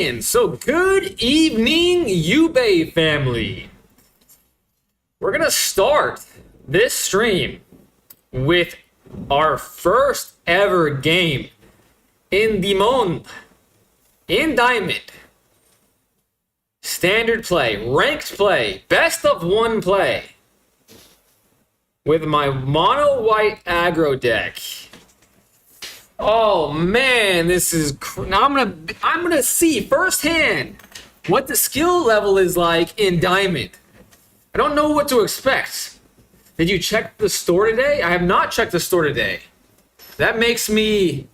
And so good evening, Ube family. We're gonna start this stream with our first ever game in the Monde, in Diamond. Standard play, ranked play, best of one play with my mono white aggro deck. Oh man, this is now I'm gonna see firsthand what the skill level is like in Diamond. I don't know what to expect. Did you check the store today? I have not checked the store today. That makes me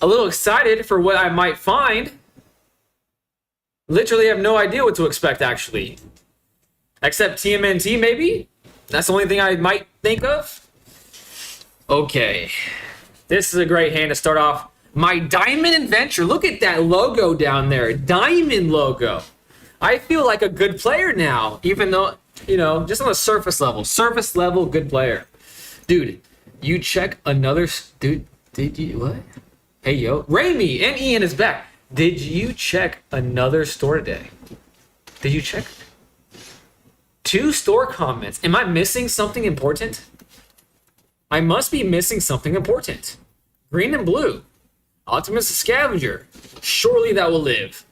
a little excited for what I might find. Literally have no idea what to expect actually. Except TMNT maybe? That's the only thing I might think of. Okay. This is a great hand to start off. My Diamond Adventure. Look at that logo down there. Diamond logo. I feel like a good player now. Even though, you know, just on a surface level. Surface level, good player. Dude, you check another... Dude, did you... What? Hey, yo. Raimi and Ian is back. Did you check another store today? Did you check? 2 store comments. Am I missing something important? I must be missing something important. Green and blue. Optimus the Scavenger. Surely that will live.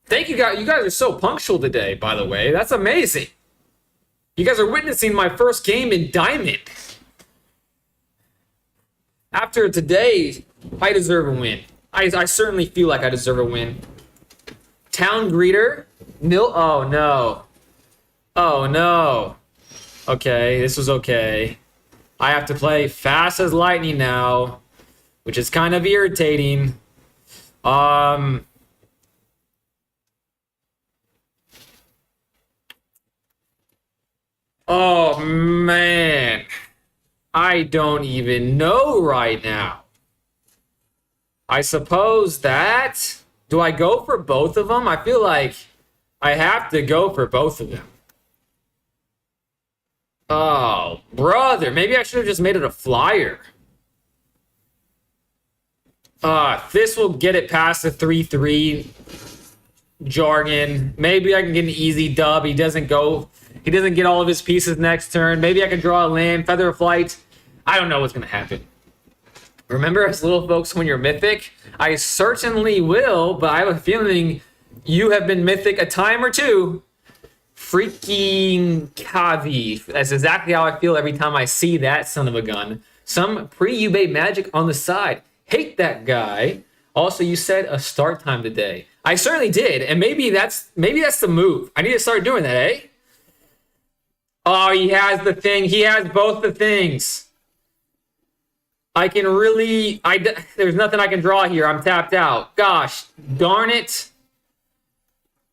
Thank you guys. You guys are so punctual today, by the way. That's amazing. You guys are witnessing my first game in Diamond. After today, I deserve a win. I certainly feel like I deserve a win. Town Greeter. Oh, no. Oh, no. Okay, this was okay. I have to play fast as lightning now, which is kind of irritating. Oh, man. I don't even know right now. I suppose that... Do I go for both of them? I feel like I have to go for both of them. Oh, brother. Maybe I should have just made it a flyer. This will get it past the 3-3 jargon. Maybe I can get an easy dub. He doesn't get all of his pieces next turn. Maybe I can draw a land, Feather of Flight. I don't know what's going to happen. Remember, as little folks, when you're mythic? I certainly will, but I have a feeling you have been mythic a time or two. Freaking Kavi. That's exactly how I feel every time I see that son of a gun. Some pre-Ube magic on the side. Hate that guy. Also, you said a start time today. I certainly did, and maybe that's the move. I need to start doing that, eh? Oh, he has the thing. He has both the things. I can really... There's nothing I can draw here. I'm tapped out. Gosh, darn it.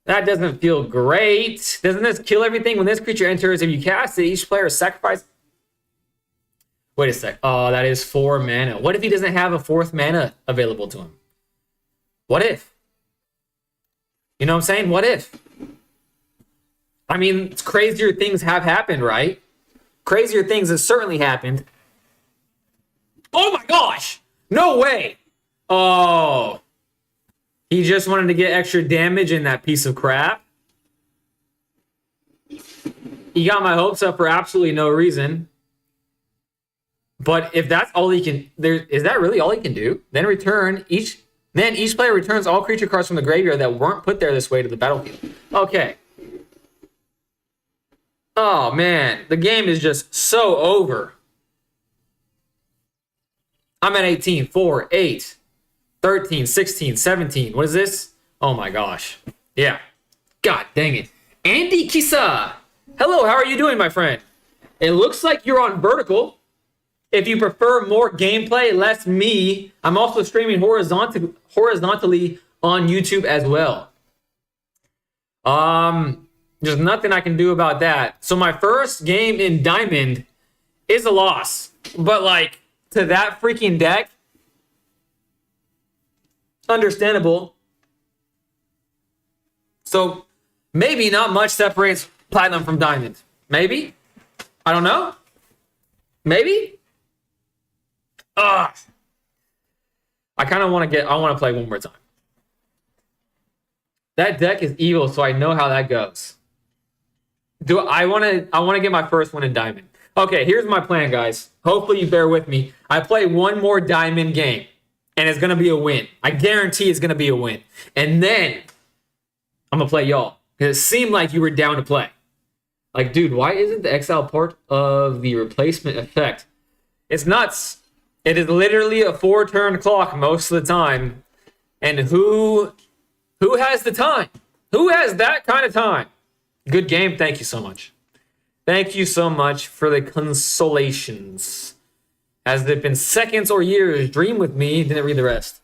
That doesn't feel great. Doesn't this kill everything? When this creature enters, if you cast it, each player sacrifice... Wait a sec. Oh, that is 4 mana. What if he doesn't have a 4th mana available to him? What if? You know what I'm saying? What if? I mean, crazier things have happened, right? Crazier things have certainly happened. Oh my gosh! No way! Oh... He just wanted to get extra damage in that piece of crap. He got my hopes up for absolutely no reason. But if that's all he can... Is that really all he can do? Then each player returns all creature cards from the graveyard that weren't put there this way to the battlefield. Okay. Oh, man. The game is just so over. I'm at 18, 4, 8... 13, 16, 17. What is this? Oh my gosh. Yeah. God dang it. Andy Kisa. Hello, how are you doing, my friend? It looks like you're on vertical. If you prefer more gameplay, less me, I'm also streaming horizontally on YouTube as well. There's nothing I can do about that. So my first game in Diamond is a loss. But like, to that freaking deck, understandable. So maybe not much separates Platinum from Diamond. Maybe. I don't know. Maybe. Ugh. I kind of want to play one more time. That deck is evil, so I know how that goes. Do I want to? I want to get my first one in Diamond. Okay, here's my plan, guys. Hopefully you bear with me. I play one more Diamond game, and it's gonna be a win. I guarantee it's gonna be a win. And then I'm gonna play y'all because it seemed like you were down to play. Like, dude, why isn't the exile part of the replacement effect? It's nuts. It is literally a 4-turn clock most of the time. And who has the time? Who has that kind of time? Good game. Thank you so much. Thank you so much for the consolations. Has it been seconds or years? Dream with me. Didn't read the rest.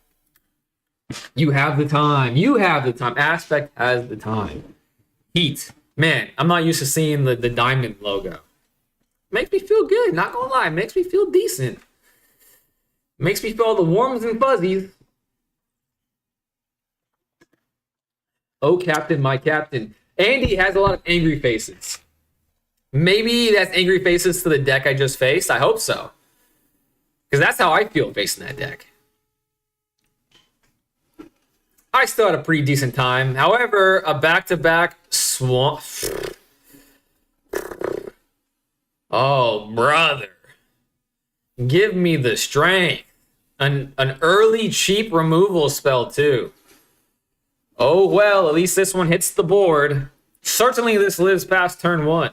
You have the time. You have the time. Aspect has the time. Heat. Man, I'm not used to seeing the diamond logo. Makes me feel good. Not gonna lie. Makes me feel decent. Makes me feel all the warms and fuzzies. Oh, Captain, my Captain. Andy has a lot of angry faces. Maybe that's angry faces to the deck I just faced. I hope so. Because that's how I feel facing that deck. I still had a pretty decent time. However, a back-to-back swamp. Oh, brother. Give me the strength. An early cheap removal spell, too. Oh, well, at least this one hits the board. Certainly this lives past turn 1.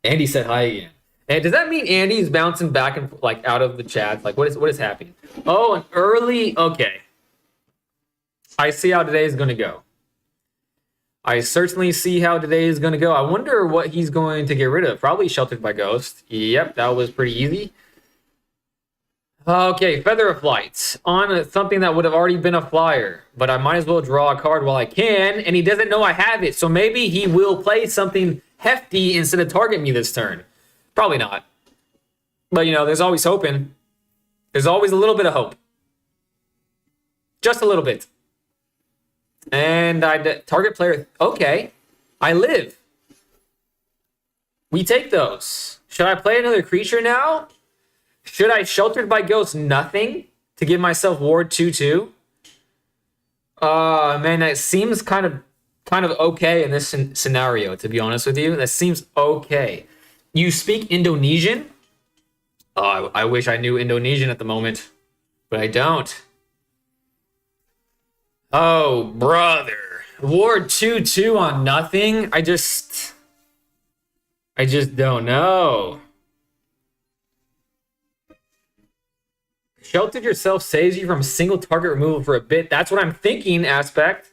Andy said hi again. And does that mean Andy's bouncing back and like out of the chat? Like, what is happening? Oh, an early... Okay. I see how today is going to go. I certainly see how today is going to go. I wonder what he's going to get rid of. Probably Sheltered by Ghost. Yep, that was pretty easy. Okay, Feather of Flight. On something that would have already been a flyer. But I might as well draw a card while I can. And he doesn't know I have it. So maybe he will play something hefty instead of target me this turn. Probably not. But, you know, there's always hoping. There's always a little bit of hope. Just a little bit. And I target player. Okay. I live. We take those. Should I play another creature now? Should I Sheltered by Ghost nothing to give myself Ward 2/2? Man, that seems kind of okay in this scenario, to be honest with you. That seems okay. You speak Indonesian? Oh, I wish I knew Indonesian at the moment, but I don't. Oh, brother. Ward 2/2 on nothing? I just don't know. Sheltered yourself saves you from single target removal for a bit. That's what I'm thinking, Aspect.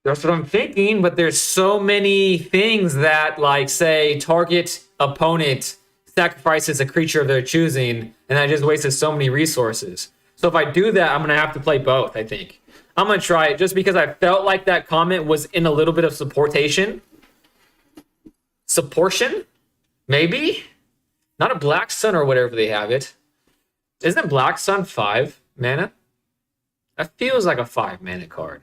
That's what I'm thinking, but there's so many things that, like, say, target opponent sacrifices a creature of their choosing, and I just wasted so many resources. So if I do that, I'm going to have to play both, I think. I'm going to try it just because I felt like that comment was in a little bit of supportation. Supportion? Maybe? Not a Black Sun or whatever they have it. Isn't Black Sun 5 mana? That feels like a 5 mana card.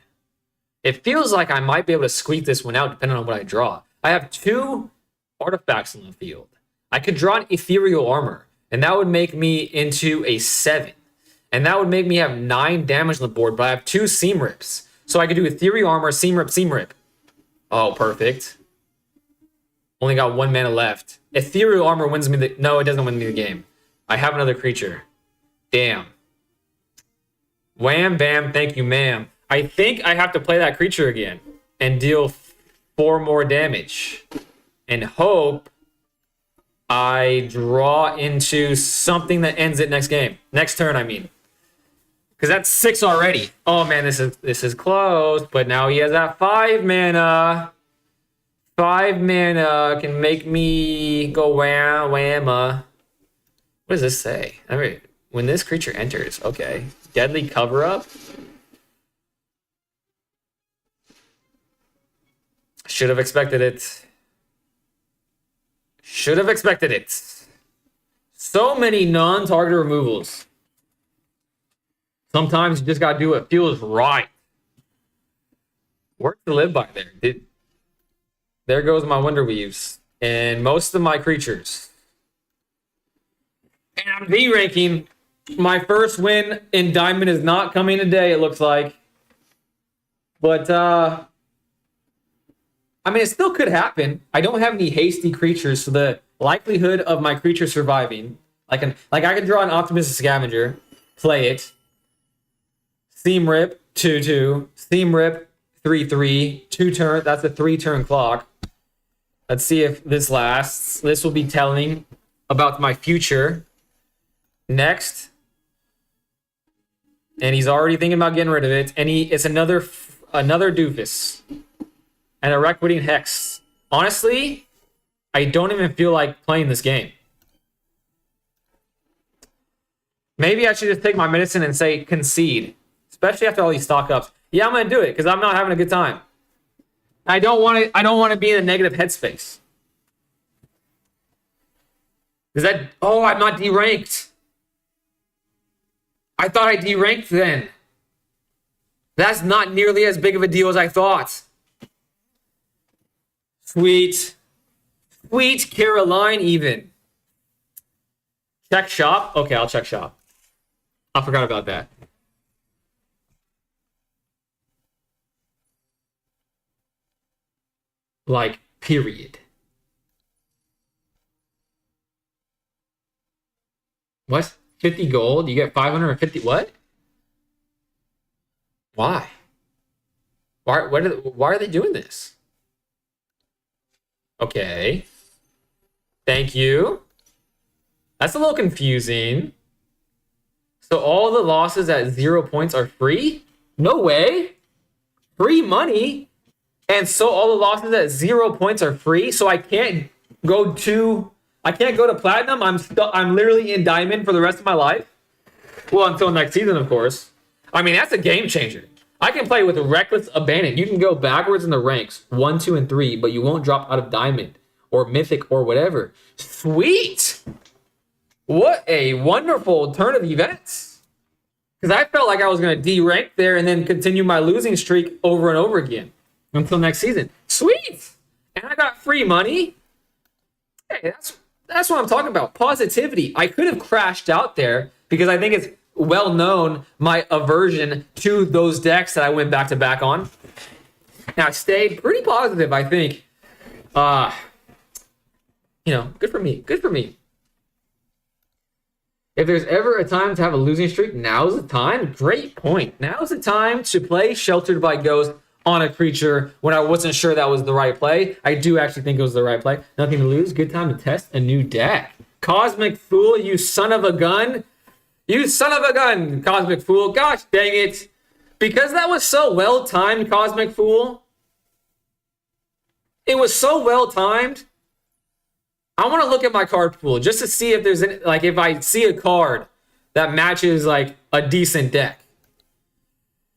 It feels like I might be able to squeak this one out depending on what I draw. I have 2 artifacts in the field. I could draw an Ethereal Armor, and that would make me into a 7. And that would make me have 9 damage on the board, but I have 2 Seam Rips. So I could do Ethereal Armor, Seam Rip, Seam Rip. Oh, perfect. Only got 1 mana left. Ethereal Armor wins me the... No, it doesn't win me the game. I have another creature. Damn. Wham, bam, thank you, ma'am. I think I have to play that creature again and deal 4 more damage. And hope I draw into something that ends it next game. Next turn, I mean. Because that's 6 already. Oh, man, this is close. But now he has that 5 mana. 5 mana can make me go whamma. What does this say? I mean, when this creature enters, okay. Deadly Cover-Up. Should have expected it. Should have expected it. So many non-target removals. Sometimes you just gotta do what feels right. Work to live by there. There goes my Wonder Weaves. And most of my creatures. And I'm V-ranking. My first win in Diamond is not coming today, it looks like. But, I mean, it still could happen. I don't have any hasty creatures, so the likelihood of my creature surviving, I can draw an Optimistic Scavenger, play it, Steam Rip, 2/2, Steam Rip, 3/3, 2 turn, that's a 3-turn clock. Let's see if this lasts. This will be telling about my future. Next. And he's already thinking about getting rid of it. And it's another doofus. And a Requiting Hex. Honestly, I don't even feel like playing this game. Maybe I should just take my medicine and say concede. Especially after all these stock ups. Yeah, I'm gonna do it because I'm not having a good time. I don't want to be in a negative headspace. Is that? Oh, I'm not deranked. I thought I deranked then. That's not nearly as big of a deal as I thought. Sweet. Sweet Caroline even. Check shop? Okay, I'll check shop. I forgot about that. Like, period. What? 50 gold? You get 550? What? Why? Why are they doing this? Okay. Thank you. That's a little confusing. So all the losses at 0 points are free? No way. Free money. And so all the losses at 0 points are free. So I can't go to platinum. I'm literally in diamond for the rest of my life. Well, until next season, of course. I mean, that's a game changer. I can play with reckless abandon. You can go backwards in the ranks, 1, 2, and 3, but you won't drop out of diamond or mythic or whatever. Sweet. What a wonderful turn of events. Because I felt like I was going to de-rank there and then continue my losing streak over and over again until next season. Sweet. And I got free money. Hey, that's what I'm talking about. Positivity. I could have crashed out there because I think it's well known my aversion to those decks that I went back to back on. And I stayed pretty positive, I think. Good for me. Good for me. If there's ever a time to have a losing streak, now's the time. Great point. Now's the time to play Sheltered by Ghost on a creature when I wasn't sure that was the right play. I do actually think it was the right play. Nothing to lose. Good time to test a new deck. Cosmic Fool, you son of a gun. You son of a gun, Cosmic Fool. Gosh dang it. Because that was so well timed, Cosmic Fool. It was so well timed. I want to look at my card pool just to see if there's any, like if I see a card that matches like a decent deck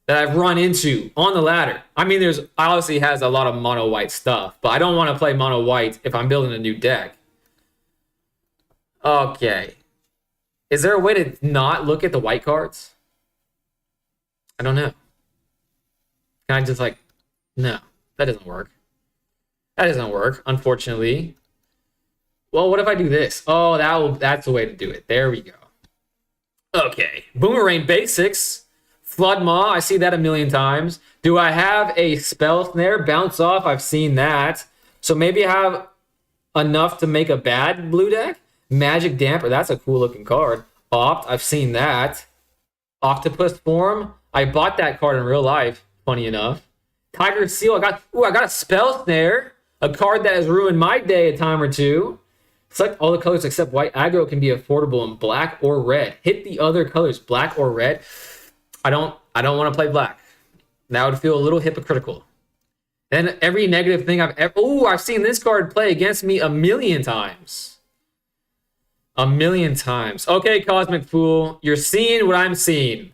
that I've run into on the ladder. I mean, obviously has a lot of mono white stuff, but I don't want to play mono white if I'm building a new deck. Okay. Is there a way to not look at the white cards? I don't know. Can I just no, that doesn't work. That doesn't work, unfortunately. Well, what if I do this? Oh, that's the way to do it. There we go. Okay. Boomerang Basics. Flood Maw. I see that a million times. Do I have a Spell Snare? Bounce Off. I've seen that. So maybe I have enough to make a bad blue deck? Magic Damper. That's a cool looking card. Opt. I've seen that. Octopus Form. I bought that card in real life. Funny enough. Tiger Seal. I got a Spell Snare. A card that has ruined my day a time or two. Select all the colors except white. Aggro can be affordable in black or red. Hit the other colors, black or red. I don't want to play black. That would feel a little hypocritical. And every negative thing I've seen this card play against me a million times. A million times. Okay, Cosmic Fool, you're seeing what I'm seeing.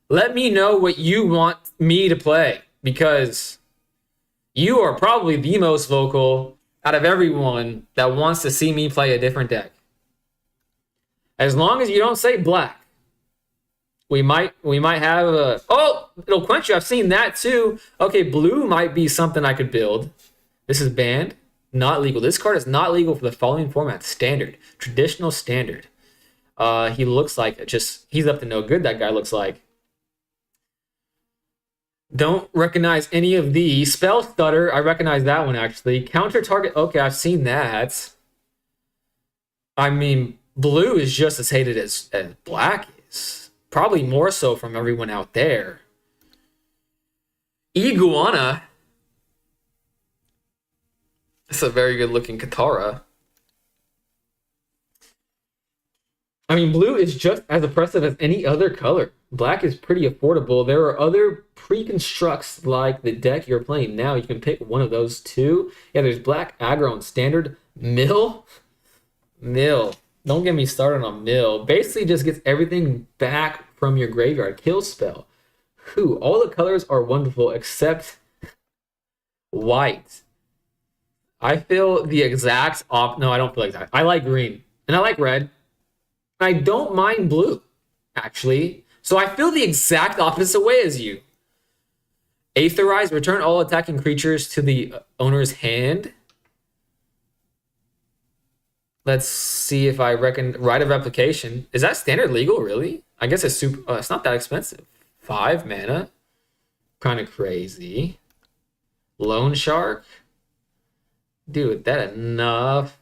Let me know what you want me to play, because you are probably the most vocal out of everyone that wants to see me play a different deck. As long as you don't say black, we might have a... Oh, it'll quench you. I've seen that too. Okay, blue might be something I could build. This is banned. Not legal. This card is not legal for the following format. Standard. Traditional standard. He looks like he's up to no good, that guy looks like. Don't recognize any of these. Spell Stutter, I recognize that one actually. Counter Target, okay, I've seen that. I mean, blue is just as hated as black is. Probably more so from everyone out there. Iguana. It's a very good looking Katara. I mean, blue is just as oppressive as any other color. Black is pretty affordable. There are other pre-constructs like the deck you're playing now. You can pick one of those too. Yeah, there's black aggro and standard. Mill. Don't get me started on Mill. Basically just gets everything back from your graveyard. Kill spell. All the colors are wonderful except white. I feel the exact no, I don't feel like that. I like green and I like red. I don't mind blue, actually. So I feel the exact opposite way as you. Aetherize, return all attacking creatures to the owner's hand. Let's see if I reckon right of replication. Is that standard legal, really? I guess it's super. It's not that expensive. 5 mana. Kind of crazy. Loan Shark. Dude, that enough.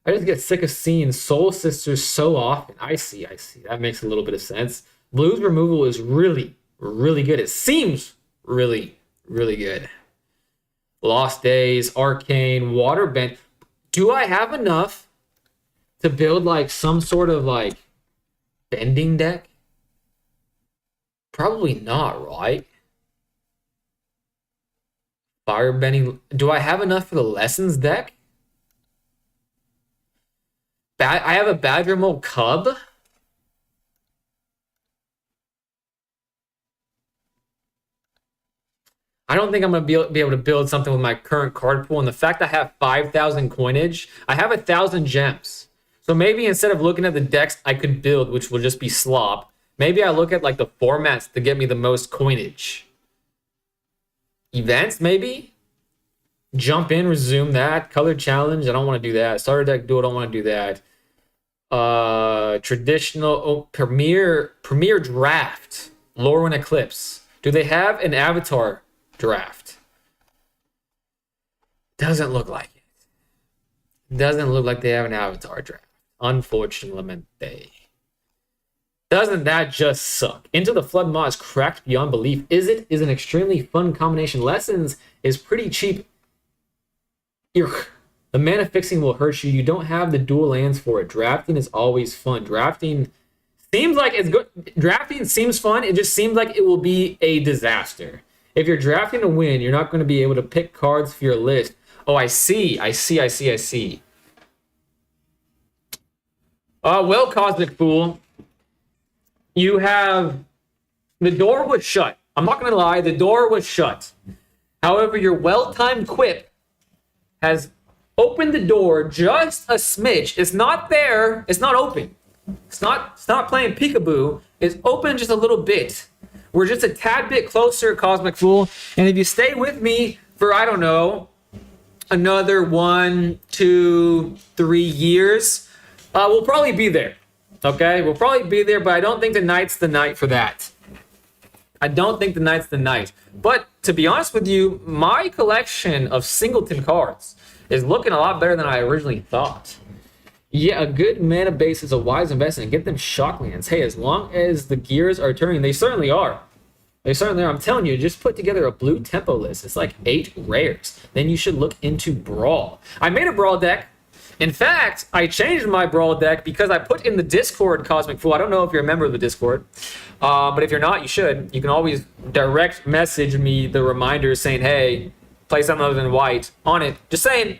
I just get sick of seeing Soul Sisters so often. I see. That makes a little bit of sense. Blue's removal is really, really good. It seems really, really good. Lost Days, Arcane, Waterbend. Do I have enough to build like some sort of like bending deck? Probably not, right? Firebending. Do I have enough for the Lessons deck? I have a Badger Mole Cub. I don't think I'm going to be able to build something with my current card pool. And the fact I have 5,000 coinage, I have 1,000 gems. So maybe instead of looking at the decks I could build, which will just be slop, maybe I look at like the formats to get me the most coinage. Events, maybe? Jump in, resume that. Color challenge, I don't want to do that. Starter deck duel, I don't want to do that. Traditional premier draft. Lorwyn Eclipse. Do they have an avatar draft? Doesn't look like it. Doesn't look like they have an avatar draft. Unfortunately. Doesn't that just suck? Into the Flood Maw is cracked beyond belief. Is an extremely fun combination. Lessons is pretty cheap. The mana fixing will hurt you. You don't have the dual lands for it. Drafting is always fun. Drafting seems like it's good. Drafting seems fun. It just seems like it will be a disaster. If you're drafting to win, you're not going to be able to pick cards for your list. Oh, I see. Well, Cosmic Fool, you have... The door was shut. I'm not going to lie. The door was shut. However, your well-timed quip has opened the door just a smidge. It's not there. It's not open. It's not playing peekaboo. It's open just a little bit. We're just a tad bit closer, Cosmic Fool. And if you stay with me for, I don't know, another 1, 2, 3 years, we'll probably be there. Okay? We'll probably be there, but I don't think tonight's the night for that. But to be honest with you, my collection of singleton cards is looking a lot better than I originally thought. Yeah, a good mana base is a wise investment. Get them shock lands. Hey, as long as the gears are turning, they certainly are. I'm telling you, just put together a blue tempo list. It's like 8 rares. Then you should look into Brawl. I made a Brawl deck. In fact, I changed my Brawl deck because I put in the Discord, Cosmic Fool. I don't know if you're a member of the Discord, but if you're not, you should. You can always direct message me the reminder saying, hey, play something other than white on it. Just saying,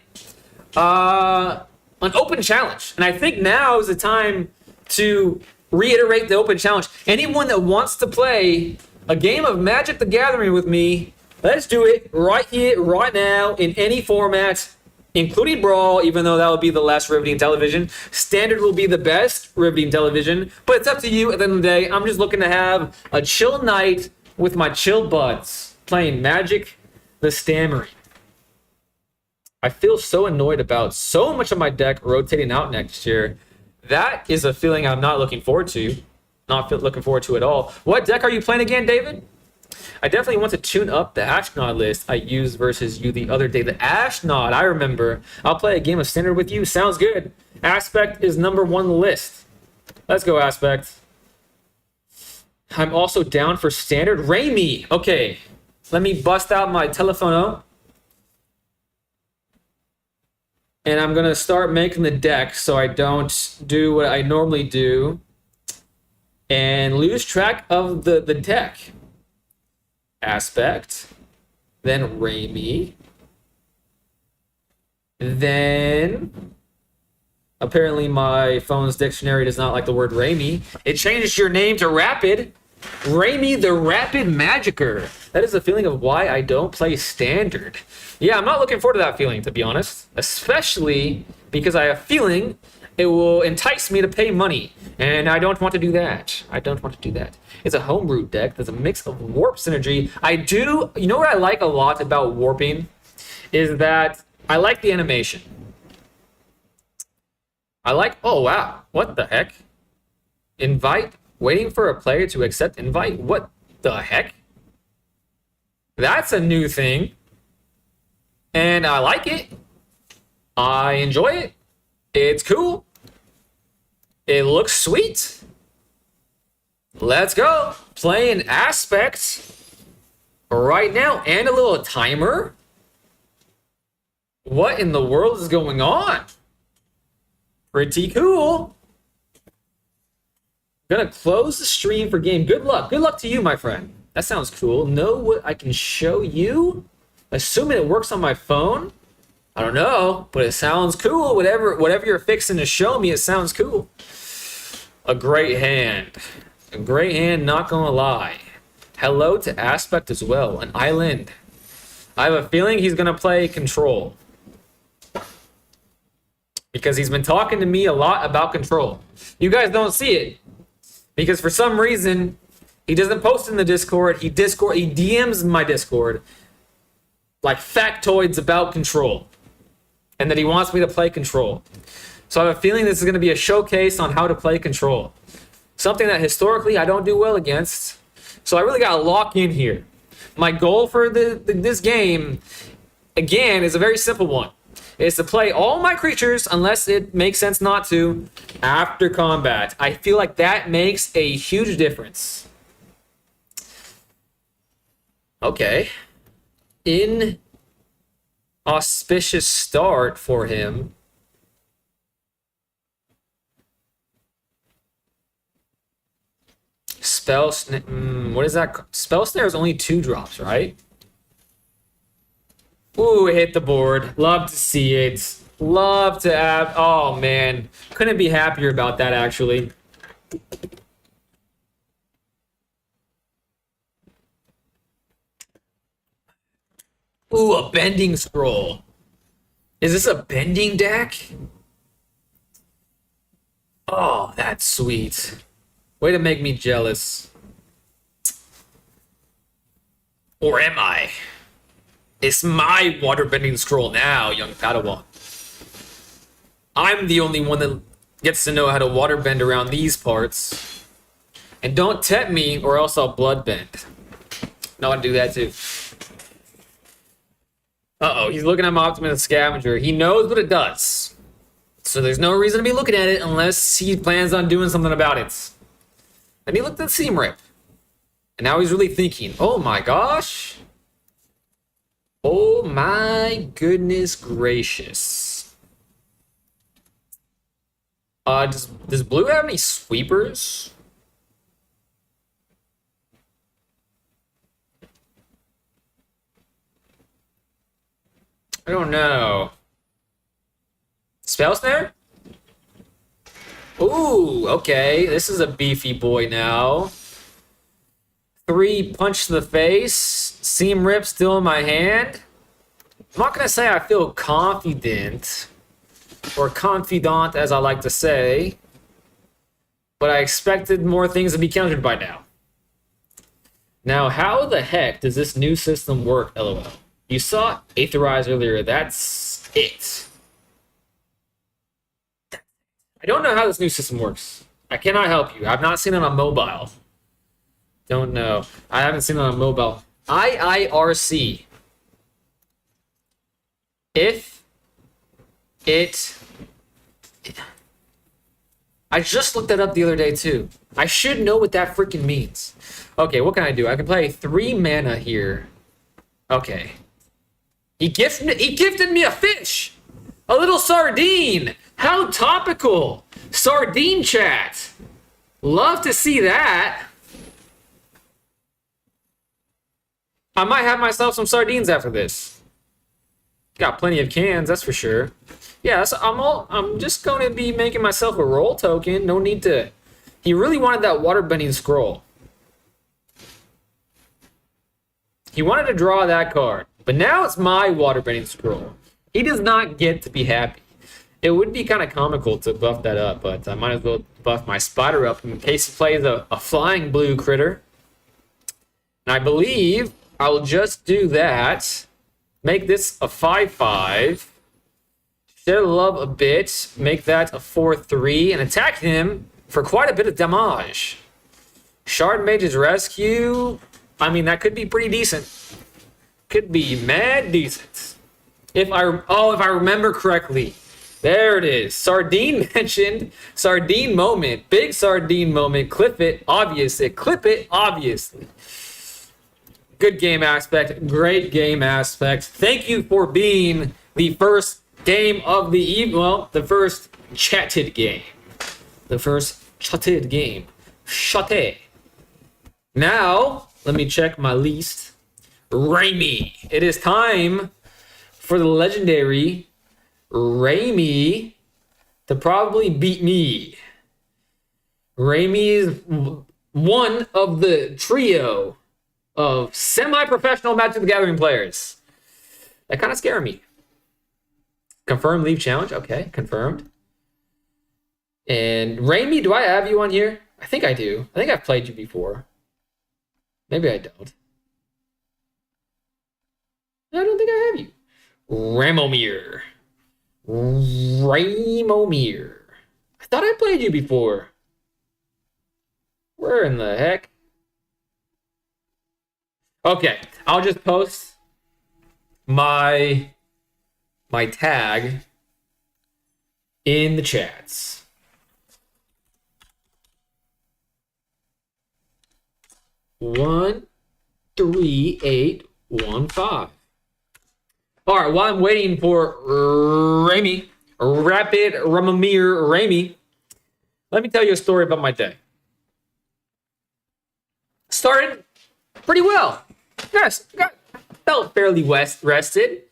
an open challenge. And I think now is the time to reiterate the open challenge. Anyone that wants to play a game of Magic the Gathering with me, let's do it right here, right now, in any format, including Brawl, even though that would be the last riveting television. Standard will be the best riveting television, but it's up to you at the end of the day. I'm just looking to have a chill night with my chill buds, playing Magic the Stammering. I feel so annoyed about so much of my deck rotating out next year. That is a feeling I'm not looking forward to. Not looking forward to at all. What deck are you playing again, David? I definitely want to tune up the Ashnod list I used versus you the other day. The Ashnod, I remember. I'll play a game of Standard with you. Sounds good. Aspect is number 1 on the list. Let's go, Aspect. I'm also down for Standard. Raimi. Okay. Let me bust out my telephono. And I'm going to start making the deck so I don't do what I normally do and lose track of the deck. Aspect. Then Raimi. Then apparently my phone's dictionary does not like the word Raimi. It changes your name to Rapid. Raimi the Rapid Magicer. That is the feeling of why I don't play Standard. Yeah, I'm not looking forward to that feeling, to be honest. Especially because I have a feeling it will entice me to pay money. And I don't want to do that. I don't want to do that. It's a homebrew deck. There's a mix of warp synergy. You know what I like a lot about warping? Is that I like the animation. Oh wow, what the heck? Invite, waiting for a player to accept invite. What the heck? That's a new thing. And I like it. I enjoy it. It's cool. It looks sweet. Let's go. Play an Aspect right now and a little timer. What in the world is going on? Pretty cool. Gonna close the stream for game. Good luck. Good luck to you, my friend. That sounds cool. Know what I can show you? Assuming it works on my phone. I don't know, but it sounds cool. Whatever you're fixing to show me, it sounds cool. A great hand. A great hand, not gonna lie. Hello to Aspect as well. An island. I have a feeling he's gonna play Control. Because he's been talking to me a lot about Control. You guys don't see it. Because for some reason, he doesn't post in the Discord. He DMs my Discord. Like factoids about Control. And that he wants me to play Control. So I have a feeling this is going to be a showcase on how to play Control. Something that historically I don't do well against. So I really got to lock in here. My goal for this game, again, is a very simple one. Is to play all my creatures, unless it makes sense not to, after combat. I feel like that makes a huge difference. Okay. Inauspicious start for him. What is that? Spell Snare is only 2 drops, right? Ooh, it hit the board. Love to see it. Love to have... Oh, man. Couldn't be happier about that, actually. Ooh, a Bending Scroll. Is this a bending deck? Oh, that's sweet. Way to make me jealous. Or am I? It's my waterbending scroll now, young Padawan. I'm the only one that gets to know how to waterbend around these parts. And don't tempt me or else I'll bloodbend. No, I'll do that too. Uh-oh, he's looking at my Optimus Scavenger. He knows what it does. So there's no reason to be looking at it unless he plans on doing something about it. And he looked at Seam Rip. And now he's really thinking, oh my gosh. Oh my goodness gracious. Does Blue have any sweepers? I don't know. Spell Snare? Ooh, okay. This is a beefy boy now. 3 punch to the face. Seam Rip still in my hand. I'm not going to say I feel confident. Or confidant, as I like to say. But I expected more things to be countered by now. Now, how the heck does this new system work, LOL? You saw Aetherize earlier. That's it. I don't know how this new system works. I cannot help you. I've not seen it on mobile. Don't know. I haven't seen it on mobile. IIRC. If it... I just looked that up the other day too. I should know what that freaking means. Okay, what can I do? I can play 3 mana here. Okay. He gifted me a fish! A little sardine! How topical! Sardine chat! Love to see that! I might have myself some sardines after this. Got plenty of cans, that's for sure. Yeah, so I'm just going to be making myself a roll token. No need to... He really wanted that waterbending scroll. He wanted to draw that card. But now it's my waterbending scroll. He does not get to be happy. It would be kind of comical to buff that up, but I might as well buff my spider up in case he plays a flying blue critter. And I believe I'll just do that. Make this a 5/5. Share love a bit. Make that a 4/3. And attack him for quite a bit of damage. Shard Mage's Rescue. I mean, that could be pretty decent. Could be mad decent. If I remember correctly. There it is. Sardine mentioned. Sardine moment. Big sardine moment. Clip it, obviously. Clip it, obviously. Good game aspect. Great game aspect. Thank you for being the first game of the evening. Well, the first chatted game. The first chatted game. Chatte. Now, let me check my list. Raimi. It is time for the legendary Raimi to probably beat me. Raimi is one of the trio of semi-professional Magic the Gathering players. That kind of scare me. Confirm leave challenge. Okay, confirmed. And Raimi, do I have you on here? I think I do. I think I've played you before. Maybe I don't. I don't think I have you. Ramomir. Ramomir. I thought I played you before. Where in the heck? Okay, I'll just post my tag in the chats. One, 3, 8, 1, 5. All right, while I'm waiting for Raimi, Rapid Ramomir Raimi, let me tell you a story about my day. Started pretty well. Yes, felt fairly rested.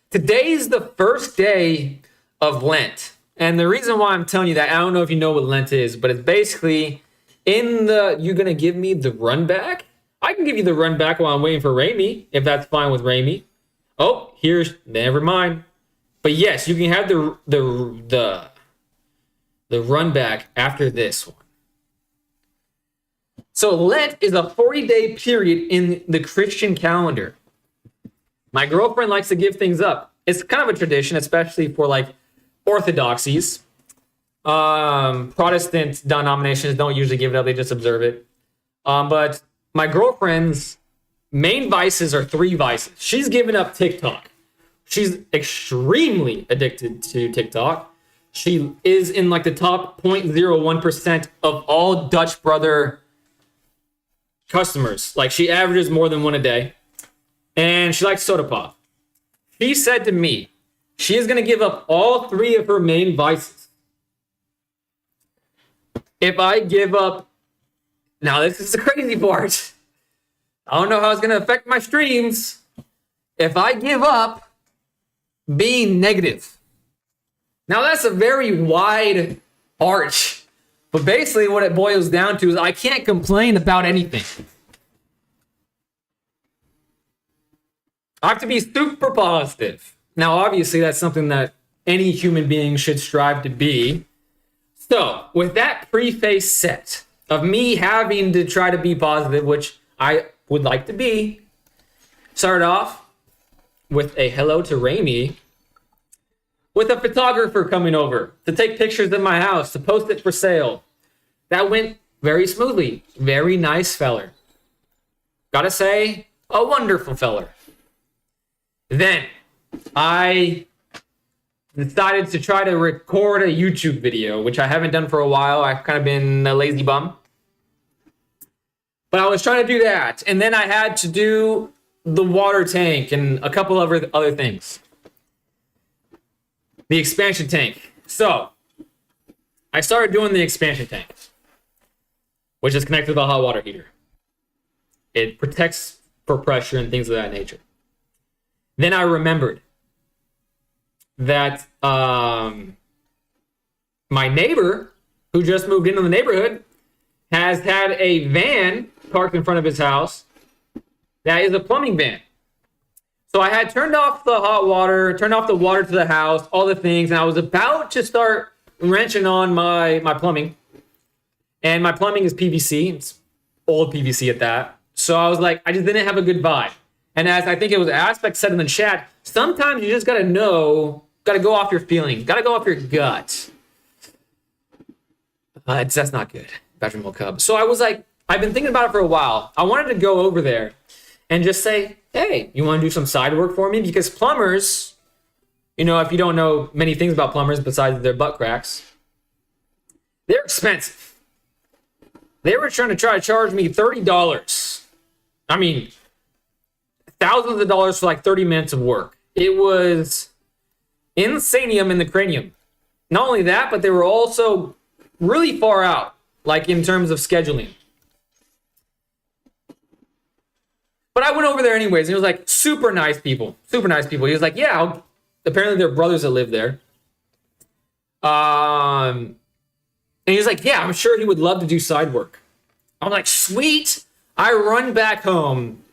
Today's the first day of Lent. And the reason why I'm telling you that, I don't know if you know what Lent is, but it's basically you're going to give me the run back? I can give you the run back while I'm waiting for Raimi, if that's fine with Raimi. Oh, never mind. But yes, you can have the run back after this one. So Lent is a 40-day period in the Christian calendar. My girlfriend likes to give things up. It's kind of a tradition, especially for like orthodoxies. Protestant denominations don't usually give it up; they just observe it. But my girlfriend's main vices are 3 vices. She's given up TikTok. She's extremely addicted to TikTok. She is in like the top 0.01% of all Dutch Brother customers. Like she averages more than 1 a day. And she likes soda pop. She said to me, she is going to give up all 3 of her main vices. If I give up... Now, this is the crazy part. I don't know how it's going to affect my streams. If I give up being negative. Now, that's a very wide arch. But basically what it boils down to is I can't complain about anything. I have to be super positive. Now, obviously, that's something that any human being should strive to be. So, with that preface set of me having to try to be positive, which I would like to be, start off with a hello to Raimi. with a photographer coming over to take pictures of my house, to post it for sale. That went very smoothly. Very nice feller. Gotta say, a wonderful feller. Then I decided to try to record a YouTube video, which I haven't done for a while. I've kind of been a lazy bum. But I was trying to do that. And then I had to do the water tank and a couple of other things. The expansion tank. So I started doing the expansion tank, which is connected to the hot water heater. It protects for pressure and things of that nature. Then I remembered that my neighbor, who just moved into the neighborhood, has had a van parked in front of his house that is a plumbing van. So I had turned off the hot water, turned off the water to the house, all the things, and I was about to start wrenching on my plumbing. And my plumbing is PVC. It's old PVC at that. So I was like, I just didn't have a good vibe. And as I think it was Aspect said in the chat, sometimes you just gotta know, gotta go off your feelings, gotta go off your gut. That's not good. Patrick Cub. So I was like, I've been thinking about it for a while. I wanted to go over there and just say, hey, you want to do some side work for me? Because plumbers, if you don't know many things about plumbers besides their butt cracks, they're expensive. They were trying to charge me $30. I mean, thousands of dollars for like 30 minutes of work. It was insanium in the cranium. Not only that, but they were also really far out, like in terms of scheduling. But I went over there anyways, and it was like super nice people. Super nice people. He was like, yeah, apparently they're brothers that live there. And he was like, yeah, I'm sure he would love to do side work. I'm like, sweet. I run back home,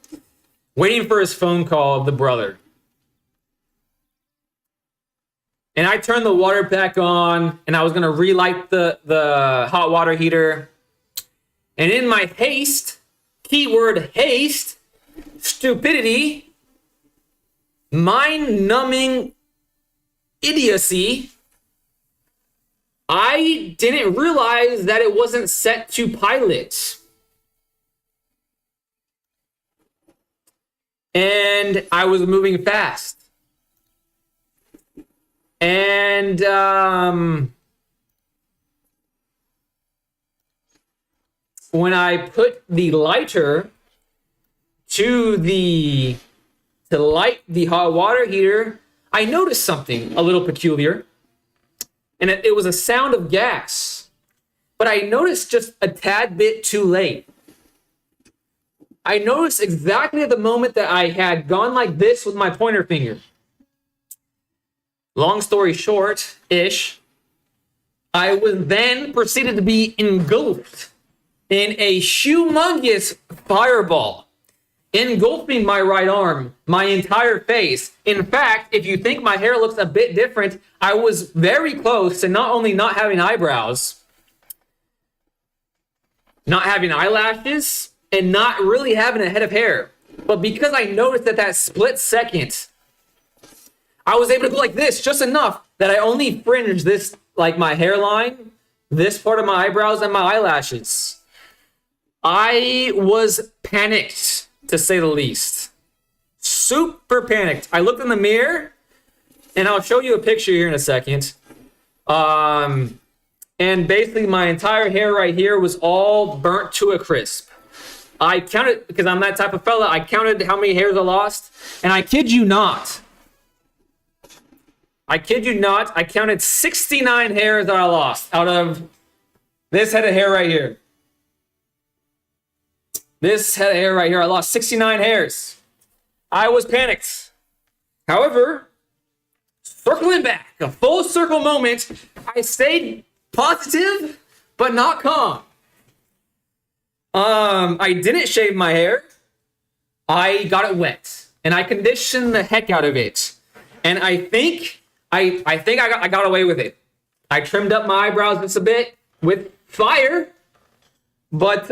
waiting for his phone call of the brother. And I turned the water back on, and I was going to relight the hot water heater. And in my haste, keyword haste, stupidity, mind-numbing idiocy, I didn't realize that it wasn't set to pilot. And I was moving fast. And when I put the lighter to light the hot water heater, I noticed something a little peculiar. And it was a sound of gas. But I noticed just a tad bit too late. I noticed exactly at the moment that I had gone like this with my pointer finger. Long story short-ish, I was then proceeded to be engulfed in a humongous fireball, engulfing my right arm, my entire face. In fact, if you think my hair looks a bit different, I was very close to not only not having eyebrows, not having eyelashes, and not really having a head of hair. But because I noticed at that split second, I was able to go like this, just enough that I only fringed this, like my hairline, this part of my eyebrows, and my eyelashes. I was panicked, to say the least. Super panicked. I looked in the mirror, and I'll show you a picture here in a second. And basically my entire hair right here was all burnt to a crisp. I counted, because I'm that type of fella, I counted how many hairs I lost, and I kid you not, I counted 69 hairs that I lost out of this head of hair right here. This head of hair right here, I lost 69 hairs. I was panicked. However, circling back, a full circle moment, I stayed positive, but not calm. I didn't shave my hair. I got it wet, and I conditioned the heck out of it. And I think I got away with it. I trimmed up my eyebrows just a bit with fire. But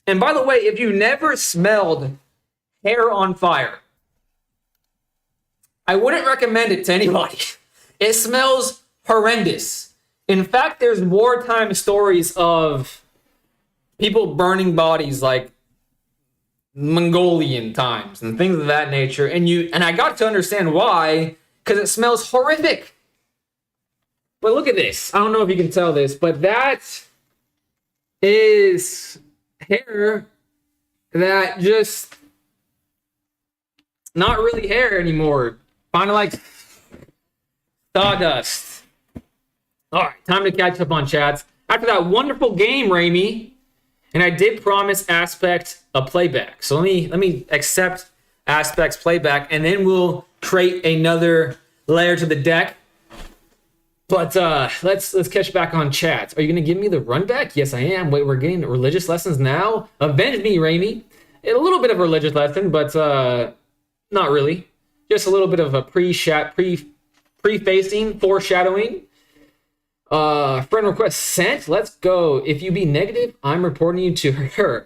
and by the way, if you never smelled hair on fire, I wouldn't recommend it to anybody. It smells horrendous. In fact, there's wartime stories of people burning bodies like Mongolian times and things of that nature. And I got to understand why, because it smells horrific. But look at this. I don't know if you can tell this, but that is hair that just not really hair anymore. Kind of like sawdust. All right, time to catch up on chats. After that wonderful game, Raimi, and I did promise Aspect a playback. So let me accept Aspect's playback, and then we'll create another layer to the deck. But let's catch back on chats. Are you gonna give me the run back? Yes, I am. Wait, we're getting religious lessons now. Avenge me, Raimi. A little bit of a religious lesson, but not really. Just a little bit of a prefacing, foreshadowing. Friend request sent. Let's go. If you be negative, I'm reporting you to her.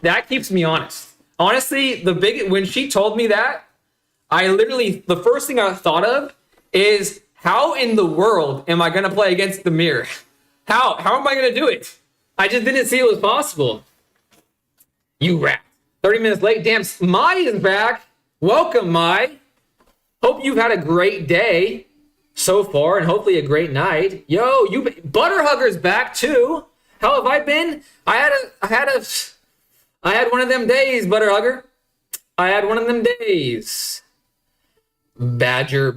That keeps me honest. Honestly, when she told me that, the first thing I thought of is, how in the world am I going to play against the mirror? How am I going to do it? I just didn't see it was possible. You rat. 30 minutes late. Damn, Mai is back. Welcome, Mai. Hope you've had a great day so far, and hopefully a great night. Yo, Butterhugger's back too. How have I been? I had one of them days, Butterhugger. I had one of them days. Badger.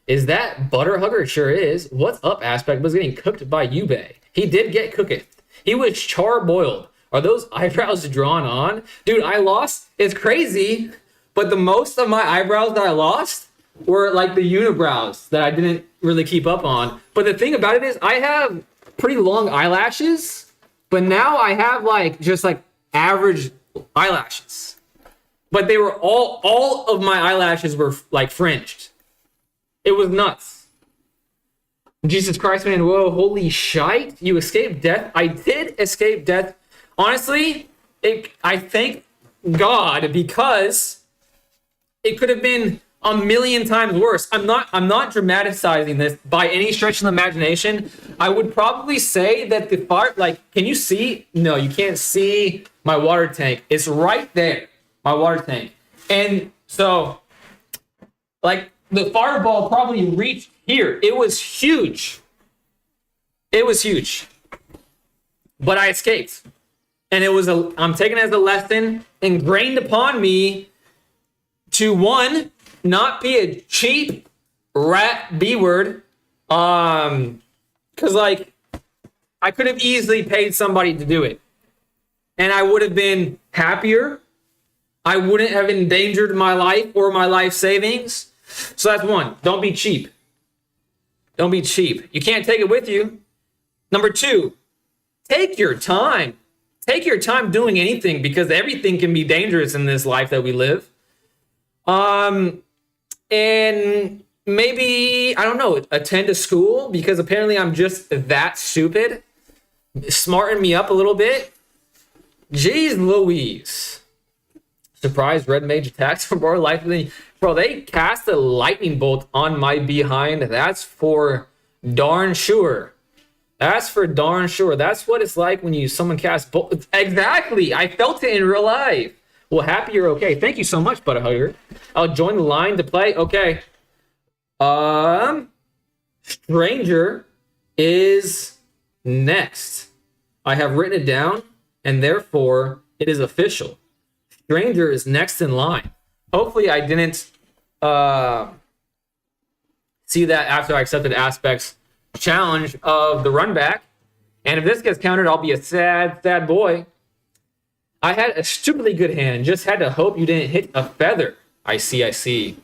Is that Butterhugger? Sure is. What's up, Aspect? Was getting cooked by Yubei. He did get cooked. He was char-boiled. Are those eyebrows drawn on? Dude, I lost. It's crazy, but the most of my eyebrows that I lost were like the unibrows that I didn't really keep up on. But the thing about it is, I have pretty long eyelashes, but now I have just average eyelashes. But they were all of my eyelashes were like fringed. It was nuts. Jesus Christ, man. Whoa, holy shite. You escaped death. I did escape death. Honestly, I thank God, because it could have been a million times worse. I'm not dramatizing this by any stretch of the imagination. I would probably say that the fire, can you see? No, you can't see my water tank. It's right there. My water tank. And so, the fireball probably reached here. It was huge. But I escaped. And I'm taking it as a lesson ingrained upon me to, one, not be a cheap rat B-word. Because, I could have easily paid somebody to do it. And I would have been happier. I wouldn't have endangered my life or my life savings. So that's one. Don't be cheap. Don't be cheap. You can't take it with you. Number two, take your time. Take your time doing anything, because everything can be dangerous in this life that we live. And maybe, I don't know, attend a school, because apparently I'm just that stupid. Smarten me up a little bit. Jeez Louise. Surprise, red mage attacks for more life than... Bro, they cast a lightning bolt on my behind. That's for darn sure. That's for darn sure. That's what it's like when someone casts bolt. Exactly. I felt it in real life. Well, happy you're okay. Thank you so much, Butterhugger. I'll join the line to play. Okay. Stranger is next. I have written it down, and therefore it is official. Stranger is next in line. Hopefully I didn't see that after I accepted Aspect's challenge of the run back. And if this gets countered, I'll be a sad boy. I had a stupidly good hand. Just had to hope you didn't hit a feather. I see.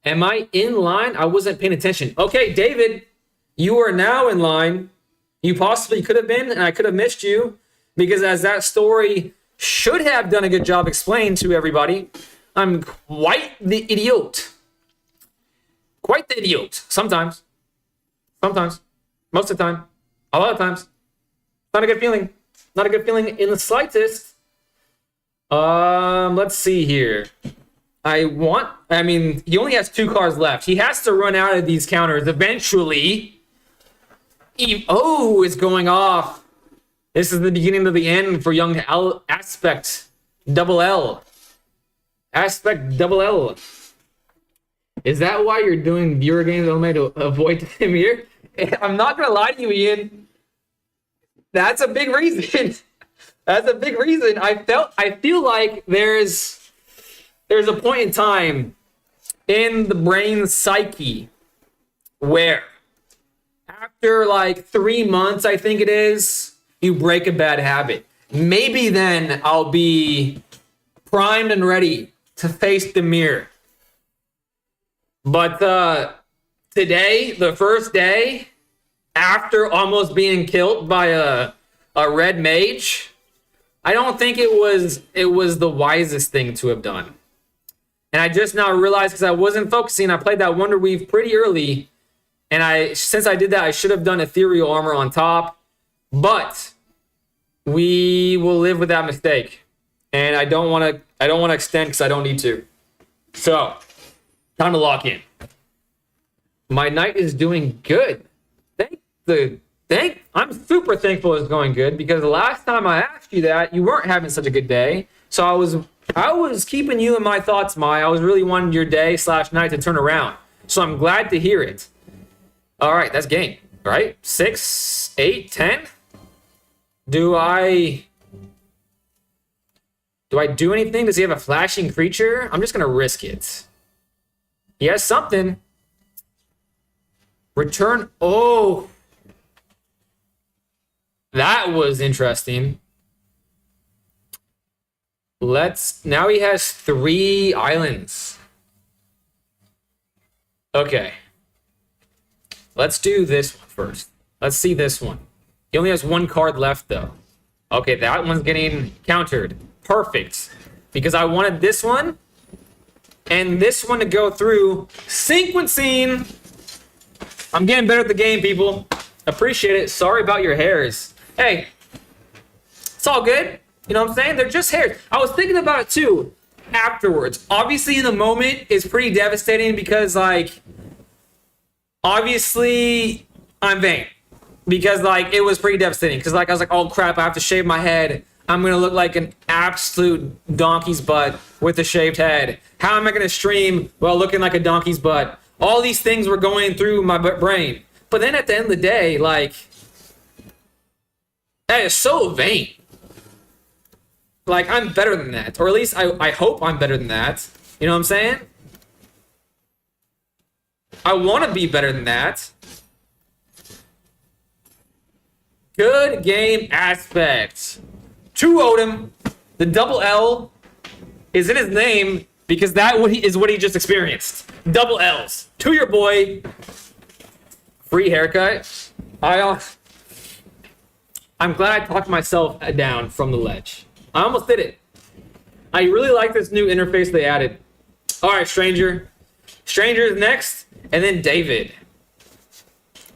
Am I in line? I wasn't paying attention. Okay, David, you are now in line. You possibly could have been, and I could have missed you, because as that story should have done a good job explaining to everybody, I'm quite the idiot. Quite the idiot. Sometimes. Most of the time. A lot of times. Not a good feeling. Not a good feeling in the slightest. Let's see here. I mean, he only has 2 cards left. He has to run out of these counters eventually. Oh, it's going off. This is the beginning of the end for young Aspect Double L. Aspect Double L. Is that why you're doing viewer games only to avoid him here? I'm not gonna lie to you, Ian. That's a big reason. That's a big reason. I feel like there's a point in time in the brain's psyche where after like 3 months, I think it is, you break a bad habit. Maybe then I'll be primed and ready to face the mirror. But today, the first day, after almost being killed by a red mage, I don't think it was the wisest thing to have done. And I just now realized, because I wasn't focusing, I played that Wonder Weave pretty early, and since I did that, I should have done Ethereal Armor on top. But we will live with that mistake, and I don't want to extend because I don't need to. So, time to lock in. My night is doing good. I'm super thankful it's going good, because the last time I asked you that, you weren't having such a good day. So I was keeping you in my thoughts, Mai. I was really wanting your day/night to turn around. So I'm glad to hear it. All right, that's game, right? 6, 8, 10. Do I do anything? Does he have a flashing creature? I'm just gonna risk it. He has something. Return. Oh, that was interesting. Now he has 3 islands. Okay. Let's do this one first. Let's see this one. He only has 1 card left, though. Okay, that one's getting countered. Perfect. Because I wanted this one and this one to go through. Sequencing. I'm getting better at the game, people. Appreciate it. Sorry about your hairs. Hey, it's all good. You know what I'm saying? They're just hairs. I was thinking about it, too, afterwards. Obviously, in the moment, it's pretty devastating because, like, obviously, I'm vain. Because, like, it was pretty devastating. Because, like, I was like, oh, crap, I have to shave my head. I'm going to look like an absolute donkey's butt with a shaved head. How am I going to stream while looking like a donkey's butt? All these things were going through my brain. But then at the end of the day, like, that is so vain. Like, I'm better than that. Or at least I hope I'm better than that. You know what I'm saying? I want to be better than that. Good game Aspect. 2 Odin. The double L is in his name because that is what he just experienced. Double L's. To your boy. Free haircut. I'm glad I talked myself down from the ledge. I almost did it. I really like this new interface they added. All right, Stranger. Stranger is next, and then David.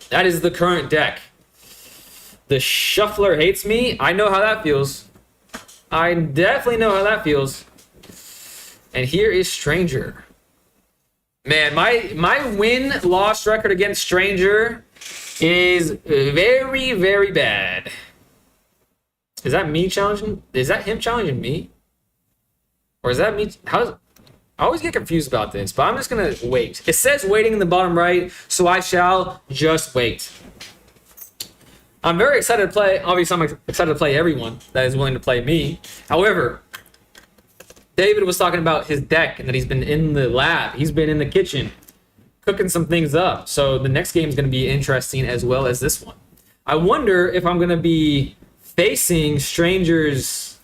That is the current deck. The Shuffler hates me. I know how that feels. I definitely know how that feels. And here is Stranger. Man, my win-loss record against Stranger is very, very bad. Is that me challenging? Is that him challenging me? Or is that me? I always get confused about this, but I'm just going to wait. It says waiting in the bottom right, so I shall just wait. I'm very excited to play. Obviously, I'm excited to play everyone that is willing to play me. However, David was talking about his deck and that he's been in the lab. He's been in the kitchen cooking some things up. So the next game is going to be interesting as well as this one. I wonder if I'm going to be facing Stranger's,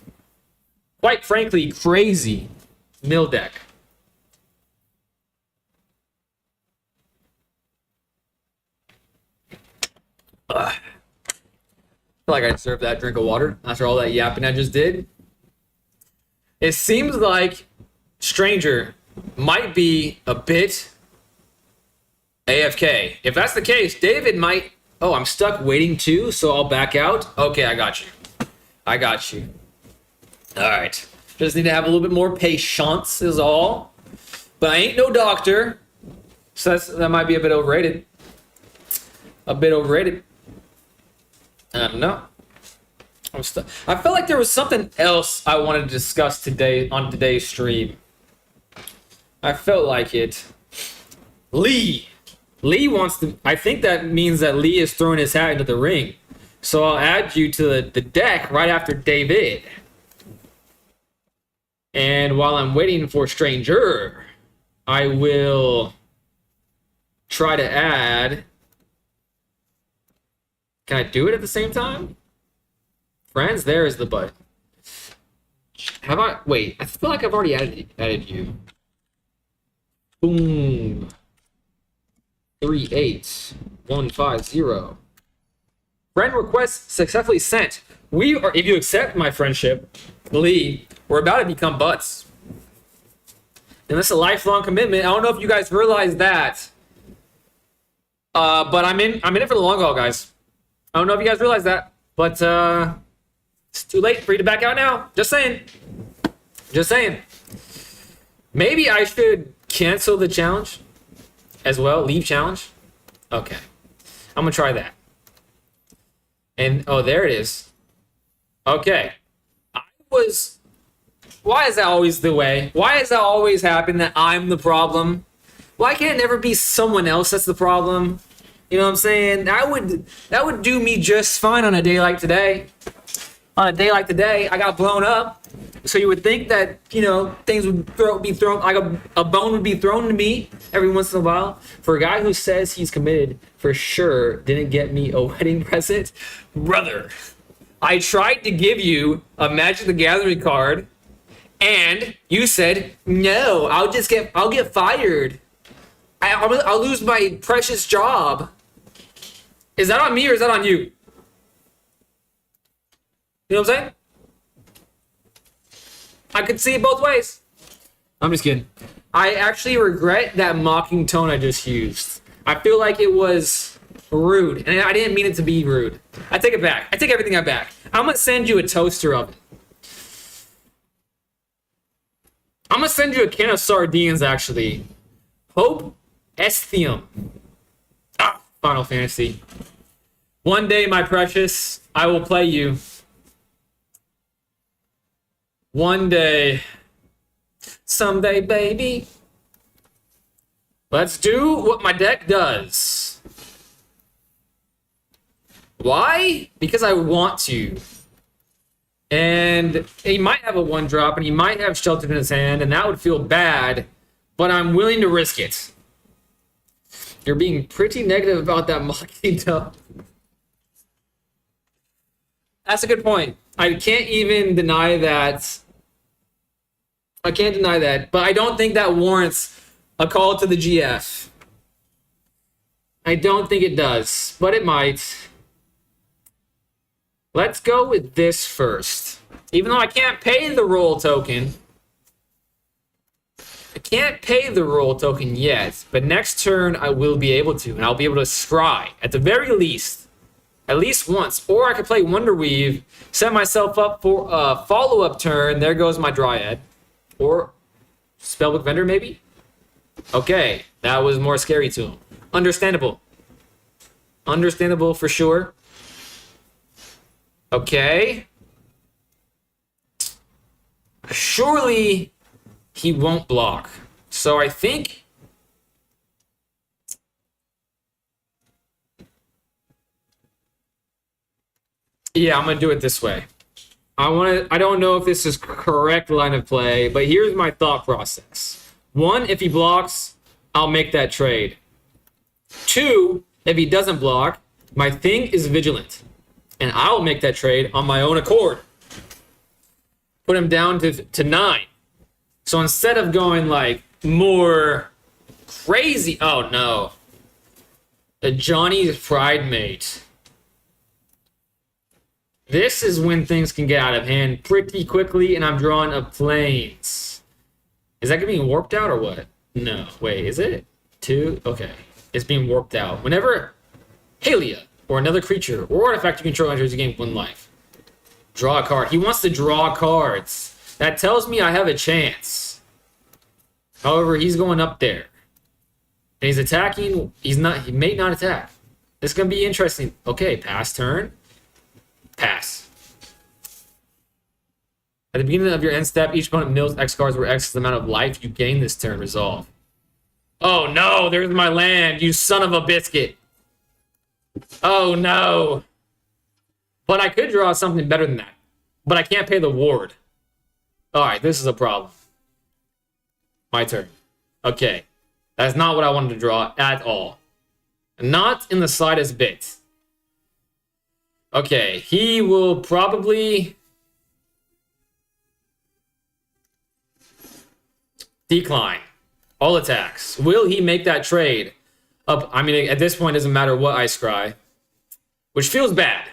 quite frankly, crazy mill deck. I feel like I deserve that drink of water after all that yapping I just did. It seems like Stranger might be a bit AFK. If that's the case, David might... Oh, I'm stuck waiting too, so I'll back out. Okay, I got you. I got you. All right. Just need to have a little bit more patience is all. But I ain't no doctor. So that might be a bit overrated. A bit overrated. I don't know. I felt like there was something else I wanted to discuss today on today's stream. I felt like it. Lee wants to... I think that means that Lee is throwing his hat into the ring. So I'll add you to the deck right after David. And while I'm waiting for Stranger, I will try to add... Can I do it at the same time? Friends, there is the button. Have I... Wait, I feel like I've already added you. Boom. 38150. Friend request successfully sent. We are, if you accept my friendship, Lee, we're about to become butts. And that's a lifelong commitment. I don't know if you guys realize that. But I'm in it for the long haul, guys. I don't know if you guys realize that. But it's too late for you to back out now. Just saying. Just saying. Maybe I should cancel the challenge as well. Leave challenge. Okay. I'm going to try that. And, oh, there it is. Okay. Why is that always the way? Why does that always happen that I'm the problem? Why can't it never be someone else that's the problem? You know what I'm saying? That would do me just fine on a day like today. On a day like today, I got blown up. So you would think that, you know, things would be thrown, like a bone would be thrown to me every once in a while. For a guy who says he's committed, for sure didn't get me a wedding present. Brother, I tried to give you a Magic the Gathering card, and you said, no, I'll get fired. I'll lose my precious job. Is that on me or is that on you? You know what I'm saying? I could see it both ways. I'm just kidding. I actually regret that mocking tone I just used. I feel like it was rude, and I didn't mean it to be rude. I take it back. I take everything back. I'm going to send you a toaster oven. I'm going to send you a can of sardines, actually. Hope Esthium. Final Fantasy. One day, my precious, I will play you. One day. Someday, baby. Let's do what my deck does. Why? Because I want to. And he might have a 1-drop, and he might have Sheltered in his hand, and that would feel bad, but I'm willing to risk it. You're being pretty negative about that mocking tone. That's a good point. I can't even deny that. I can't deny that, but I don't think that warrants a call to the GF. I don't think it does, but it might. Let's go with this first. Even though I can't pay the roll token. I can't pay the roll token yet, but next turn I will be able to, and I'll be able to scry at the very least. At least once. Or I could play Wonder Weave, set myself up for a follow-up turn. There goes my Dryad. Or Spellbook Vendor, maybe? Okay, that was more scary to him. Understandable. Understandable for sure. Okay. Surely he won't block. So I think... Yeah, I'm going to do it this way. I don't know if this is correct line of play, but here's my thought process. 1, if he blocks, I'll make that trade. 2, if he doesn't block, my thing is Vigilant. And I'll make that trade on my own accord. Put him down to 9. So instead of going like more crazy... Oh no. The Johnny's Pride Mate. This is when things can get out of hand pretty quickly, and I'm drawing up planes. Is that being warped out or what? No. Wait, is it? 2? Okay. It's being warped out. Whenever Halia or another creature or artifact you control enters the game with 1 life, draw a card. He wants to draw cards. That tells me I have a chance. However, he's going up there. And he's attacking. He may not attack. This is going to be interesting. Okay, pass turn. Pass. At the beginning of your end step, each opponent mills X cards where X is the amount of life you gain this turn. Resolve. Oh no, there's my land, you son of a biscuit. Oh no. But I could draw something better than that. But I can't pay the ward. Alright, this is a problem. My turn. Okay. That's not what I wanted to draw at all. Not in the slightest bit. Okay, he will probably decline all attacks. Will he make that trade up? I mean, at this point, it doesn't matter what I scry, which feels bad.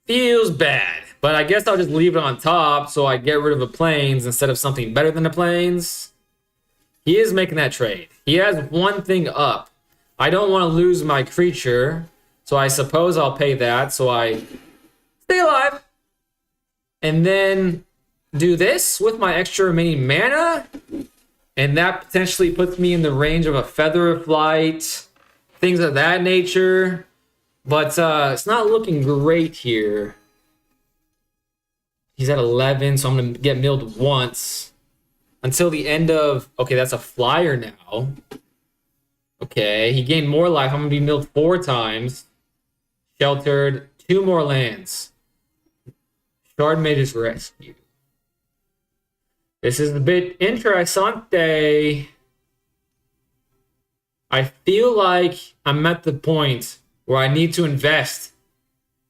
Feels bad. But I guess I'll just leave it on top so I get rid of the planes instead of something better than the planes. He is making that trade. He has one thing up. I don't want to lose my creature, so I suppose I'll pay that so I stay alive. And then do this with my extra remaining mana, and that potentially puts me in the range of a Feather of Flight, things of that nature. But it's not looking great here. He's at 11, so I'm going to get milled once until the end of... Okay, that's a flyer now. Okay, he gained more life. I'm going to be milled 4 times. Sheltered, 2 more lands. Shard Mage's Rescue. This is a bit interessante. I feel like I'm at the point where I need to invest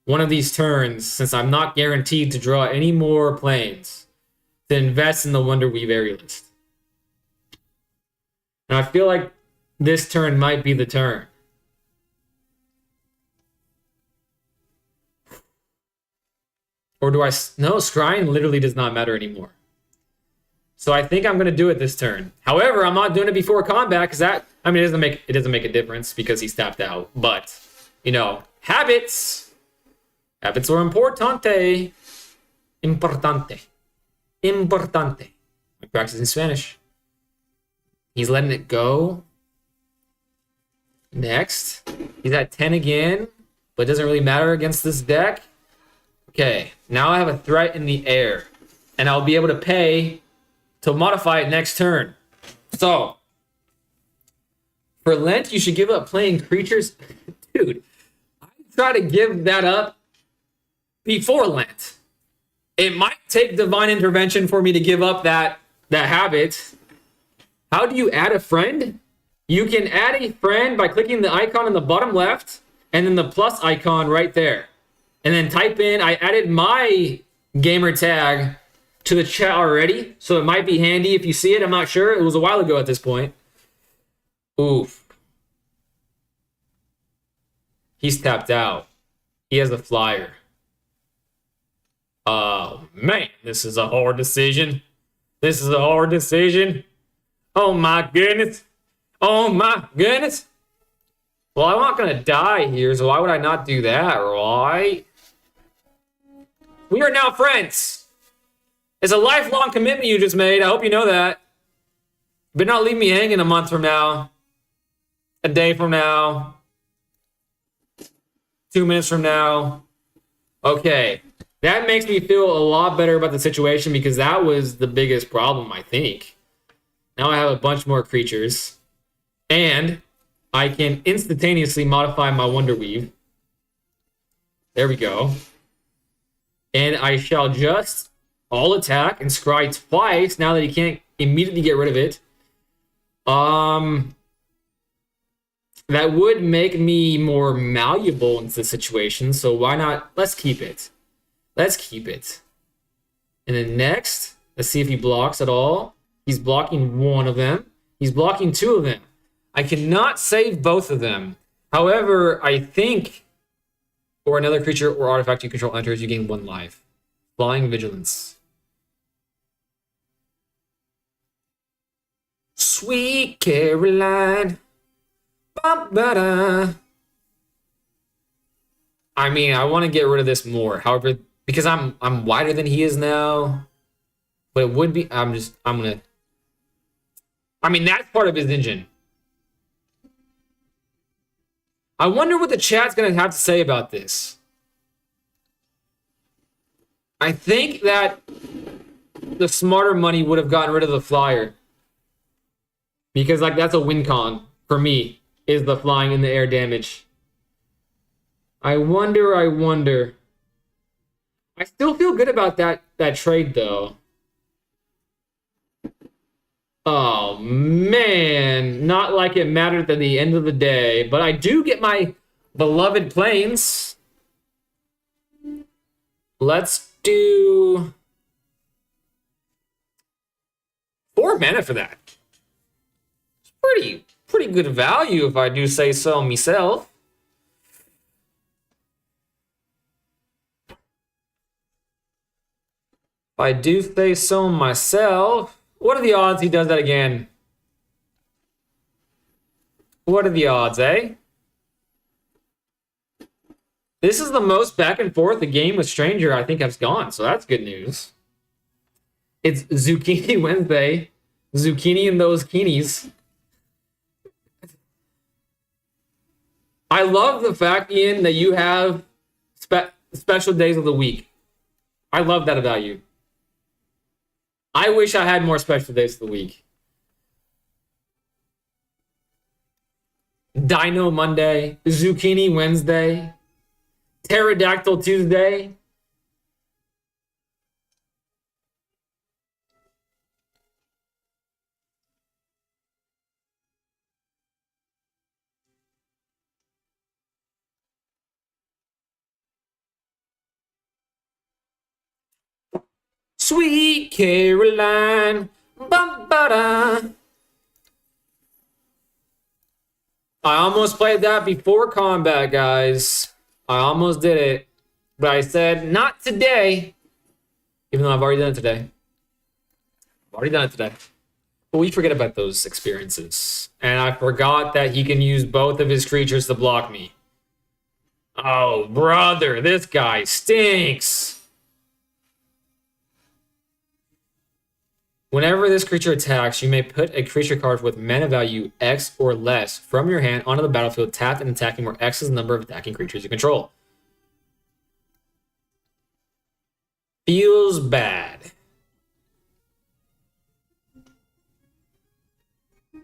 one of these turns, since I'm not guaranteed to draw any more planes, to invest in the Wonderweave Aerialist. And I feel like this turn might be the turn. Or do I... No, scrying literally does not matter anymore. So I think I'm going to do it this turn. However, I'm not doing it before combat because that... I mean, it doesn't make a difference because he's tapped out. But, you know, habits. Habits are importante. Importante. Importante. I'm practicing Spanish. He's letting it go. Next. He's at 10 again. But it doesn't really matter against this deck. Okay. Now I have a threat in the air. And I'll be able to pay to modify it next turn. So, for Lent, you should give up playing creatures. Dude, I try to give that up before Lent. It might take divine intervention for me to give up that habit. How do you add a friend? You can add a friend by clicking the icon in the bottom left and then the plus icon right there. And then type in, I added my gamer tag to the chat already, so it might be handy if you see it. I'm not sure. It was a while ago at this point. Oof. He's tapped out. He has a flyer. Oh, man. This is a hard decision. This is a hard decision. Oh, my goodness. Oh, my goodness. Well, I'm not going to die here, so why would I not do that, right? We are now friends. It's a lifelong commitment you just made. I hope you know that. But not leave me hanging a month from now. A day from now. 2 minutes from now. Okay. That makes me feel a lot better about the situation because that was the biggest problem, I think. Now I have a bunch more creatures. And I can instantaneously modify my Wonderweave. There we go. And I shall just all attack and scry twice now that he can't immediately get rid of it. That would make me more malleable into the situation, so why not? Let's keep it. Let's keep it. And then next, let's see if he blocks at all. He's blocking one of them. He's blocking 2 of them. I cannot save both of them. However, I think, or another creature or artifact you control enters, you gain 1 life. Flying Vigilance. Sweet Caroline. Ba-ba-da. I mean, I want to get rid of this more. However, because I'm wider than he is now. But it would be, I'm gonna, I mean, that's part of his engine. I wonder what the chat's gonna have to say about this. I think that the smarter money would have gotten rid of the flyer. Because, like, that's a win con for me, is the flying in the air damage. I wonder. I still feel good about that trade, though. Oh, man. Not like it mattered at the end of the day. But I do get my beloved planes. Let's do 4 mana for that. It's pretty good value if I do say so myself. If I do say so myself. What are the odds he does that again? What are the odds, eh? This is the most back and forth a game with Stranger I think has gone, so that's good news. It's Zucchini Wednesday. Zucchini and those keenies. I love the fact, Ian, that you have special days of the week. I love that about you. I wish I had more special days of the week. Dino Monday, Zucchini Wednesday, Pterodactyl Tuesday. Sweet Caroline. Bum-ba-da. I almost played that before combat, guys. I almost did it. But I said, not today. Even though I've already done it today. But we forget about those experiences. And I forgot that he can use both of his creatures to block me. Oh, brother, this guy stinks. Whenever this creature attacks, you may put a creature card with mana value X or less from your hand onto the battlefield, tapped and attacking, where X is the number of attacking creatures you control. Feels bad.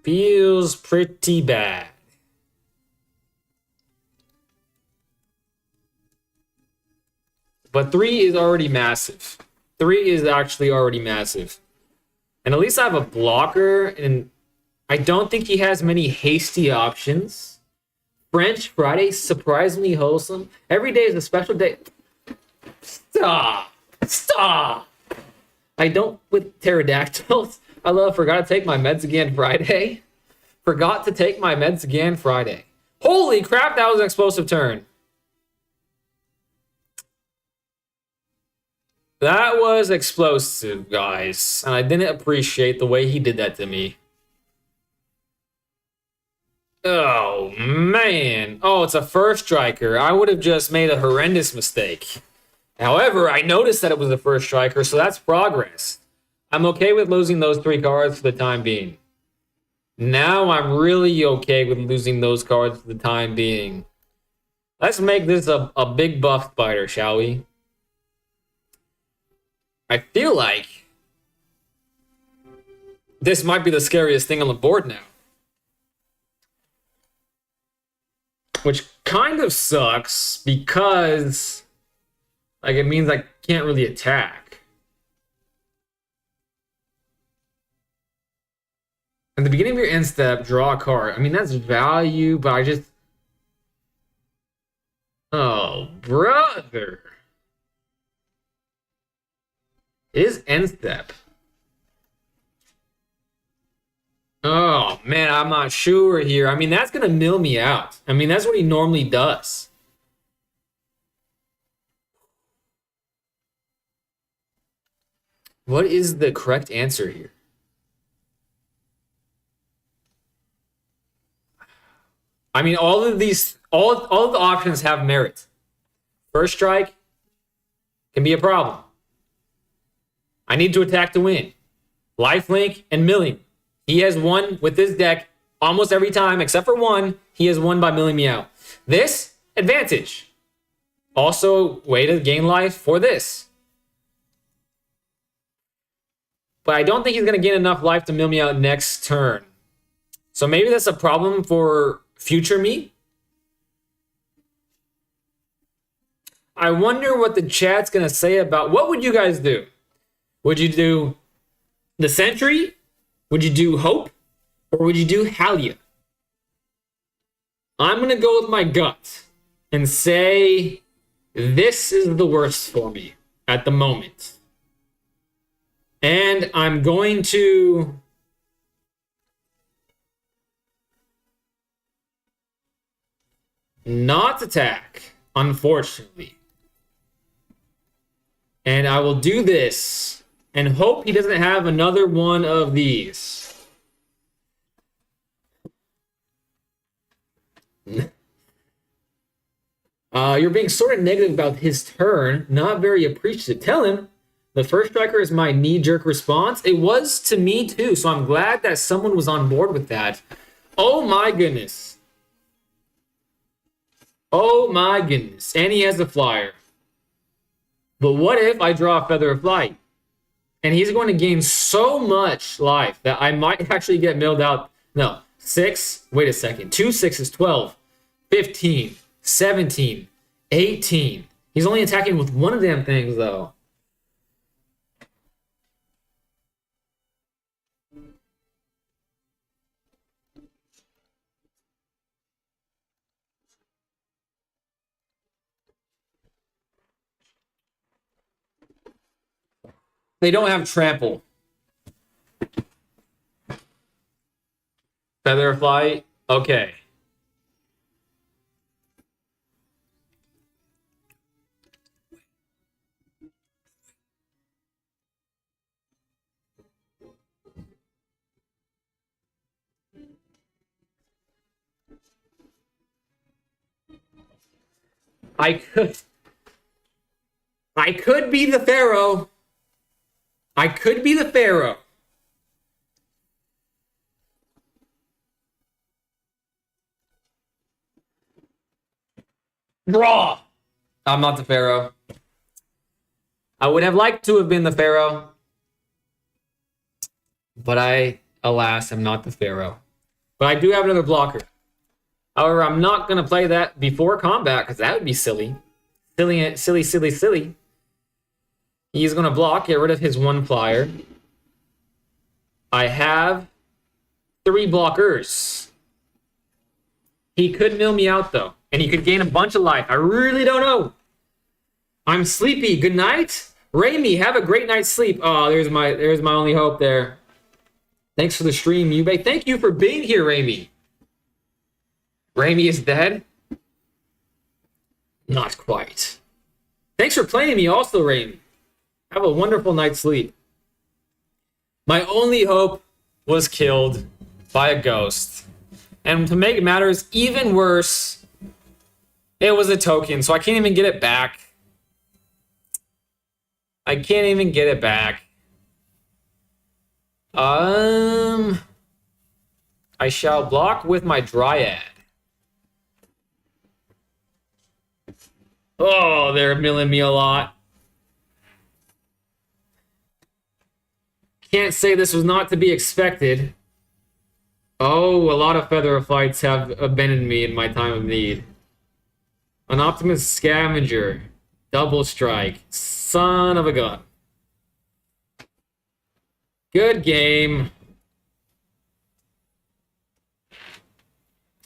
Feels pretty bad. But 3 is already massive. 3 is actually already massive. And at least I have a blocker, and I don't think he has many hasty options. French Friday, surprisingly wholesome. Every day is a special day. Stop. I don't with pterodactyls. Forgot to take my meds again Friday. Holy crap, that was an explosive turn. That was explosive, guys. And I didn't appreciate the way he did that to me. Oh, man. Oh, it's a first striker. I would have just made a horrendous mistake. However, I noticed that it was a first striker, so that's progress. I'm okay with losing those 3 cards for the time being. Now I'm really okay with losing those cards for the time being. Let's make this a big buff spider, shall we? I feel like this might be the scariest thing on the board now. Which kind of sucks because, like, it means I can't really attack. At the beginning of your end step, draw a card. I mean, that's value, but I just... Oh, brother. It is end step. Oh, man, I'm not sure here. I mean, that's going to mill me out. I mean, that's what he normally does. What is the correct answer here? I mean, all of the options have merit. First strike can be a problem. I need to attack to win. Lifelink and milling. He has won with this deck almost every time, except for one. He has won by milling me out. This, advantage. Also, way to gain life for this. But I don't think he's going to gain enough life to mill me out next turn. So maybe that's a problem for future me. I wonder what the chat's going to say about... What would you guys do? Would you do the Sentry? Would you do Hope? Or would you do Halia? I'm going to go with my gut and say this is the worst for me at the moment. And I'm going to... not attack, unfortunately. And I will do this and hope he doesn't have another one of these. You're being sort of negative about his turn. Not very appreciative. Tell him the first striker is my knee-jerk response. It was to me too, so I'm glad that someone was on board with that. Oh my goodness. Oh my goodness. And he has a flyer. But what if I draw a Feather of Flight? And he's going to gain so much life that I might actually get milled out. No, 6. Wait a second. 2 6 is 12, 15, 17, 18. He's only attacking with one of them things, though. They don't have trample. Feather of Flight? Okay. I could be the Pharaoh. I could be the Pharaoh. Draw. I'm not the Pharaoh. I would have liked to have been the Pharaoh. But I, alas, am not the Pharaoh. But I do have another blocker. However, I'm not going to play that before combat because that would be silly. Silly. He's going to block, get rid of his one flyer. I have 3 blockers. He could mill me out, though. And he could gain a bunch of life. I really don't know. I'm sleepy. Good night. Raimi, have a great night's sleep. Oh, there's my only hope there. Thanks for the stream, Yubei. Thank you for being here, Raimi. Raimi is dead? Not quite. Thanks for playing me also, Raimi. Have a wonderful night's sleep. My only hope was killed by a ghost. And to make matters even worse, it was a token, so I can't even get it back. I can't even get it back. I shall block with my Dryad. Oh, they're milling me a lot. Can't say this was not to be expected. Oh, a lot of Feather of Flights have abandoned me in my time of need. An Optimus Scavenger. Double strike. Son of a gun. Good game.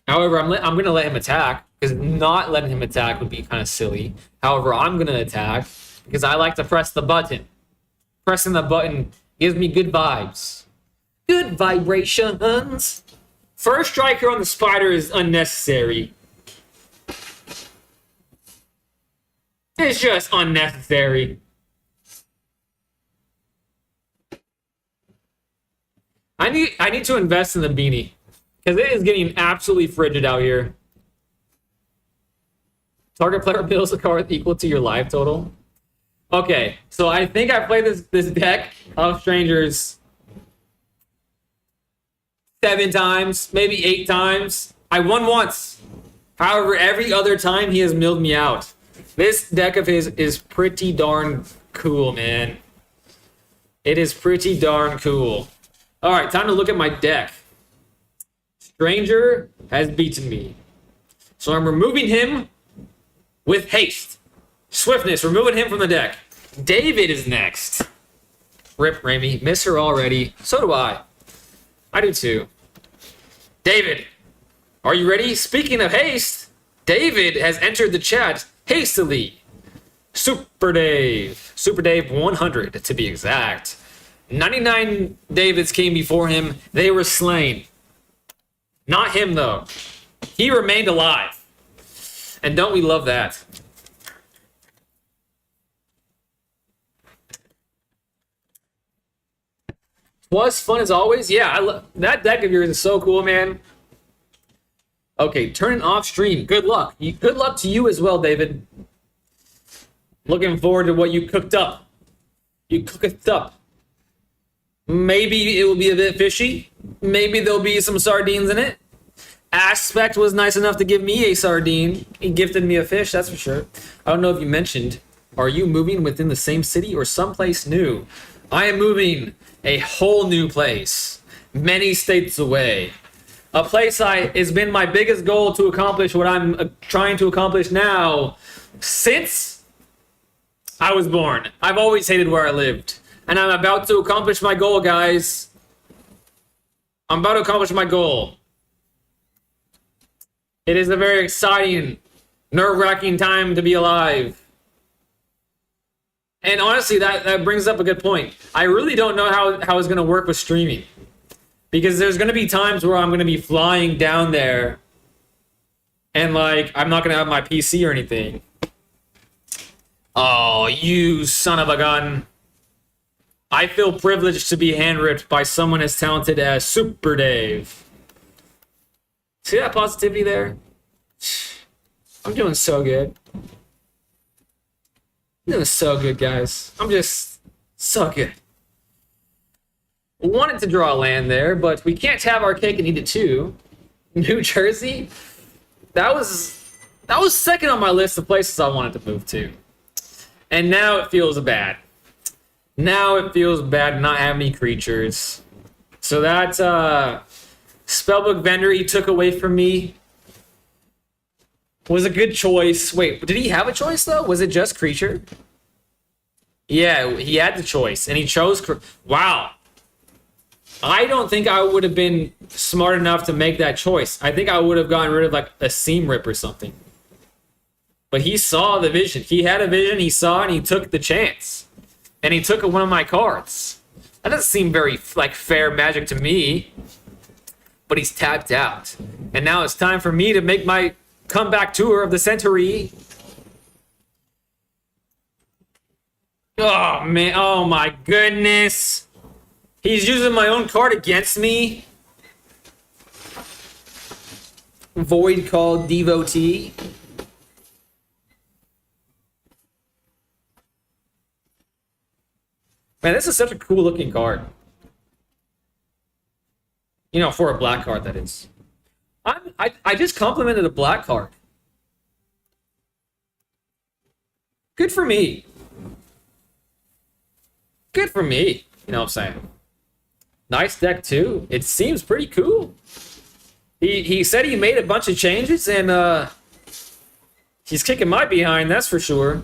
However, I'm going to let him attack, because not letting him attack would be kind of silly. However, I'm going to attack, because I like to press the button. Pressing the button gives me good vibes. Good vibrations. First striker on the spider is unnecessary. It's just unnecessary. I need to invest in the beanie, because it is getting absolutely frigid out here. Target player builds a card equal to your life total. Okay, so I think I played this deck of strangers 7 times, maybe 8 times. I won once. However, every other time he has milled me out. This deck of his is pretty darn cool, man. It is pretty darn cool. All right, time to look at my deck. Stranger has beaten me. So I'm removing him with haste. Swiftness, removing him from the deck. David is next. Rip Ramy. Miss her already. So do I. I do too. David, are you ready? Speaking of haste, David has entered the chat hastily. Super Dave. Super Dave 100 to be exact. 99 Davids came before him. They were slain. Not him, though. He remained alive. And don't we love that? Was fun as always. Yeah, that deck of yours is so cool, man. Okay, turn it off stream. Good luck. Good luck to you as well, David. Looking forward to what you cooked up. You cooked up. Maybe it will be a bit fishy. Maybe there'll be some sardines in it. Aspect was nice enough to give me a sardine. He gifted me a fish, that's for sure. I don't know if you mentioned, are you moving within the same city or someplace new? I am moving a whole new place, many states away. A place it's been my biggest goal to accomplish what I'm trying to accomplish now since I was born. I've always hated where I lived. And I'm about to accomplish my goal, guys. I'm about to accomplish my goal. It is a very exciting, nerve-wracking time to be alive. And honestly, that brings up a good point. I really don't know how it's going to work with streaming. Because there's going to be times where I'm going to be flying down there. And, like, I'm not going to have my PC or anything. Oh, you son of a gun. I feel privileged to be hand-ripped by someone as talented as Super Dave. See that positivity there? I'm doing so good. I'm doing so good, guys. I'm just so good. Wanted to draw a land there, but we can't have our cake and eat it too. New Jersey? That was second on my list of places I wanted to move to. And now it feels bad. Now it feels bad not having any creatures. So that spellbook vendor he took away from me was a good choice. Wait, did he have a choice though? Was it just creature? Yeah, he had the choice and he chose. Wow. I don't think I would have been smart enough to make that choice. I think I would have gotten rid of like a seam rip or something. But he saw the vision. He had a vision, he saw it, and he took the chance. And he took one of my cards. That doesn't seem very like fair magic to me. But he's tapped out. And now it's time for me to make my comeback tour of the Centauri. Oh, man. Oh, my goodness. He's using my own card against me. Void called Devotee. Man, this is such a cool looking card. You know, for a black card, that is. I just complimented a black card. Good for me. Good for me. You know what I'm saying? Nice deck, too. It seems pretty cool. He said he made a bunch of changes, and he's kicking my behind, that's for sure.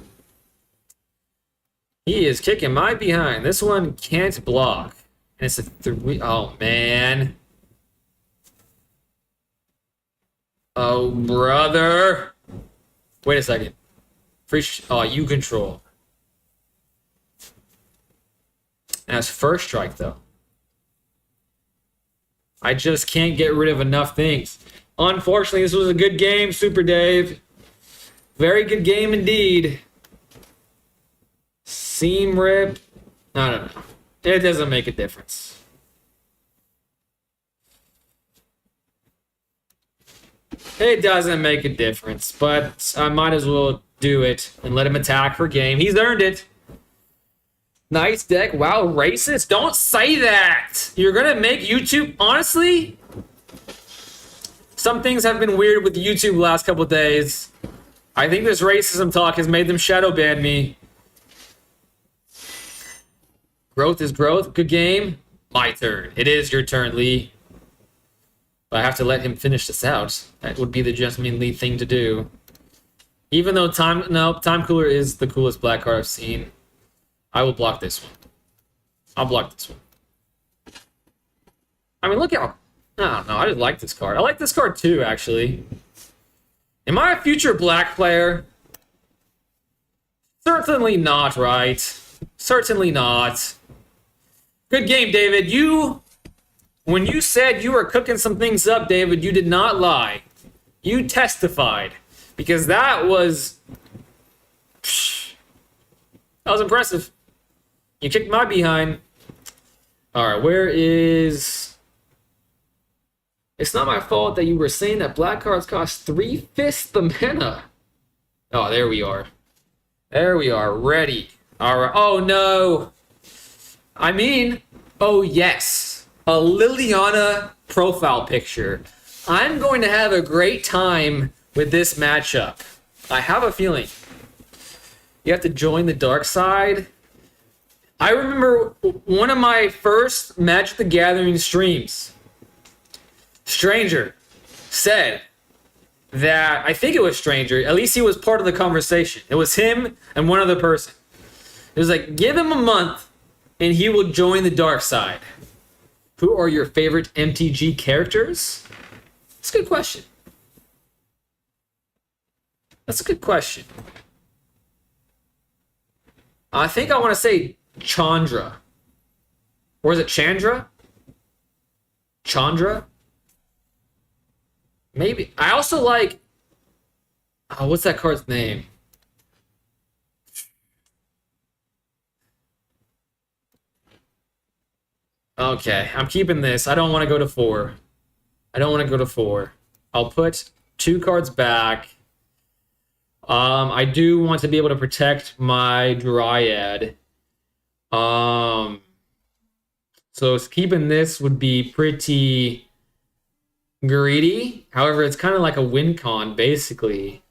He is kicking my behind. This one can't block. And it's a 3. Oh, man. Oh, brother. Wait a second. Oh, you control. That's first strike, though. I just can't get rid of enough things. Unfortunately, this was a good game, Super Dave. Very good game indeed. Seam rip. I don't know. It doesn't make a difference. It doesn't make a difference, but I might as well do it and let him attack for game. He's earned it. Nice deck. Wow, racist. Don't say that. You're going to make YouTube... Honestly, some things have been weird with YouTube the last couple days. I think this racism talk has made them shadow ban me. Growth is growth. Good game. My turn. It is your turn, Lee. But I have to let him finish this out. That would be the gentlemanly thing to do. Even though Time Cooler is the coolest black card I've seen. I will block this one. I'll block this one. I mean, look how... I don't know. I just like this card. I like this card too, actually. Am I a future black player? Certainly not, right? Certainly not. Good game, David. When you said you were cooking some things up, David, you did not lie. You testified. Because that was impressive. You kicked my behind. Alright, where is... It's not my fault that you were saying that black cards cost 3/5 the mana. Oh, there we are. There we are. Ready. Alright. Oh, no. I mean, oh, yes. A Liliana profile picture. I'm going to have a great time with this matchup. I have a feeling. You have to join the dark side. I remember one of my first Magic the Gathering streams. Stranger said that, I think it was Stranger, at least he was part of the conversation. It was him and one other person. It was like, give him a month and he will join the dark side. Who are your favorite MTG characters? That's a good question. That's a good question. I think I want to say Chandra. Or is it Chandra? Chandra? Maybe. I also like... Oh, what's that card's name? Okay, I'm keeping this. I don't want to go to 4. I don't want to go to 4. I'll put 2 cards back. I do want to be able to protect my Dryad. So keeping this would be pretty greedy. However, it's kind of like a win con, basically.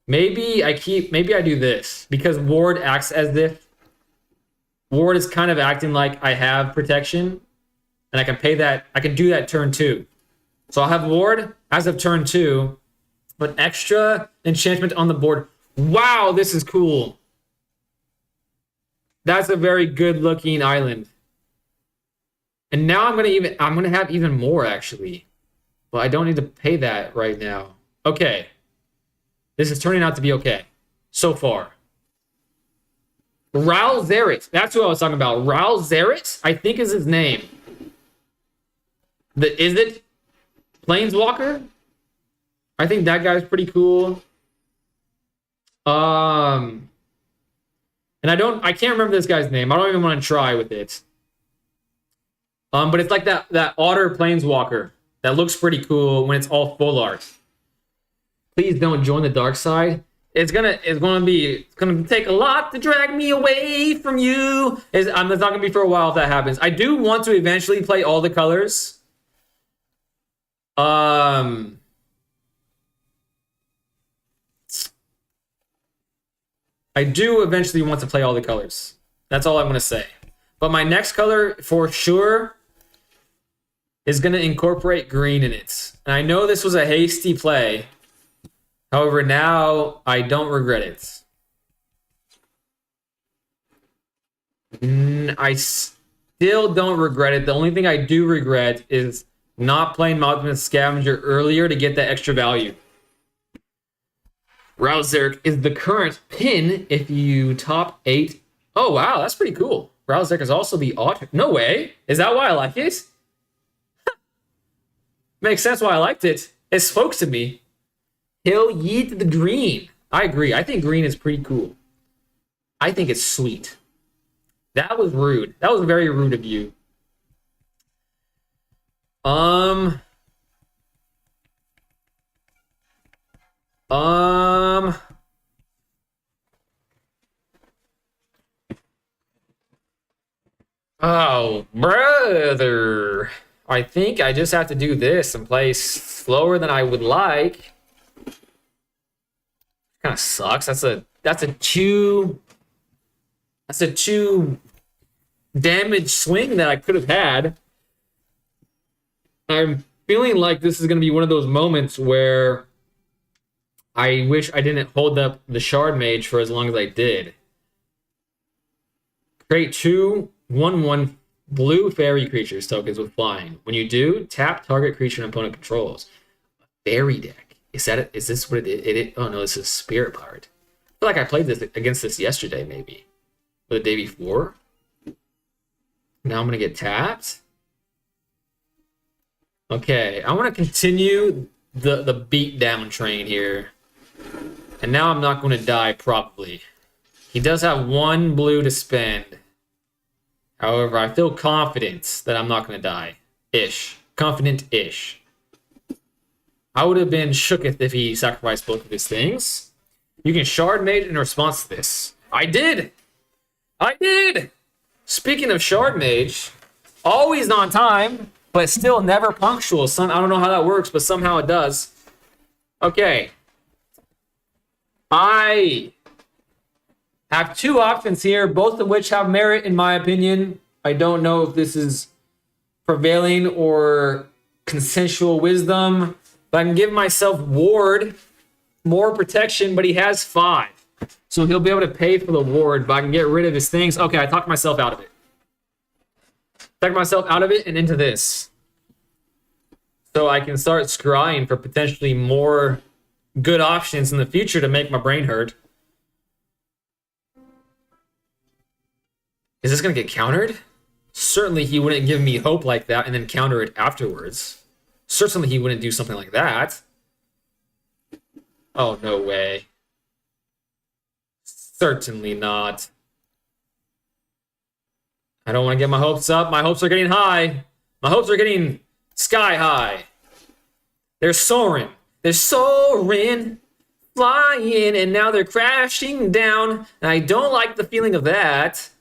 Maybe I do this because Ward acts as if Ward is kind of acting like I have protection, and I can pay that. I can do that turn 2. So I'll have Ward as of turn 2, but extra enchantment on the board. Wow, this is cool. That's a very good looking island. And now I'm gonna have even more actually. But I don't need to pay that right now. Okay. This is turning out to be okay. So far. Ral Zerit. That's who I was talking about. Ral Zerit, I think is his name. Is it Planeswalker? I think that guy's pretty cool. And I can't remember this guy's name. I don't even want to try with it. But it's like that otter Planeswalker that looks pretty cool when it's all full art. Please don't join the dark side. It's gonna take a lot to drag me away from you. It's not gonna be for a while if that happens. I do want to eventually play all the colors. I do eventually want to play all the colors. That's all I'm gonna say. But my next color for sure is gonna incorporate green in it. And I know this was a hasty play. However, now I don't regret it. I still don't regret it. The only thing I do regret is not playing Mothman Scavenger earlier to get that extra value. Rouseric is the current pin if you top 8. Oh, wow, that's pretty cool. Rouseric is also the author. No way. Is that why I like it? Makes sense why I liked it. It spoke to me. He'll yeet the green. I agree. I think green is pretty cool. I think it's sweet. That was rude. That was very rude of you. Oh, brother. I think I just have to do this and play slower than I would like. Kind of sucks. That's a two damage swing that I could have had. I'm feeling like this is going to be one of those moments where I wish I didn't hold up the Shard Mage for as long as I did. Create 2/1/1 blue fairy creatures tokens with flying. When you do, tap target creature and opponent controls. Fairy deck. Is that it? Is this what it? Oh no, this is Spirit Pirate. I feel like I played this against this yesterday, maybe. Or the day before. Now I'm gonna get tapped. Okay, I want to continue the beat down train here. And now I'm not going to die, probably. He does have 1 blue to spend. However, I feel confident that I'm not going to die. Ish. Confident-ish. I would have been shooketh if he sacrificed both of his things. You can Shard Mage in response to this. I did! I did! Speaking of Shard Mage, always on time, but still never punctual. I don't know how that works, but somehow it does. Okay. I have 2 options here, both of which have merit in my opinion. I don't know if this is prevailing or consensual wisdom, but I can give myself Ward, more protection, but he has 5. So he'll be able to pay for the Ward, but I can get rid of his things. Okay, I talked myself out of it. Talked myself out of it and into this. So I can start scrying for potentially more good options in the future to make my brain hurt. Is this going to get countered? Certainly he wouldn't give me hope like that and then counter it afterwards. Certainly he wouldn't do something like that. Oh, no way. Certainly not. I don't want to get my hopes up. My hopes are getting high. My hopes are getting sky high. They're soaring. They're soaring, flying, and now they're crashing down. And I don't like the feeling of that.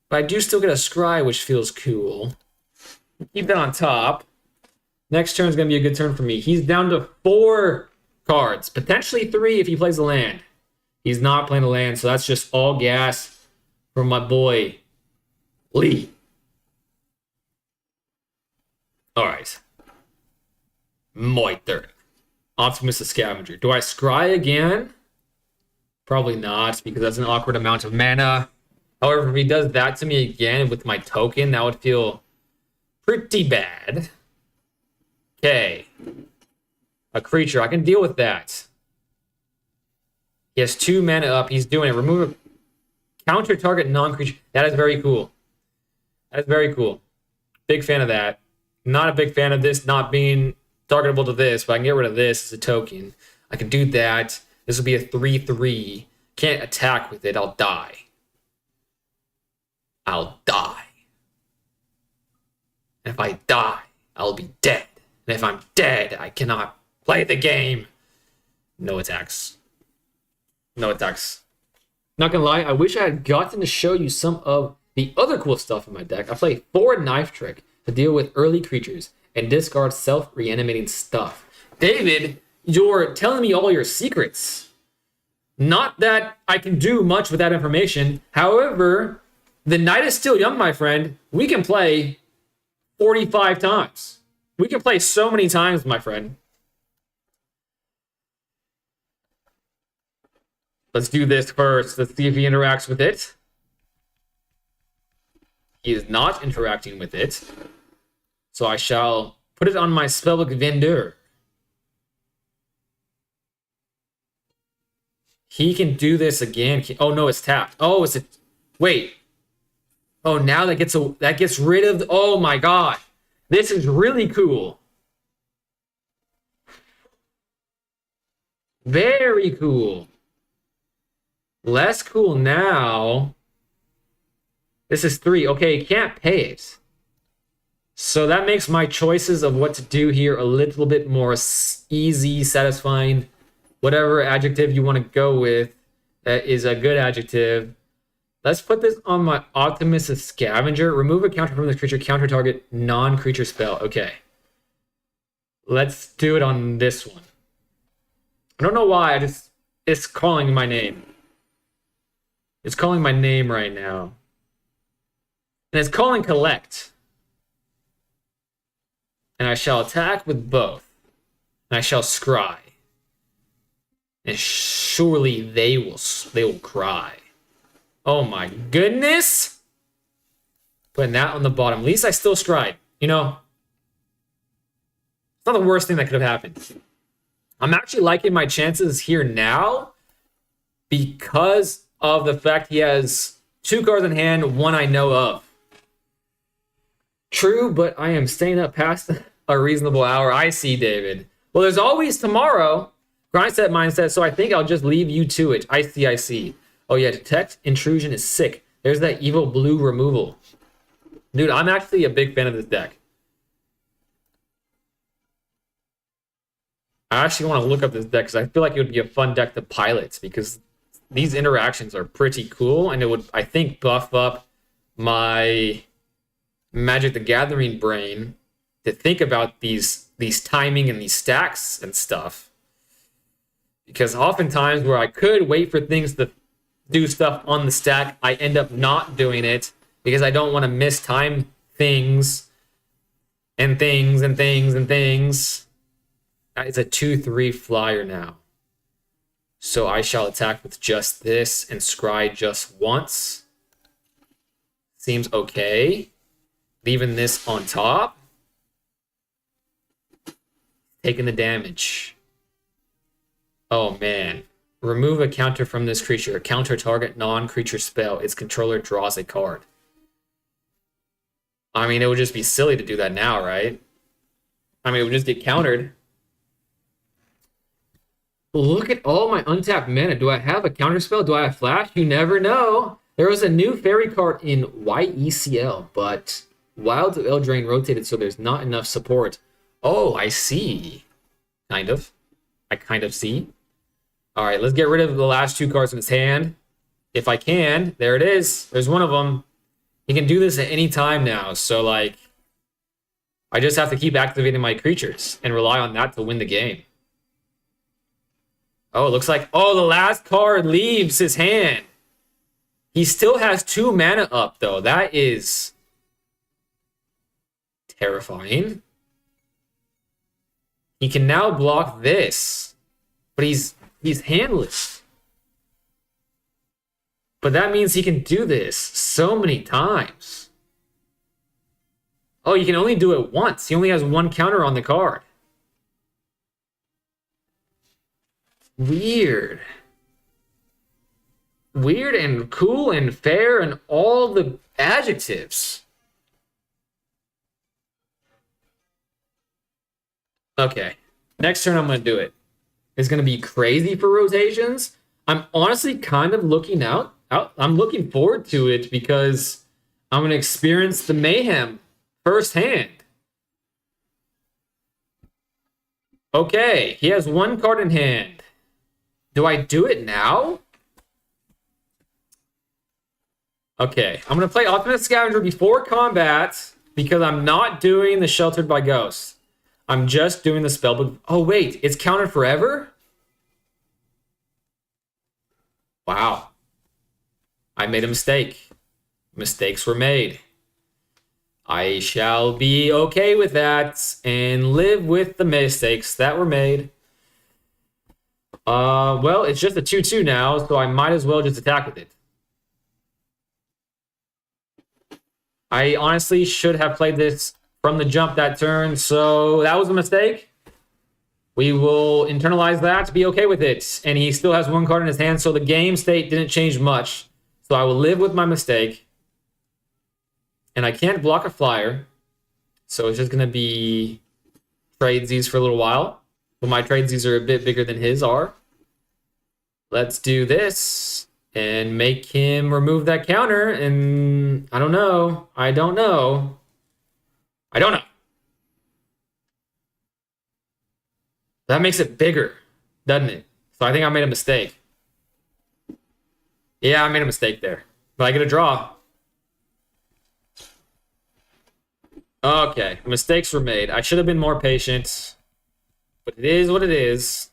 But I do still get a scry, which feels cool. Keep that on top. Next turn is going to be a good turn for me. He's down to 4 cards. Potentially 3 if he plays a land. He's not playing a land, so that's just all gas for my boy, Lee. All right. Moiter. Optimus the Scavenger. Do I scry again? Probably not, because that's an awkward amount of mana. However, if he does that to me again with my token, that would feel pretty bad. Okay. A creature. I can deal with that. He has 2 mana up. He's doing it. Remove a counter target non-creature. That is very cool. That is very cool. Big fan of that. Not a big fan of this not being targetable to this, but I can get rid of this as a token. I can do that. This will be a 3/3. Can't attack with it. I'll die. I'll die. And if I die, I'll be dead. And if I'm dead, I cannot play the game. No attacks. No attacks. Not gonna lie, I wish I had gotten to show you some of the other cool stuff in my deck. I play 4 Knife Trick to deal with early creatures and discard self-reanimating stuff. David, you're telling me all your secrets. Not that I can do much with that information. However, the night is still young, my friend. We can play 45 times. We can play so many times, my friend. Let's do this first. Let's see if he interacts with it. He is not interacting with it. So I shall put it on my Spellbook Vendor. He can do this again. Oh no, it's tapped. Oh, it's a... Wait. Oh, now that gets rid of... Oh my god. This is really cool. Very cool. Less cool now. This is 3. Okay, can't pay it. So that makes my choices of what to do here a little bit more easy, satisfying. Whatever adjective you want to go with, that is a good adjective. Let's put this on my Optimus Scavenger. Remove a counter from this creature. Counter target non-creature spell. Okay. Let's do it on this one. I don't know why. It's calling my name. It's calling my name right now. And it's calling collect. And I shall attack with both. And I shall scry. And surely they will cry. Oh my goodness! Putting that on the bottom. At least I still scryed. You know, it's not the worst thing that could have happened. I'm actually liking my chances here now because of the fact he has 2 cards in hand, one I know of. True, but I am staying up past a reasonable hour. I see, David. Well, there's always tomorrow. Grind set mindset, so I think I'll just leave you to it. I see. Oh yeah, detect intrusion is sick. There's that evil blue removal. Dude, I'm actually a big fan of this deck. I actually want to look up this deck because I feel like it would be a fun deck to pilot because these interactions are pretty cool and it would, I think, buff up my Magic the Gathering brain to think about these timing and these stacks and stuff. Because oftentimes where I could wait for things to do stuff on the stack, I end up not doing it because I don't want to miss time things and things and things and things. It's a 2/3 flyer now. So I shall attack with just this and scry just once. Seems okay. Leaving this on top. Taking the damage. Oh man. Remove a counter from this creature. A counter target non-creature spell. Its controller draws a card. I mean, it would just be silly to do that now, right? I mean, it would just get countered. Look at all my untapped mana. Do I have a counter spell? Do I have flash? You never know. There was a new fairy card in YECL, but Wild to Eldraine rotated, so there's not enough support. Oh, I see. Kind of. I kind of see. All right, let's get rid of the last 2 cards in his hand. If I can. There it is. There's one of them. He can do this at any time now. So, like, I just have to keep activating my creatures and rely on that to win the game. Oh, it looks like... Oh, the last card leaves his hand. He still has 2 mana up, though. That is terrifying. He can now block this. But he's handless. But that means he can do this so many times. Oh, you can only do it once. He only has 1 counter on the card. Weird. Weird and cool and fair and all the adjectives. Okay. Next turn I'm going to do it. It's going to be crazy for rotations. I'm honestly kind of looking out. I'm looking forward to it because I'm going to experience the mayhem firsthand. Okay. He has 1 card in hand. Do I do it now? Okay, I'm going to play Optimus Scavenger before combat because I'm not doing the Sheltered by Ghosts. I'm just doing the Spellbook. Oh, wait, it's countered forever? Wow. I made a mistake. Mistakes were made. I shall be okay with that and live with the mistakes that were made. Well, it's just a 2/2 now, so I might as well just attack with it. I honestly should have played this from the jump that turn, so that was a mistake. We will internalize that, be okay with it. And he still has 1 card in his hand, so the game state didn't change much. So I will live with my mistake. And I can't block a flyer, so it's just going to be tradesies for a little while. But my tradesies are a bit bigger than his are. Let's do this and make him remove that counter. And I don't know. That makes it bigger, doesn't it? So I think I made a mistake. Yeah, I made a mistake there. But I get a draw. Okay, mistakes were made. I should have been more patient. But it is what it is.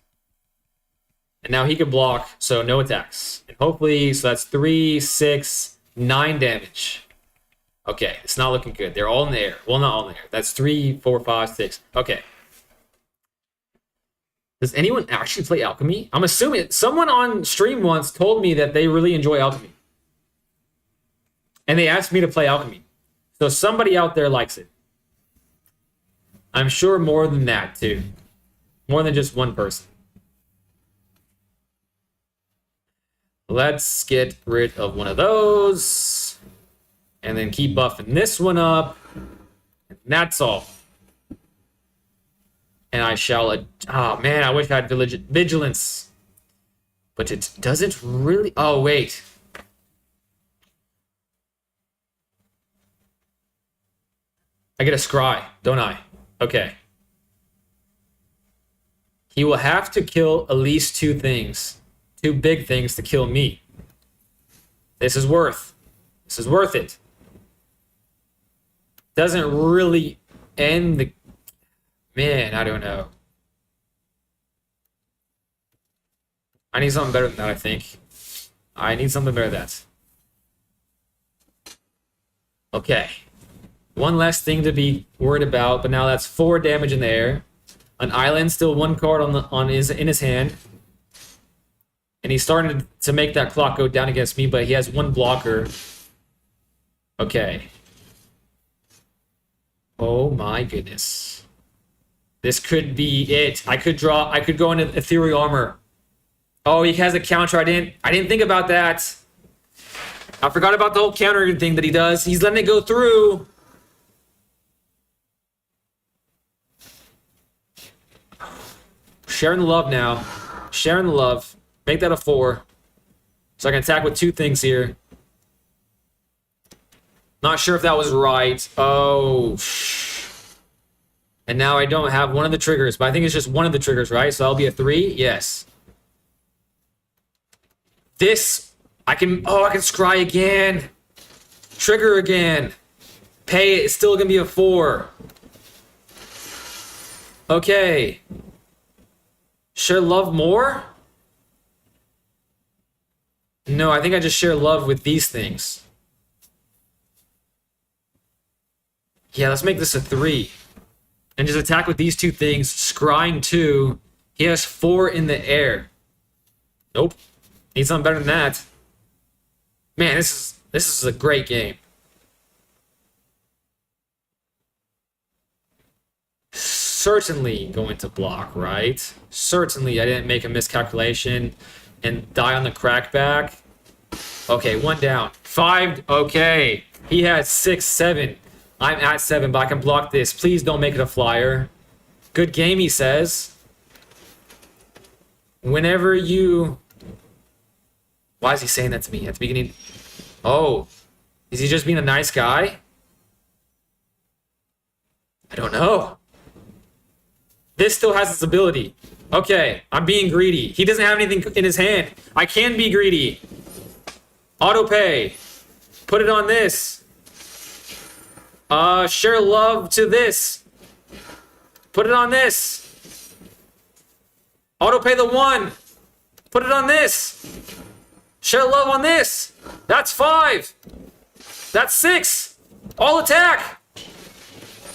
And now he can block, so no attacks. And hopefully, so that's 3, 6, 9 damage. Okay, it's not looking good. They're all in the air. Well, not all in the air. That's 3, 4, 5, 6. Okay. Does anyone actually play Alchemy? I'm assuming someone on stream once told me that they really enjoy Alchemy. And they asked me to play Alchemy. So somebody out there likes it. I'm sure more than that, too. More than just one person. Let's get rid of one of those. And then keep buffing this one up. And that's all. And I shall... Oh, man, I wish I had Vigilance. But it doesn't really... Oh, wait. I get a Scry, don't I? Okay. He will have to kill at least 2 things. 2 big things to kill me. This is worth it. Doesn't really end the... Man, I don't know. I need something better than that, I think. I need something better than that. Okay. One less thing to be worried about, but now that's 4 damage in the air. An island, still 1 card in his hand. And he's starting to make that clock go down against me, but he has 1 blocker. Okay. Oh my goodness. This could be it. I could go into Ethereal Armor. Oh, he has a counter. I didn't think about that. I forgot about the whole counter thing that he does. He's letting it go through. Sharing the love now. Sharing the love. Make that a 4. So I can attack with 2 things here. Not sure if that was right. Oh. And now I don't have one of the triggers, but I think it's just one of the triggers, right? So I'll be a 3? Yes. This, I can scry again. Trigger again. Pay, it's still going to be a 4. Okay. Share love more? No, I think I just share love with these things. Yeah, let's make this a 3. And just attack with these 2 things. Scrying 2. He has 4 in the air. Nope. Need something better than that. Man, this is a great game. Certainly going to block, right? Certainly I didn't make a miscalculation and die on the crackback. Okay, 1 down. 5, okay. He has 6, 7. I'm at 7, but I can block this. Please don't make it a flyer. Good game, he says. Whenever you... Why is he saying that to me at the beginning? Oh. Is he just being a nice guy? I don't know. This still has its ability. Okay, I'm being greedy. He doesn't have anything in his hand. I can be greedy. Auto pay. Put it on this. Share love to this. Put it on this. Auto pay the 1. Put it on this. Share love on this. That's 5. That's 6. All attack.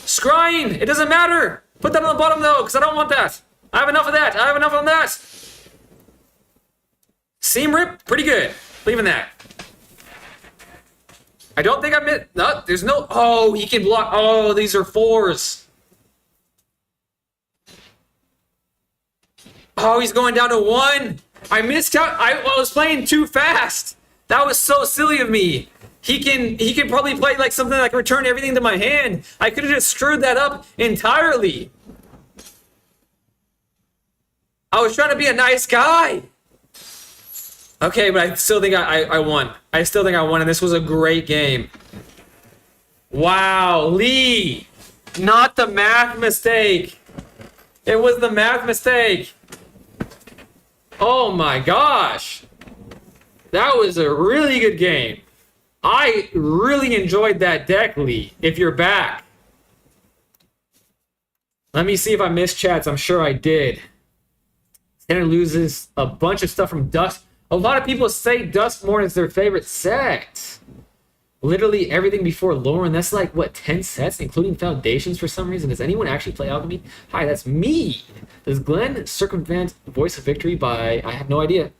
Scrying. It doesn't matter. Put that on the bottom though, because I don't want that. I have enough of that. I have enough on that. Seam rip. Pretty good. Leaving that. I don't think I missed. No, there's no. Oh, he can block. Oh, these are 4s. Oh, he's going down to 1. I missed out. I was playing too fast. That was so silly of me. He can probably play like something like return everything to my hand. I could have just screwed that up entirely. I was trying to be a nice guy. Okay, but I still think I won. I still think I won, and this was a great game. Wow, Lee. Not the math mistake. It was the math mistake. Oh my gosh. That was a really good game. I really enjoyed that deck, Lee. If you're back. Let me see if I missed chats. I'm sure I did. Standard loses a bunch of stuff from Dusk. A lot of people say Duskmorn is their favorite set. Literally everything before Lauren. That's like, what, 10 sets, including Foundations for some reason? Does anyone actually play Alchemy? Hi, that's me. Does Glenn circumvent Voice of Victory by... I have no idea.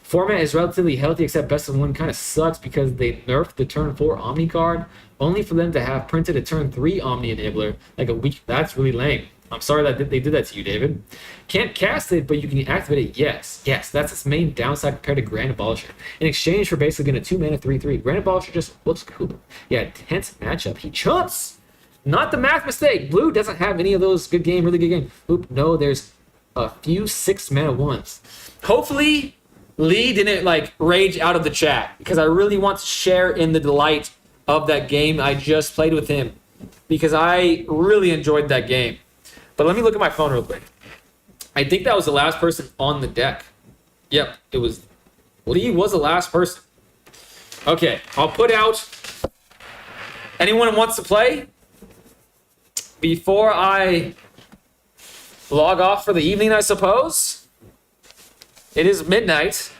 Format is relatively healthy, except Best of One kind of sucks because they nerfed the turn 4 Omni card, only for them to have printed a turn 3 Omni enabler like a week. That's really lame. I'm sorry that they did that to you, David. Can't cast it, but you can activate it. Yes, that's its main downside compared to Grand Abolisher. In exchange for basically getting a 2-mana 3/3, Grand Abolisher just looks cool. Yeah, tense matchup. He chumps. Not the math mistake. Blue doesn't have any of those really good game. Oop, no, there's a few 6-mana ones. Hopefully, Lee didn't like rage out of the chat because I really want to share in the delight of that game I just played with him because I really enjoyed that game. But let me look at my phone real quick. I think that was the last person on the deck. Yep, it was. Lee was the last person. Okay, I'll put out. Anyone who wants to play? Before I log off for the evening, I suppose. It is midnight.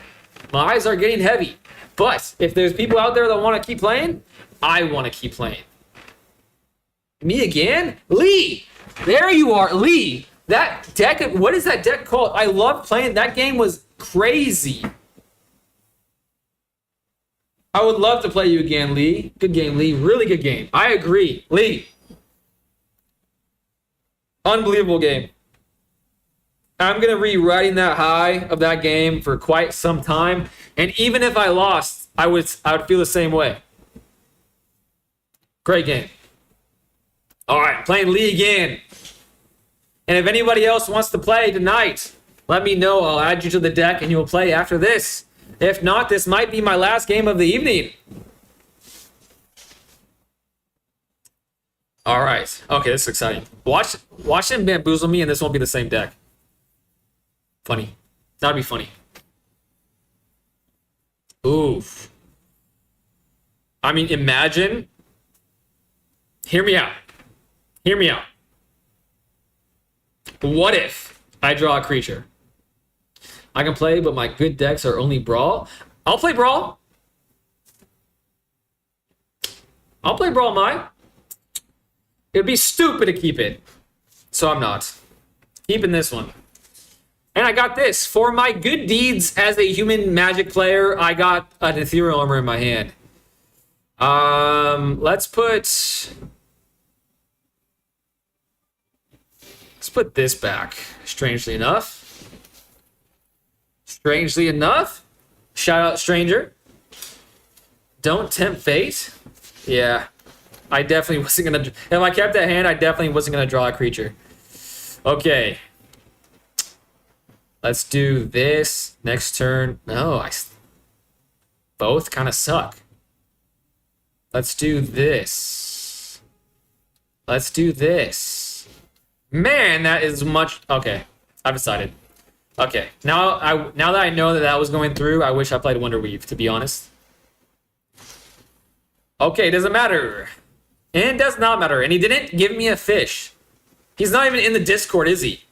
My eyes are getting heavy. But if there's people out there that want to keep playing, I want to keep playing. Me again? Lee! There you are, Lee. That deck, what is that deck called? I love playing. That game was crazy. I would love to play you again, Lee. Good game, Lee. Really good game. I agree. Lee. Unbelievable game. I'm going to be riding that high of that game for quite some time. And even if I lost, I would feel the same way. Great game. All right, playing Lee again. And if anybody else wants to play tonight, let me know. I'll add you to the deck and you'll play after this. If not, this might be my last game of the evening. All right. Okay, this is exciting. Watch him bamboozle me and this won't be the same deck. Funny. That'd be funny. Oof. I mean, imagine. Hear me out. Hear me out. What if I draw a creature? I can play, but my good decks are only Brawl. I'll play Brawl. I'll play Brawl, It'd be stupid to keep it. So I'm not. Keeping this one. And I got this. For my good deeds as a human Magic player, I got an Ethereal Armor in my hand. Let's put this back. Strangely enough. Shout out Stranger. Don't tempt fate. Yeah. I definitely wasn't going to... If I kept that hand, I definitely wasn't going to draw a creature. Okay. Let's do this. Next turn. No, both kind of suck. Let's do this. Let's do this. Man, that is much... Okay. I've decided. Okay. Now that I know that was going through, I wish I played Wonder Weave, to be honest. Okay, doesn't matter. And it does not matter. And he didn't give me a fish. He's not even in the Discord, is he?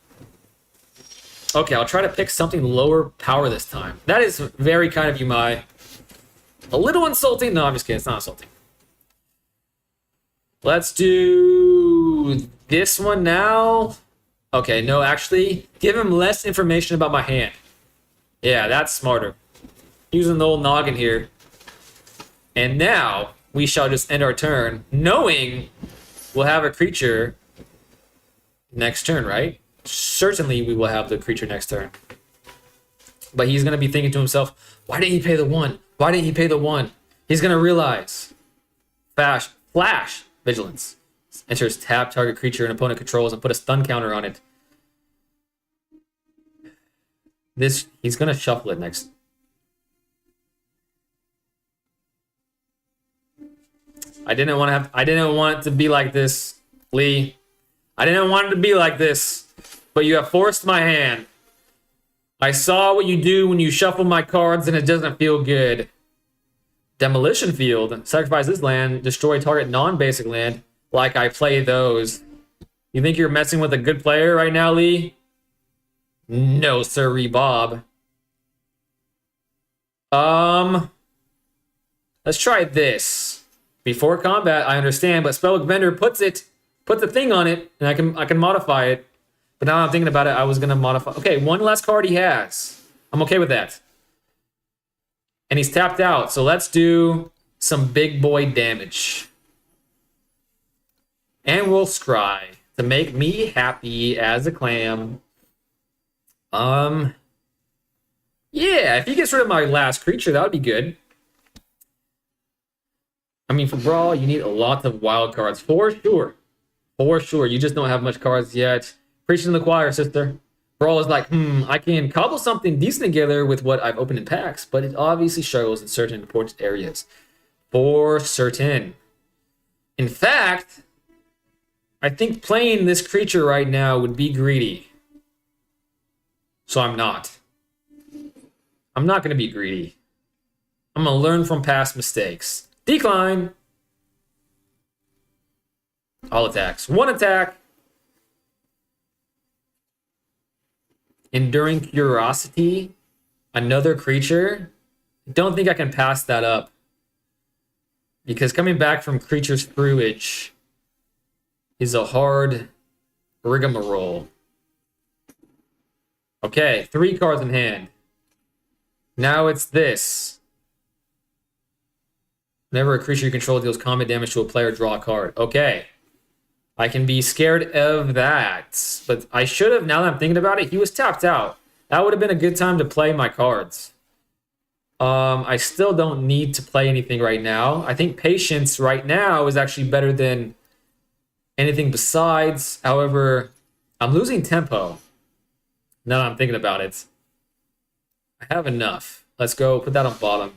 Okay, I'll try to pick something lower power this time. That is very kind of you, Mai. A little insulting. No, I'm just kidding. It's not insulting. Let's do this one now. Okay, no, actually, give him less information about my hand. Yeah, that's smarter. Using the old noggin here. And now, we shall just end our turn, knowing we'll have a creature next turn, right? Certainly we will have the creature next turn. But he's going to be thinking to himself, why didn't he pay the 1? Why didn't he pay the 1? He's going to realize. Flash. Vigilance. Enters tap target creature an opponent controls and put a stun counter on it. He's going to shuffle it next. I didn't want it to be like this, Lee. I didn't want it to be like this. But you have forced my hand. I saw what you do when you shuffle my cards and it doesn't feel good. Demolition Field. Sacrifice this land. Destroy target non-basic land. Like I play those. You think you're messing with a good player right now, Lee? No, sirree, Bob. Let's try this. Before combat, I understand, but Spellbook Vendor puts the thing on it, and I can modify it. But now I'm thinking about it, I was gonna modify. Okay, one last card he has. I'm okay with that. And he's tapped out, so let's do some big boy damage. And we'll scry to make me happy as a clam. Yeah, if he gets rid of my last creature, that would be good. I mean, for Brawl, you need a lot of wild cards, for sure. For sure, you just don't have much cards yet. Preaching to the choir, sister. Brawl is like, I can cobble something decent together with what I've opened in packs, but it obviously struggles in certain important areas. For certain. In fact, I think playing this creature right now would be greedy. So I'm not. I'm not going to be greedy. I'm going to learn from past mistakes. Decline. All attacks. One attack. Enduring Curiosity. Another creature. Don't think I can pass that up. Because coming back from Creature's Fruitage is a hard rigmarole. Okay, 3 cards in hand. Now it's this. Whenever a creature you control deals combat damage to a player, draw a card. Okay. I can be scared of that. But I should have, now that I'm thinking about it, he was tapped out. That would have been a good time to play my cards. I still don't need to play anything right now. I think Patience right now is actually better than anything besides. However, I'm losing tempo. Now that I'm thinking about it. I have enough. Let's go put that on bottom.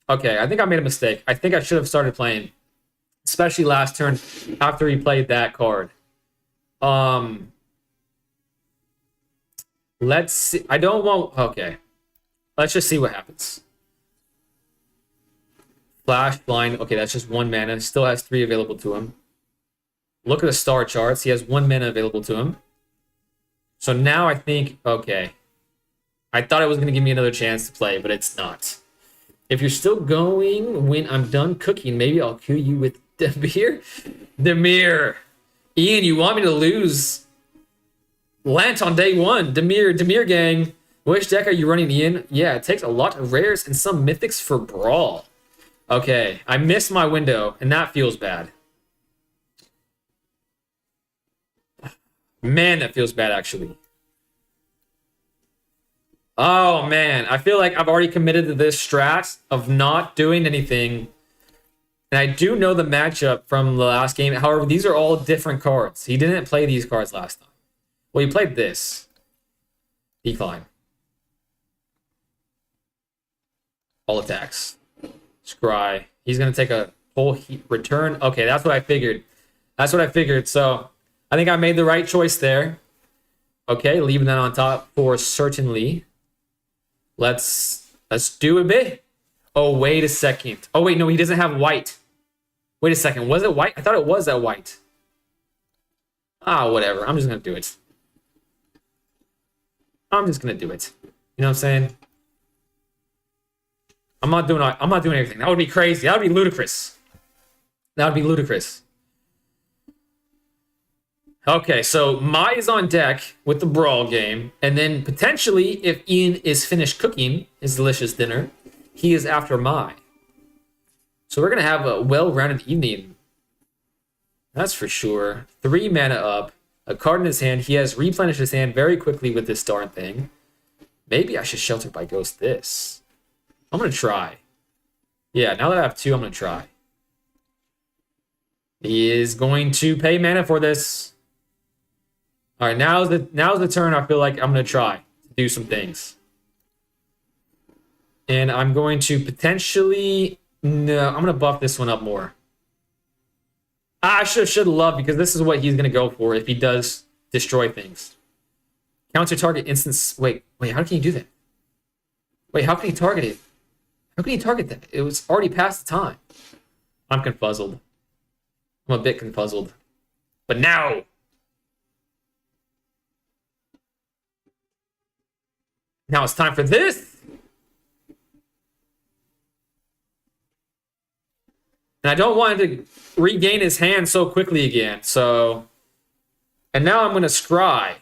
Okay, I think I made a mistake. I think I should have started playing. Especially last turn after he played that card. Let's see. I don't want... Okay. Let's just see what happens. Flash, blind. Okay, that's just 1 mana. Still has 3 available to him. Look at the star charts. He has 1 mana available to him. So now I think... Okay. I thought it was going to give me another chance to play, but it's not. If you're still going when I'm done cooking, maybe I'll cue you with Demir. Demir. Ian, you want me to lose Lant on day 1. Demir gang. Which deck are you running, Ian? Yeah, it takes a lot of rares and some mythics for Brawl. Okay, I missed my window, and that feels bad. Man, that feels bad, actually. Oh, man. I feel like I've already committed to this strat of not doing anything. And I do know the matchup from the last game. However, these are all different cards. He didn't play these cards last time. Well, he played this. Decline. All attacks. Scry. He's going to take a whole return. Okay, that's what I figured. That's what I figured. So I think I made the right choice there. Okay, leaving that on top for certainly. Let's do a bit. Oh, wait a second. Oh, wait, no, he doesn't have white. Wait a second. Was it white? I thought it was that white. Ah, whatever. I'm just going to do it. I'm just going to do it. You know what I'm saying? I'm not doing anything. That would be crazy. That would be ludicrous. That would be ludicrous. Okay, so Mai is on deck with the Brawl game. And then potentially, if Ian is finished cooking his delicious dinner, he is after Mai. So we're going to have a well-rounded evening. That's for sure. 3 mana up. A card in his hand. He has replenished his hand very quickly with this darn thing. Maybe I should Shelter by Ghost this. I'm going to try. Yeah, now that I have 2, I'm going to try. He is going to pay mana for this. All right, now's the turn I feel like I'm going to try to do some things. And I'm going to potentially... No, I'm going to buff this one up more. I should love, because this is what he's going to go for if he does destroy things. Counter target instance... Wait, how can you do that? Wait, how can he target it? How can he target that? It was already past the time. I'm confuzzled. I'm a bit confuzzled. But now! Now it's time for this! And I don't want him to regain his hand so quickly again, so... And now I'm going to scry.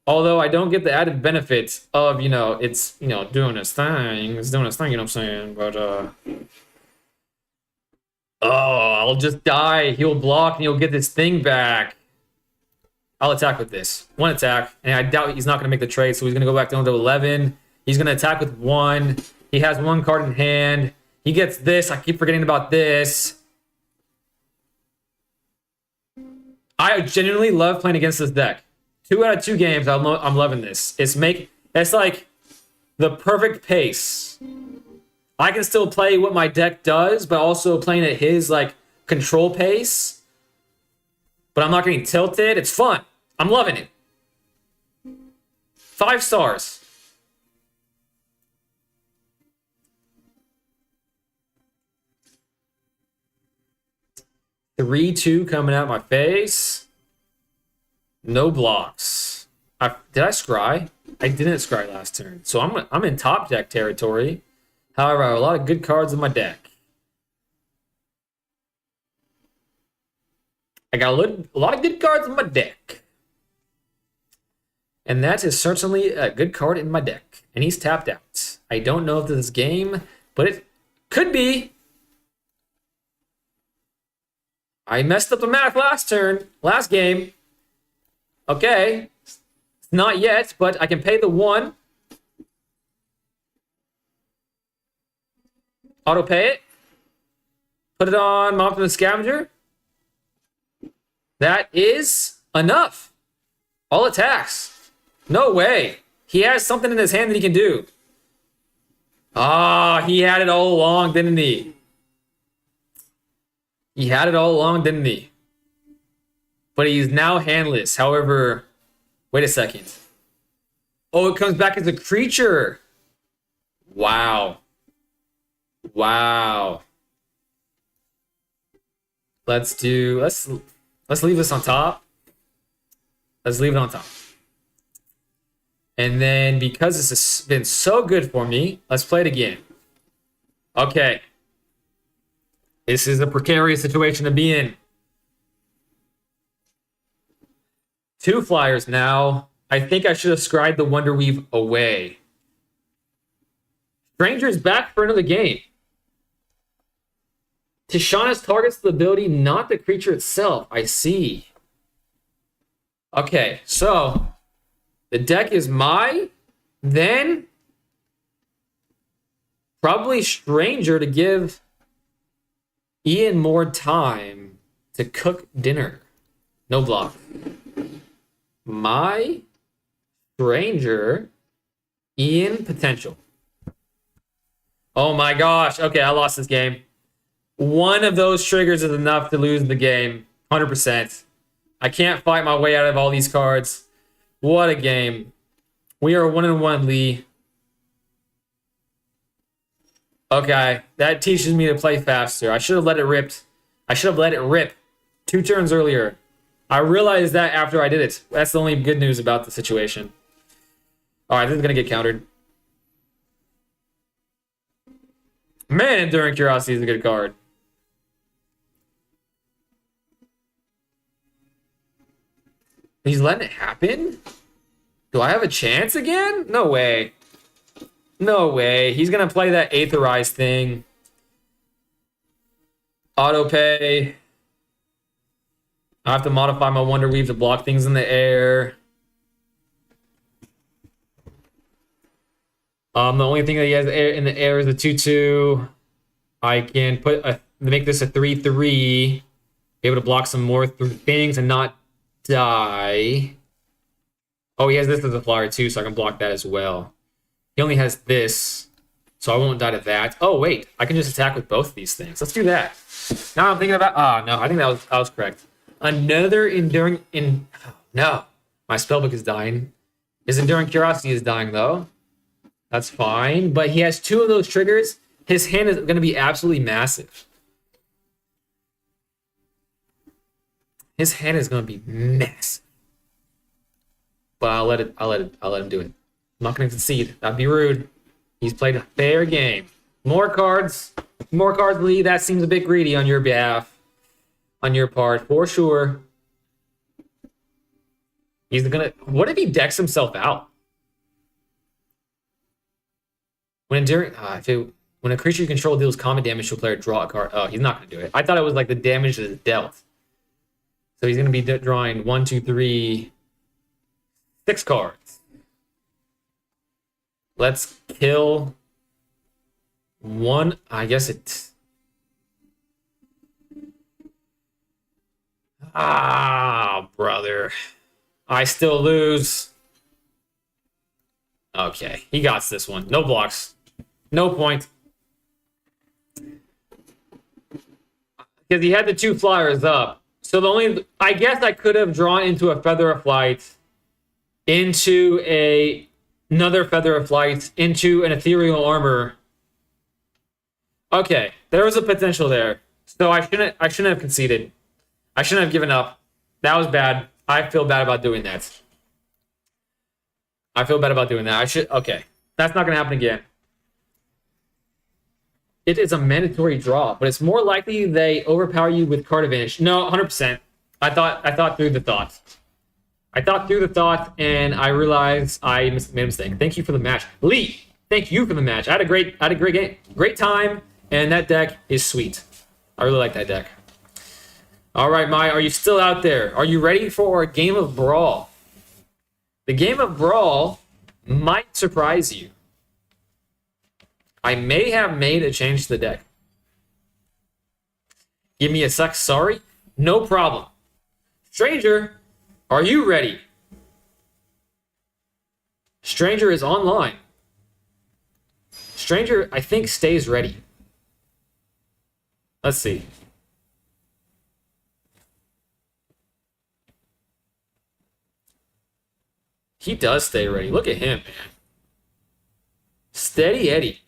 Although I don't get the added benefits of, you know, it's, you know, doing its thing. It's doing its thing, you know what I'm saying? But, oh, I'll just die. He'll block and he'll get this thing back. I'll attack with this. One attack. And I doubt he's not going to make the trade, so he's going to go back down to 11. He's going to attack with 1. He has 1 card in hand. He gets this. I keep forgetting about this. I genuinely love playing against this deck. 2 out of 2 games, I'm loving this. It's like the perfect pace. I can still play what my deck does, but also playing at his like control pace. But I'm not getting tilted. It's fun. I'm loving it. 5 stars. Three, 2 coming out my face. No blocks. Did I scry? I didn't scry last turn. So I'm in top deck territory. However, I have a lot of good cards in my deck. I got a lot of good cards in my deck. And that is certainly a good card in my deck. And he's tapped out. I don't know if this is game, but it could be. I messed up the math last game. Okay. Not yet, but I can pay the 1. Auto pay it. Put it on Mom from the Scavenger. That is enough. All attacks. No way. He has something in his hand that he can do. Ah, he had it all along, didn't he? He had it all along, didn't he? But he's now handless. However, wait a second. Oh, it comes back as a creature. Wow. Wow. Let's leave this on top. Let's leave it on top. And then because this has been so good for me, let's play it again. Okay. This is a precarious situation to be in. 2 flyers now. I think I should have scried the Wonder Weave away. Stranger's back for another game. Tishana's targets the ability, not the creature itself. I see. Okay, so the deck is then probably Stranger to give Ian more time to cook dinner. No block. My Stranger, Ian potential. Oh my gosh. Okay, I lost this game. One of those triggers is enough to lose the game. 100%. I can't fight my way out of all these cards. What a game. We are 1-1, Lee. Okay, that teaches me to play faster. I should have let it rip. 2 turns earlier. I realized that after I did it. That's the only good news about the situation. All right, this is going to get countered. Man, Enduring Curiosity is a good card. He's letting it happen? Do I have a chance again? No way. No way. He's going to play that Aetherize thing. Auto pay. I have to modify my Wonder Weave to block things in the air. The only thing that he has in the air is a 2/2. I can make this a 3/3. Be able to block some more things and not die. Oh, he has this as a flyer too, so I can block that as well. He only has this, so I won't die to that. Oh wait, I can just attack with both of these things. Let's do that. Now I'm thinking about. Oh no, I think I was correct. Another Enduring. Oh, no, my spellbook is dying. His Enduring Curiosity is dying though. That's fine, but he has 2 of those triggers. His hand is going to be absolutely massive. His hand is going to be massive. But I'll let him do it. I'm not going to concede. That'd be rude. He's played a fair game. More cards, Lee. That seems a bit greedy on your behalf, on your part, for sure. He's gonna. What if he decks himself out? When a creature you control deals common damage to a player, draw a card. Oh, he's not gonna do it. I thought it was like the damage that is dealt. So he's gonna be drawing 1, 2, 3, 6 cards. Let's kill one. I guess it. Ah, brother. I still lose. Okay, he got this one. No blocks. No point. Because he had the 2 flyers up. So the only... I guess I could have drawn into a Feather of Flight, into another Feather of Flight, into an Ethereal Armor. Okay, there was a potential there. So I shouldn't have conceded. I shouldn't have given up. That was bad. I feel bad about doing that. Okay. That's not going to happen again. It is a mandatory draw, but it's more likely they overpower you with card advantage. No, 100%. I thought through the thought. And I realized I made a mistake. Thank you for the match. Lee, thank you for the match. I had a great game. Great time, and that deck is sweet. I really like that deck. All right, Mai, are you still out there? Are you ready for a game of Brawl? The game of Brawl might surprise you. I may have made a change to the deck. Give me a sec, sorry. No problem. Stranger, are you ready? Stranger is online. Stranger, I think, stays ready. Let's see. He does stay ready. Look at him, man. Steady Eddie.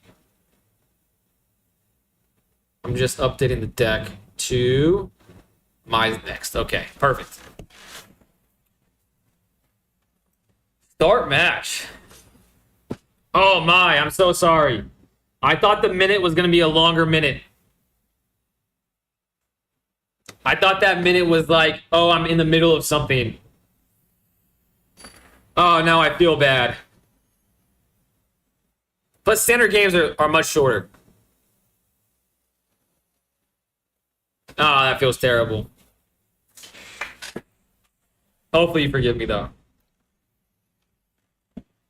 I'm just updating the deck to my next. Okay, perfect. Start match. Oh my, I'm so sorry. I thought the minute was going to be a longer minute. I thought that minute was like, oh, I'm in the middle of something. Oh, now I feel bad. But standard games are much shorter. Oh, that feels terrible. Hopefully you forgive me, though.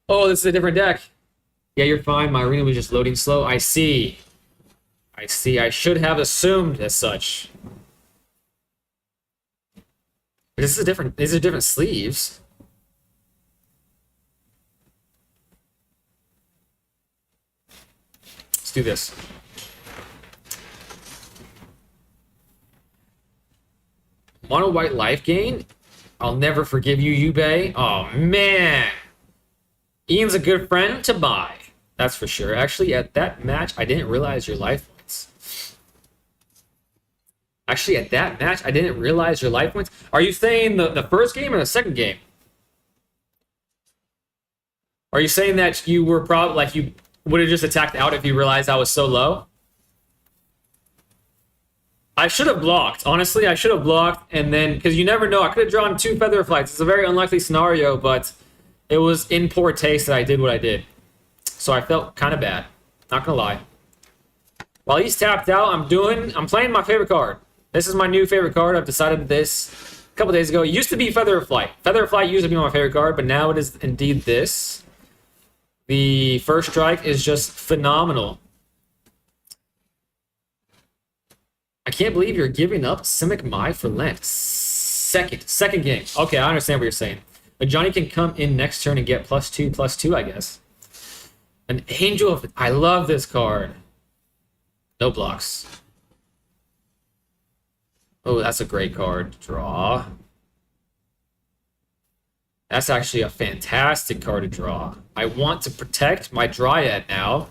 Oh, this is a different deck. Yeah, you're fine. My arena was just loading slow. I see. I should have assumed as such. These are different sleeves. Let's do this. Mono white life gain? I'll never forgive you, Yubei. Oh, man. Ian's a good friend to buy. That's for sure. Actually, at that match, I didn't realize your life points. Are you saying the first game or the second game? Are you saying that you were probably, like, you would have just attacked out if you realized I was so low? I should have blocked. Honestly, I should have blocked, and then, because you never know, I could have drawn 2 Feather Flights. It's a very unlikely scenario, but it was in poor taste that I did what I did. So I felt kind of bad. Not gonna lie. While he's tapped out, I'm playing my favorite card. This is my new favorite card. I've decided this a couple days ago. It used to be Feather of Flight. Feather of Flight used to be my favorite card, but now it is indeed this. The first strike is just phenomenal. I can't believe you're giving up Simic Mai for Lent. Second game. Okay, I understand what you're saying. But Johnny can come in next turn and get +2/+2, I guess. An Angel of... I love this card. No blocks. Oh, that's a great card. Draw. That's actually a fantastic card to draw. I want to protect my Dryad now.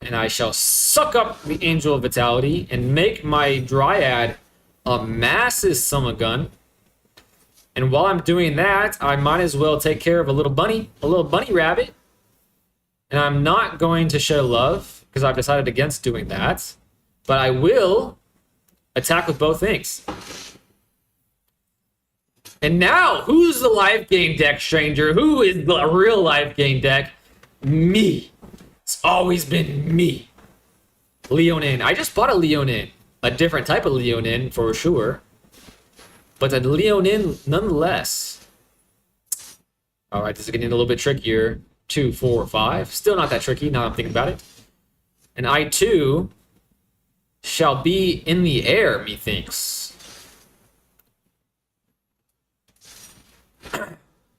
And I shall suck up the Angel of Vitality and make my Dryad a massive summon gun. And while I'm doing that, I might as well take care of a little bunny rabbit. And I'm not going to show love because I've decided against doing that. But I will attack with both things. And now, who's the life gain deck, stranger? Who is the real life gain deck? Me. It's always been me. Leonin. I just bought a Leonin. A different type of Leonin, for sure. But a Leonin nonetheless. Alright, this is getting a little bit trickier. 2, 4, 5. Still not that tricky, now I'm thinking about it. And I, too, shall be in the air, methinks.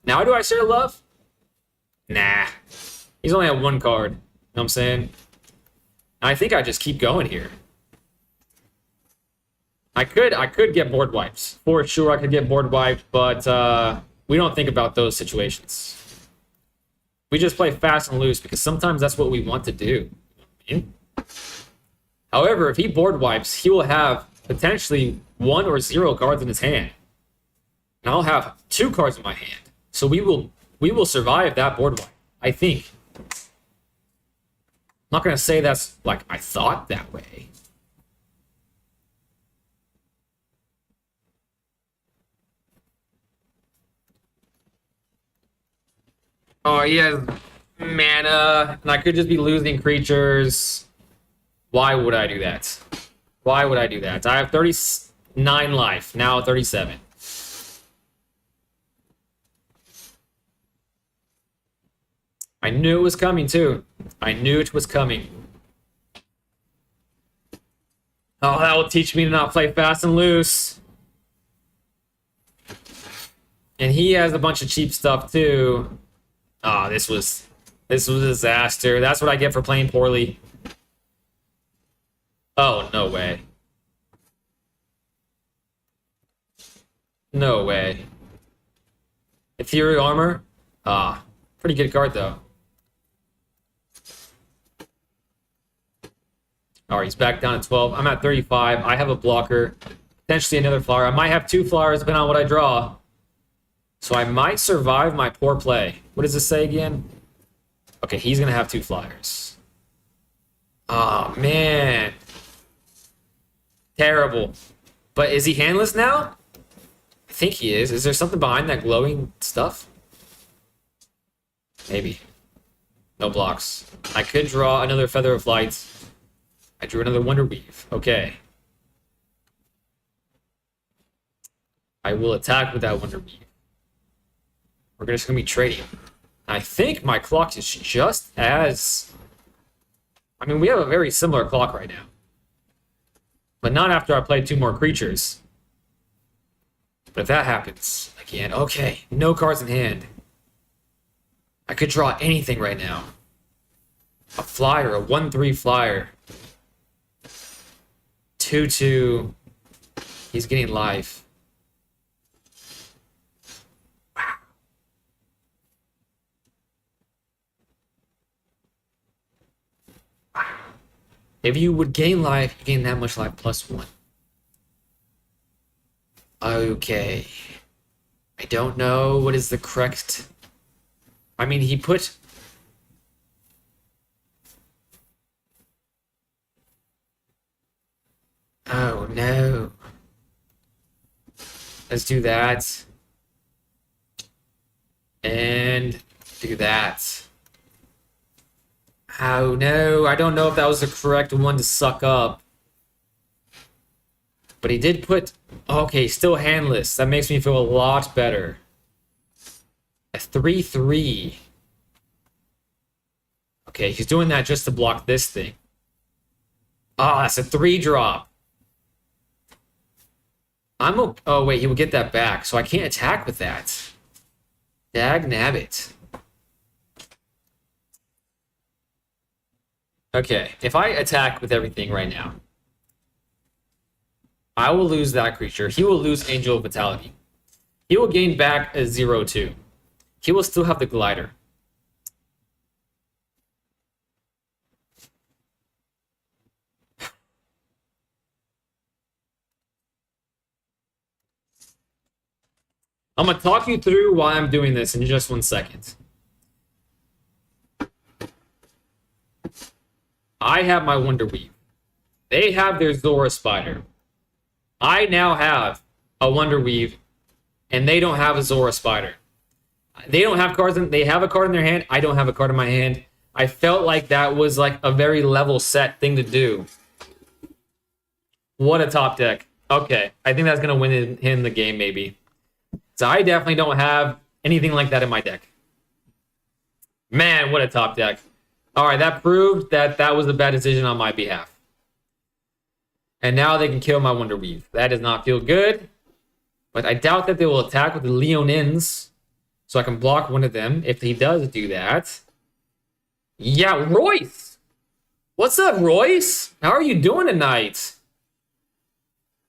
Now do I share love? Nah. He's only at 1 card. You know what I'm saying? I think I just keep going here. I could get board wipes. For sure I could get board wiped, but we don't think about those situations. We just play fast and loose because sometimes that's what we want to do. However, if he board wipes, he will have potentially 1 or 0 cards in his hand. And I'll have 2 cards in my hand. So we will survive that board wipe, I think. I'm not gonna say that's like I thought that way. Oh, he has mana, and I could just be losing creatures. Why would I do that? Why would I do that? I have 39 life, now 37. I knew it was coming, too. I knew it was coming. Oh, that will teach me to not play fast and loose. And he has a bunch of cheap stuff, too. Oh, this was a disaster. That's what I get for playing poorly. Oh, no way. No way. Ethereal Armor? Ah, pretty good card, though. Alright, he's back down at 12. I'm at 35. I have a blocker. Potentially another flower. I might have 2 flowers depending on what I draw. So I might survive my poor play. What does this say again? Okay, he's going to have 2 flyers. Oh, man. Terrible. But is he handless now? I think he is. Is there something behind that glowing stuff? Maybe. No blocks. I could draw another Feather of Light. I drew another Wonder Weave. Okay. I will attack with that Wonder Weave. We're just going to be trading. I think my clock is just as... I mean, we have a very similar clock right now. But not after I play 2 more creatures. But if that happens again... Okay, no cards in hand. I could draw anything right now. A flyer, a 1/3 flyer. 2/2. He's getting life. Wow. Wow. If you would gain life, you gain that much life +1. Okay. I don't know what is the correct... I mean, he put... Oh, no. Let's do that. And do that. Oh, no. I don't know if that was the correct one to suck up. But he did put... Okay, still handless. That makes me feel a lot better. A 3/3. Okay, he's doing that just to block this thing. Ah, that's a 3-drop. Oh, wait, he will get that back, so I can't attack with that. Dag nabbit. Okay, if I attack with everything right now, I will lose that creature. He will lose Angel of Vitality. He will gain back a 0-2. He will still have the glider. I'm going to talk you through why I'm doing this in just 1 second. I have my Wonder Weave. They have their Zora Spider. I now have a Wonder Weave, and they don't have a Zora Spider. They don't have cards. They have a card in their hand. I don't have a card in my hand. I felt like that was like a very level set thing to do. What a top deck. Okay, I think that's going to win him the game, maybe. So I definitely don't have anything like that in my deck. Man, what a top deck. All right, that proved that that was a bad decision on my behalf. And now they can kill my Wonder Weave. That does not feel good. But I doubt that they will attack with the Leonins. So I can block one of them if he does do that. Yeah, Royce! What's up, Royce? How are you doing tonight?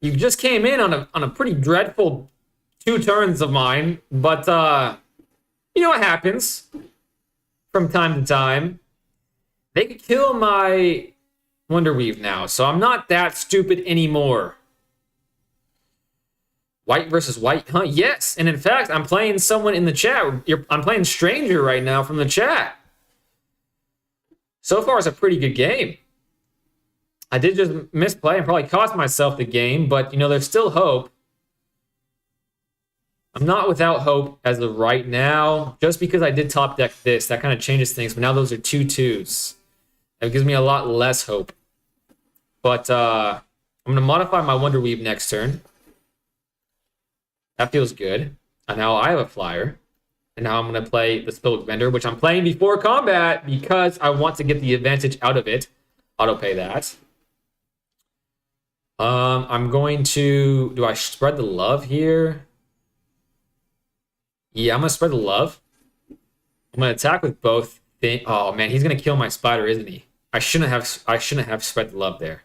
You just came in on a pretty dreadful 2 turns of mine. But, you know what happens from time to time. They could kill my Wonder Weave now, so I'm not that stupid anymore. White versus white, huh? Yes, and in fact, I'm playing someone in the chat. I'm playing Stranger right now from the chat. So far, it's a pretty good game. I did just misplay and probably cost myself the game, but, you know, there's still hope. I'm not without hope as of right now. Just because I did top deck this, that kind of changes things, but now those are 2/2s. That gives me a lot less hope. But I'm going to modify my Wonder Weave next turn. That feels good. And now I have a flyer. And now I'm going to play the Spilled Vendor, which I'm playing before combat because I want to get the advantage out of it. Auto-pay that. I'm going to... Do I spread the love here? Yeah, I'm going to spread the love. I'm going to attack with both things. Oh, man, he's going to kill my spider, isn't he? I shouldn't have spread the love there.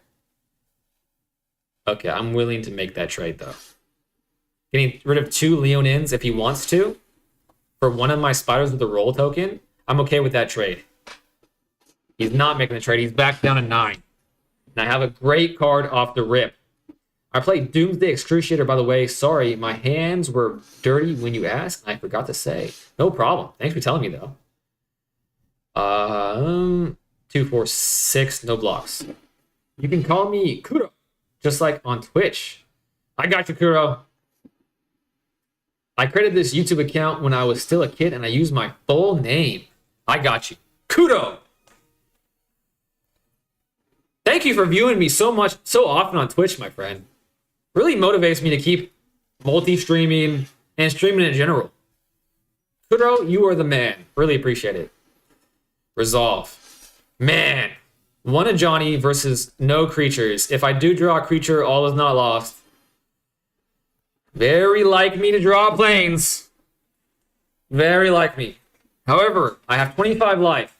Okay, I'm willing to make that trade, though. Getting rid of 2 Leonins if he wants to. For one of my spiders with a roll token. I'm okay with that trade. He's not making the trade. He's back down to 9. And I have a great card off the rip. I played Doomsday Excruciator, by the way. Sorry, my hands were dirty when you asked. I forgot to say. No problem. Thanks for telling me, though. 2, 4, 6, no blocks. You can call me Kuro, just like on Twitch. I got you, Kuro. I created this YouTube account when I was still a kid, and I used my full name. I got you. Kuro! Thank you for viewing me so often on Twitch, my friend. Really motivates me to keep multi-streaming and streaming in general. Kuro, you are the man. Really appreciate it. Resolve. Man. 1 of Johnny versus no creatures. If I do draw a creature, all is not lost. Very like me to draw planes. Very like me. However, I have 25 life.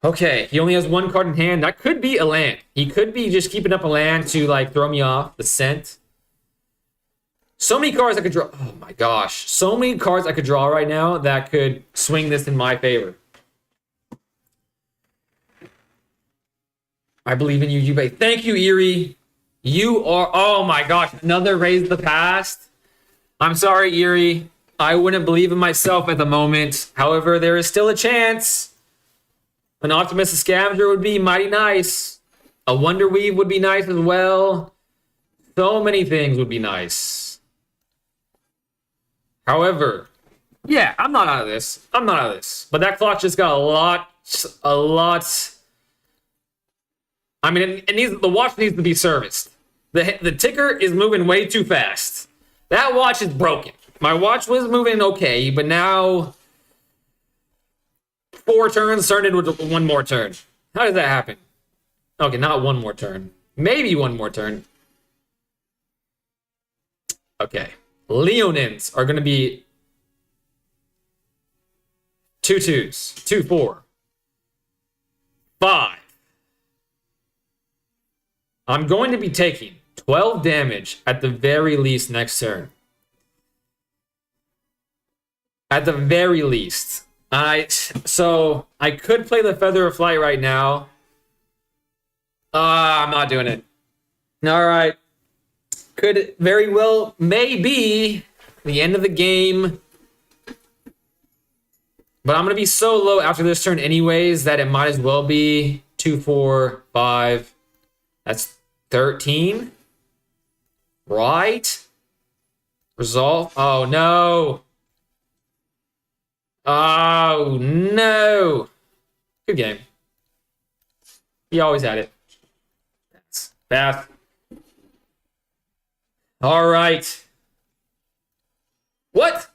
Okay, he only has 1 card in hand. That could be a land. He could be just keeping up a land to, like, throw me off the scent. So many cards I could draw. Oh, my gosh. So many cards I could draw right now that could swing this in my favor. I believe in you, Yubei. Thank you, Eerie. You are... Oh, my gosh. Another Raise the Past. I'm sorry, Eerie. I wouldn't believe in myself at the moment. However, there is still a chance. An Optimus the Scavenger would be mighty nice. A Wonder Weave would be nice as well. So many things would be nice. However, yeah, I'm not out of this. I'm not out of this. But that clock just got a lot. I mean, the watch needs to be serviced. The ticker is moving way too fast. That watch is broken. My watch was moving okay, but now 4 turns turned into 1 more turn. How does that happen? Okay, not 1 more turn. Maybe 1 more turn. Okay. Leonins are going to be 2/2s. 2, 4. 5. I'm going to be taking 12 damage at the very least next turn. At the very least. So I could play the Feather of Flight right now. I'm not doing it. All right. Could very well, maybe, the end of the game. But I'm going to be so low after this turn anyways that it might as well be 2, 4, 5. That's 13. Right? Resolve. Oh, no. Oh, no. Good game. He always had it. That's fast. All right. What?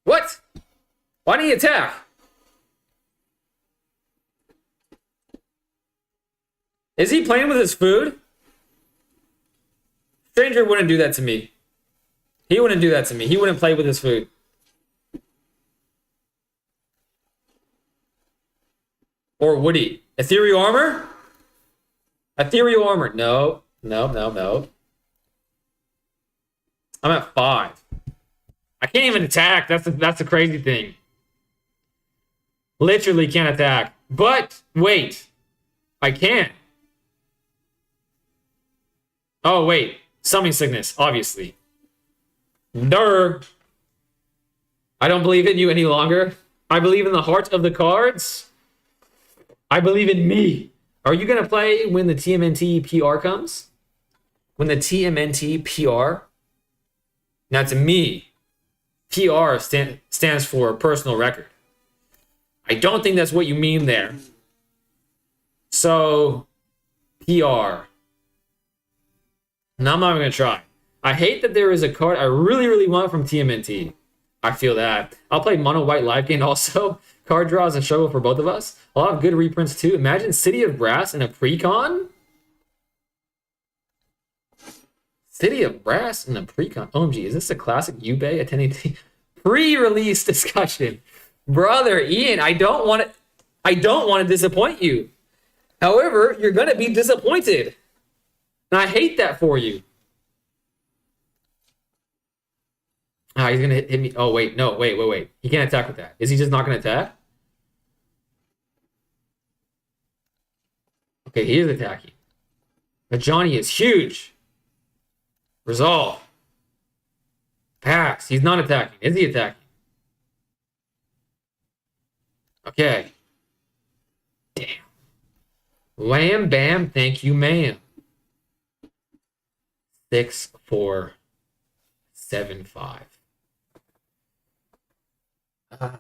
What? Why didn't he attack? Is he playing with his food? Stranger wouldn't do that to me. He wouldn't do that to me. He wouldn't play with his food. Or would he? Ethereal armor? Ethereal armor. No. No, no, no. I'm at 5. I can't even attack. That's the crazy thing. Literally can't attack. But, wait. I can. Oh, wait. Summoning sickness, obviously. Durr. I don't believe in you any longer. I believe in the heart of the cards. I believe in me. Are you going to play when the TMNT PR comes? When the TMNT PR? Now, to me, PR stands for personal record. I don't think that's what you mean there. So, PR. No, I'm not even going to try. I hate that there is a card I really, really want from TMNT. I feel that. I'll play Mono White Live Gain also. Card draws and struggle for both of us. A lot of good reprints too. Imagine City of Brass and a Precon. City of Brass and a Precon. OMG, is this a classic Ube attending pre-release discussion? Brother Ian, I don't want to disappoint you. However, you're gonna be disappointed. And I hate that for you. Ah, he's gonna hit me. Oh, wait, no, wait. He can't attack with that. Is he just not gonna attack? Okay, he is attacking. But Johnny is huge. Resolve. Pass. He's not attacking. Is he attacking? Okay. Damn. Wham, bam, thank you, ma'am. 6, 4, 7, 5. Brother.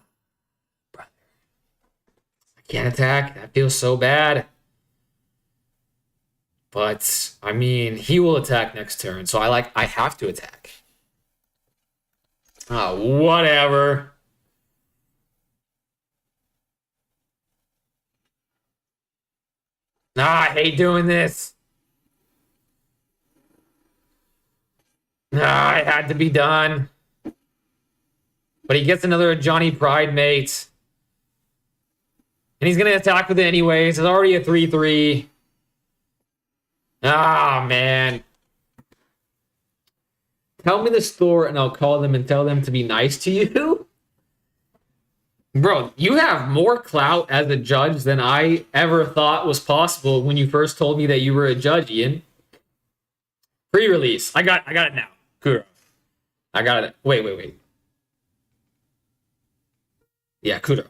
I can't attack. That feels so bad. But, I mean, he will attack next turn, so I have to attack. Oh, whatever. I hate doing this. It had to be done. But he gets another Johnny Pride mate. And he's going to attack with it anyways. It's already a 3-3. Man. Tell me the store and I'll call them and tell them to be nice to you. Bro, you have more clout as a judge than I ever thought was possible when you first told me that you were a judge, Ian. Pre-release. I got it now. Kuro. I got it. Wait. Yeah, Kuro.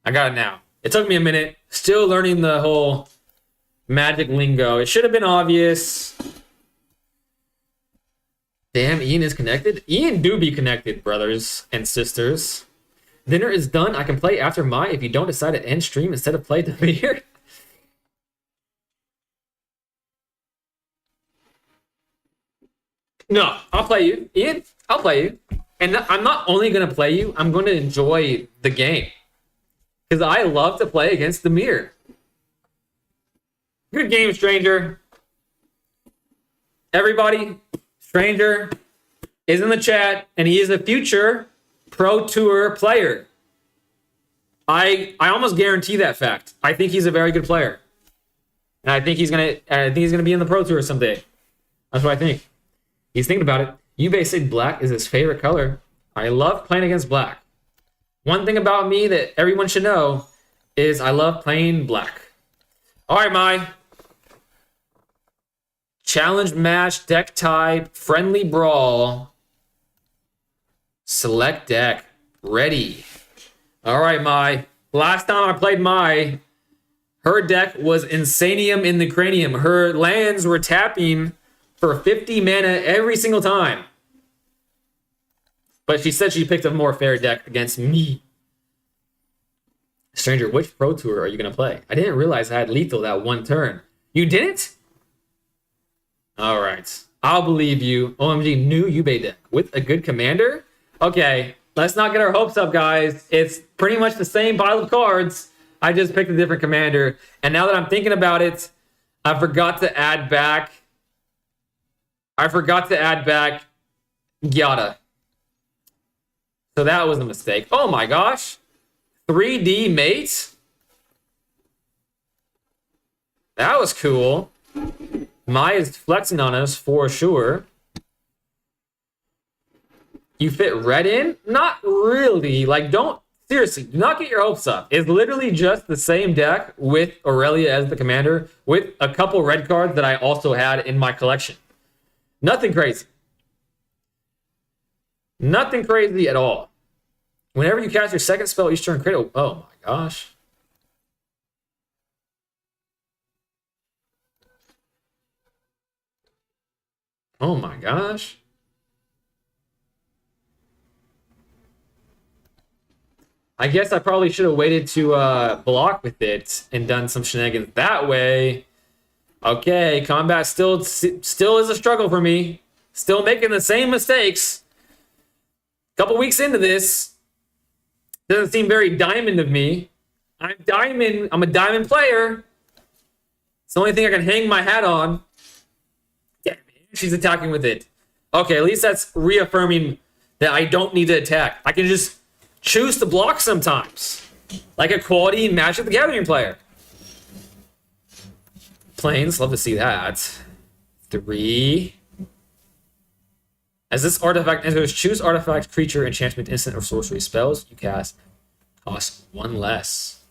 I got it now. It took me a minute. Still learning the whole Magic lingo. It should have been obvious. Damn, Ian is connected? Ian do be connected, brothers and sisters. Dinner is done. I can play after my if you don't decide to end stream instead of play the beer. No, I'll play you. Ian, I'll play you. And I'm not only going to play you, I'm going to enjoy the game. Because I love to play against the mirror. Good game, Stranger. Everybody, Stranger is in the chat, and he is a future Pro Tour player. I almost guarantee that fact. I think he's a very good player. And I think he's gonna be in the Pro Tour someday. That's what I think. He's thinking about it. Yubei said black is his favorite color. I love playing against black. One thing about me that everyone should know is I love playing black. All right, Mai. Challenge match, deck type, friendly brawl. Select deck. Ready. All right, Mai. Last time I played Mai, her deck was Insanium in the Cranium. Her lands were tapping for 50 mana every single time. But she said she picked a more fair deck against me. Stranger, which Pro Tour are you going to play? I didn't realize I had lethal that one turn. You didn't? All right. I'll believe you. OMG, new Yubei deck with a good commander? Okay, let's not get our hopes up, guys. It's pretty much the same pile of cards. I just picked a different commander. And now that I'm thinking about it, I forgot to add back Gyata. So that was a mistake. Oh my gosh. 3D mate? That was cool. Maya's flexing on us for sure. You fit red in? Not really. Like, seriously, do not get your hopes up. It's literally just the same deck with Aurelia as the commander with a couple red cards that I also had in my collection. Nothing crazy. Nothing crazy at all. Whenever you cast your second spell each turn, crit. Oh my gosh. Oh my gosh. I guess I probably should have waited to block with it and done some shenanigans that way. Okay, combat still is a struggle for me. Still making the same mistakes. Couple weeks into this. Doesn't seem very diamond of me. I'm a diamond player. It's the only thing I can hang my hat on. Damn it, she's attacking with it. Okay, at least that's reaffirming that I don't need to attack. I can just choose to block sometimes. Like a quality Magic the Gathering player. Planes, love to see that. 3. As this artifact enters, choose artifact, creature, enchantment, instant, or sorcery spells you cast. Cost 1 less.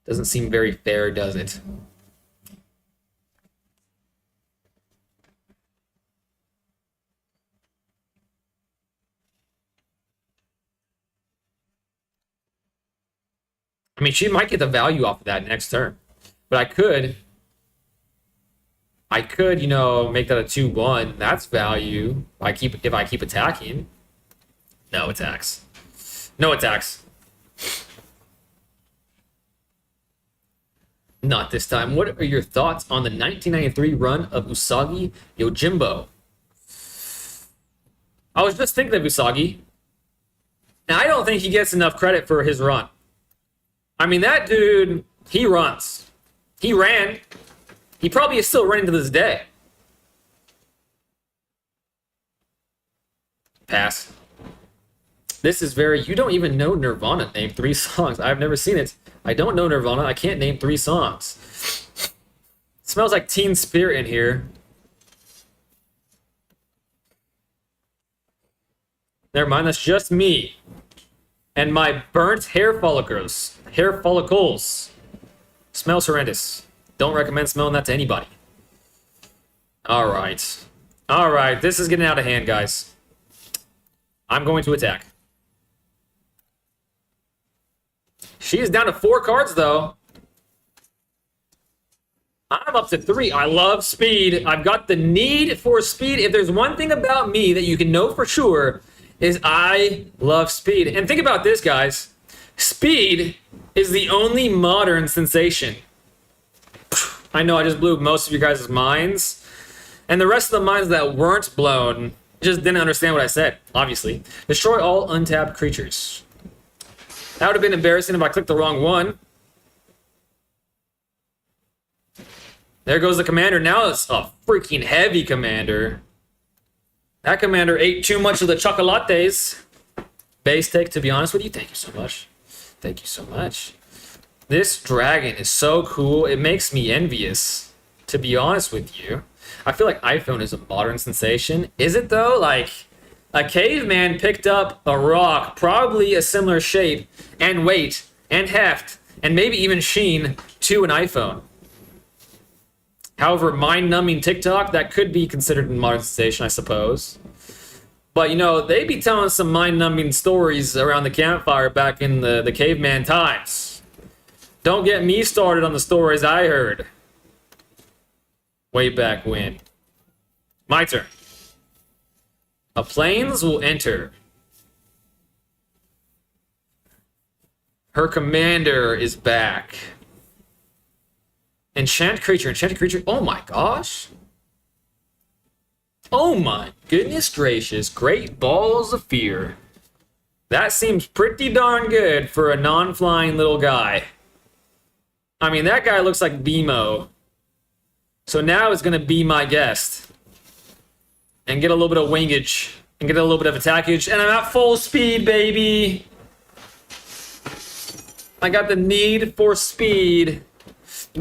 Doesn't seem very fair, does it? I mean, she might get the value off of that next turn. But I could, you know, make that a 2/1. That's value. If I keep attacking. No attacks. No attacks. Not this time. What are your thoughts on the 1993 run of Usagi Yojimbo? I was just thinking of Usagi. And I don't think he gets enough credit for his run. I mean, that dude, he runs. He ran. He probably is still running to this day. Pass. This is very... You don't even know Nirvana. Name 3 songs. I've never seen it. I don't know Nirvana. I can't name 3 songs. It smells like Teen Spirit in here. Never mind. That's just me. And my burnt hair follicles. Hair follicles. Smells horrendous. Don't recommend smelling that to anybody. Alright. Alright, this is getting out of hand, guys. I'm going to attack. She is down to 4 cards, though. I'm up to 3. I love speed. I've got the need for speed. If there's one thing about me that you can know for sure, is I love speed. And think about this, guys. Speed is the only modern sensation. I know I just blew most of you guys' minds. And the rest of the minds that weren't blown just didn't understand what I said, obviously. Destroy all untapped creatures. That would have been embarrassing if I clicked the wrong one. There goes the commander. Now it's a freaking heavy commander. That commander ate too much of the chocolates. Base take, to be honest with you. Thank you so much. Thank you so much. This dragon is so cool. It makes me envious, to be honest with you. I feel like iPhone is a modern sensation. Is it though? Like, a caveman picked up a rock, probably a similar shape and weight and heft and maybe even sheen to an iPhone. However, mind-numbing TikTok, that could be considered a modern sensation, I suppose. But, you know, they be telling some mind-numbing stories around the campfire back in the caveman times. Don't get me started on the stories I heard way back when. My turn. A plains will enter. Her commander is back. Enchanted creature. Oh my gosh. Oh my goodness gracious. Great balls of fear. That seems pretty darn good for a non-flying little guy. I mean, that guy looks like BMO. So now it's going to be my guest. And get a little bit of wingage. And get a little bit of attackage. And I'm at full speed, baby. I got the need for speed.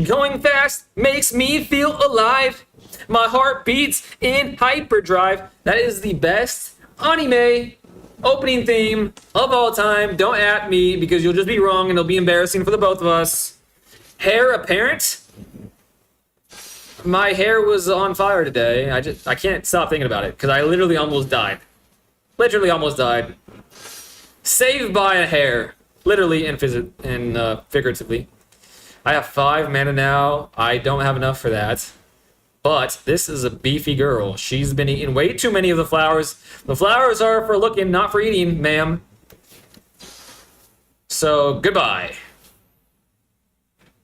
Going fast makes me feel alive. My heart beats in hyperdrive. That is the best anime opening theme of all time. Don't at me because you'll just be wrong and it'll be embarrassing for the both of us. Hair apparent. My hair was on fire today. I can't stop thinking about it because I literally almost died. Literally almost died. Saved by a hair. Literally and figuratively. I have 5 mana now. I don't have enough for that. But this is a beefy girl. She's been eating way too many of the flowers. The flowers are for looking, not for eating, ma'am. So, goodbye.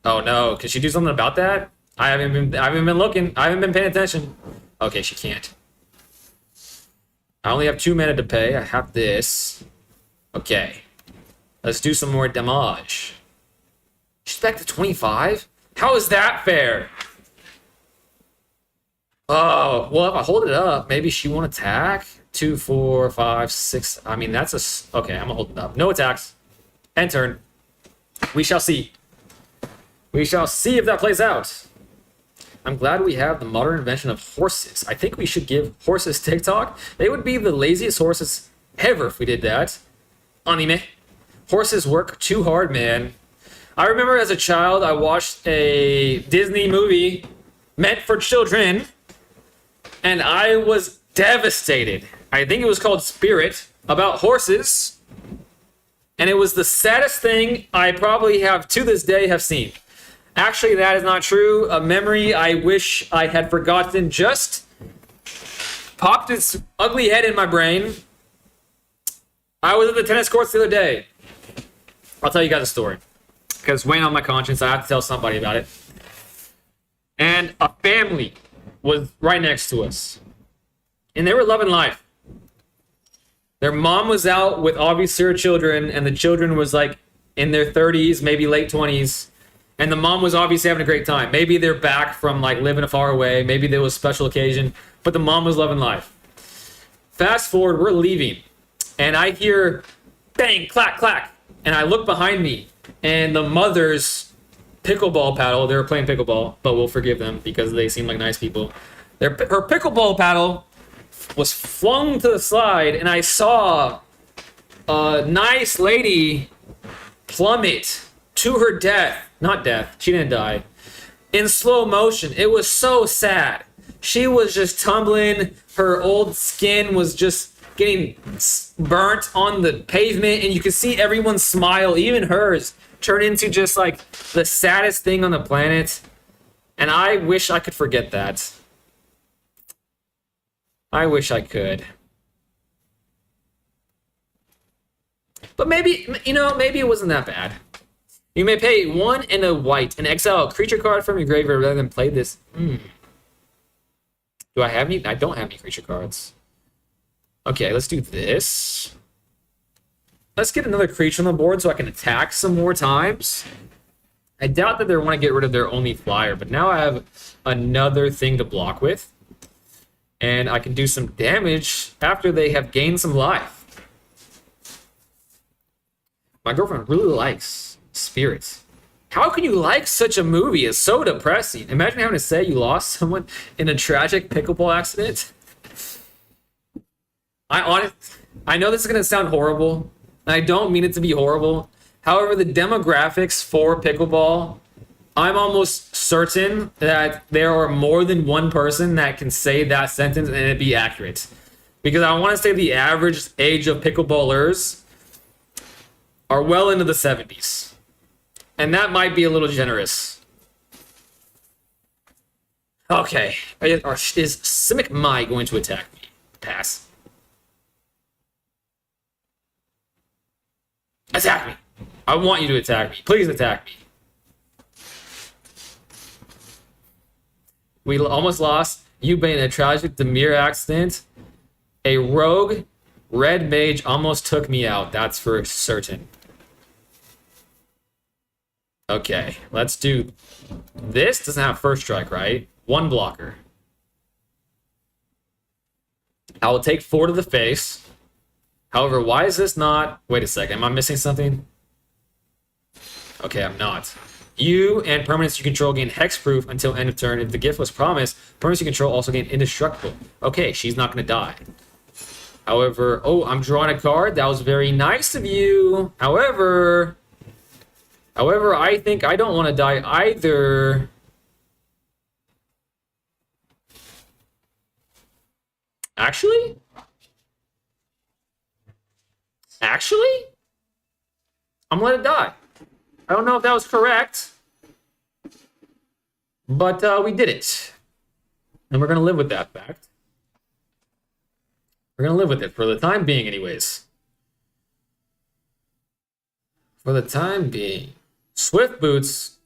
Oh no, can she do something about that? I haven't been looking. I haven't been paying attention. Okay, she can't. I only have 2 mana to pay. I have this. Okay. Let's do some more damage. She's back to 25? How is that fair? Oh, well, if I hold it up, maybe she won't attack. 2, 4, 5, 6. I mean, that's a... Okay, I'm gonna hold it up. No attacks. End turn. We shall see. We shall see if that plays out. I'm glad we have the modern invention of horses. I think we should give horses TikTok. They would be the laziest horses ever if we did that. Anime. Horses work too hard, man. I remember as a child, I watched a Disney movie meant for children, and I was devastated. I think it was called Spirit, about horses, and it was the saddest thing I probably have to this day have seen. Actually, that is not true. A memory I wish I had forgotten just popped its ugly head in my brain. I was at the tennis courts the other day. I'll tell you guys a story. Because it's weighing on my conscience. I have to tell somebody about it. And a family was right next to us. And they were loving life. Their mom was out with obviously her children. And the children was like in their 30s, maybe late 20s. And the mom was obviously having a great time. Maybe they're back from like living far away. Maybe there was a special occasion. But the mom was loving life. Fast forward, we're leaving. And I hear bang, clack, clack. And I look behind me. And the mother's pickleball paddle, they were playing pickleball, but we'll forgive them because they seem like nice people. Her pickleball paddle was flung to the side. And I saw a nice lady plummet to her death. Not death. She didn't die. In slow motion. It was so sad. She was just tumbling. Her old skin was just getting burnt on the pavement. And you could see everyone's smile, even hers, turn into just like the saddest thing on the planet. And I wish I could forget that. I wish I could. But maybe, you know, maybe it wasn't that bad. You may pay 1 and a white and exile a creature card from your graveyard rather than play this. Do I have any? I don't have any creature cards. Okay, let's do this. Let's get another creature on the board so I can attack some more times. I doubt that they want to get rid of their only flyer, but now I have another thing to block with. And I can do some damage after they have gained some life. My girlfriend really likes Spirits. How can you like such a movie? It's so depressing. Imagine having to say you lost someone in a tragic pickleball accident. I know this is gonna sound horrible, and I don't mean it to be horrible. However, the demographics for pickleball, I'm almost certain that there are more than one person that can say that sentence and it be accurate. Because I want to say the average age of pickleballers are well into the 70s. And that might be a little generous. Okay. Is Simic Mai going to attack me? Pass. Attack me. I want you to attack me. Please attack me. We almost lost Yubei in a tragic Demir accident. A rogue red mage almost took me out. That's for certain. Okay, let's do... This doesn't have first strike, right? One blocker. I will take 4 to the face. However, why is this not... Wait a second, am I missing something? Okay, I'm not. You and permanents you control gain hexproof until end of turn. If the gift was promised, permanents you control also gain indestructible. Okay, she's not going to die. However, oh, I'm drawing a card. That was very nice of you. However, I think I don't want to die either. Actually? I'm gonna let it die. I don't know if that was correct, but we did it. And we're gonna live with that fact. We're gonna live with it for the time being anyways. For the time being. Swift Boots.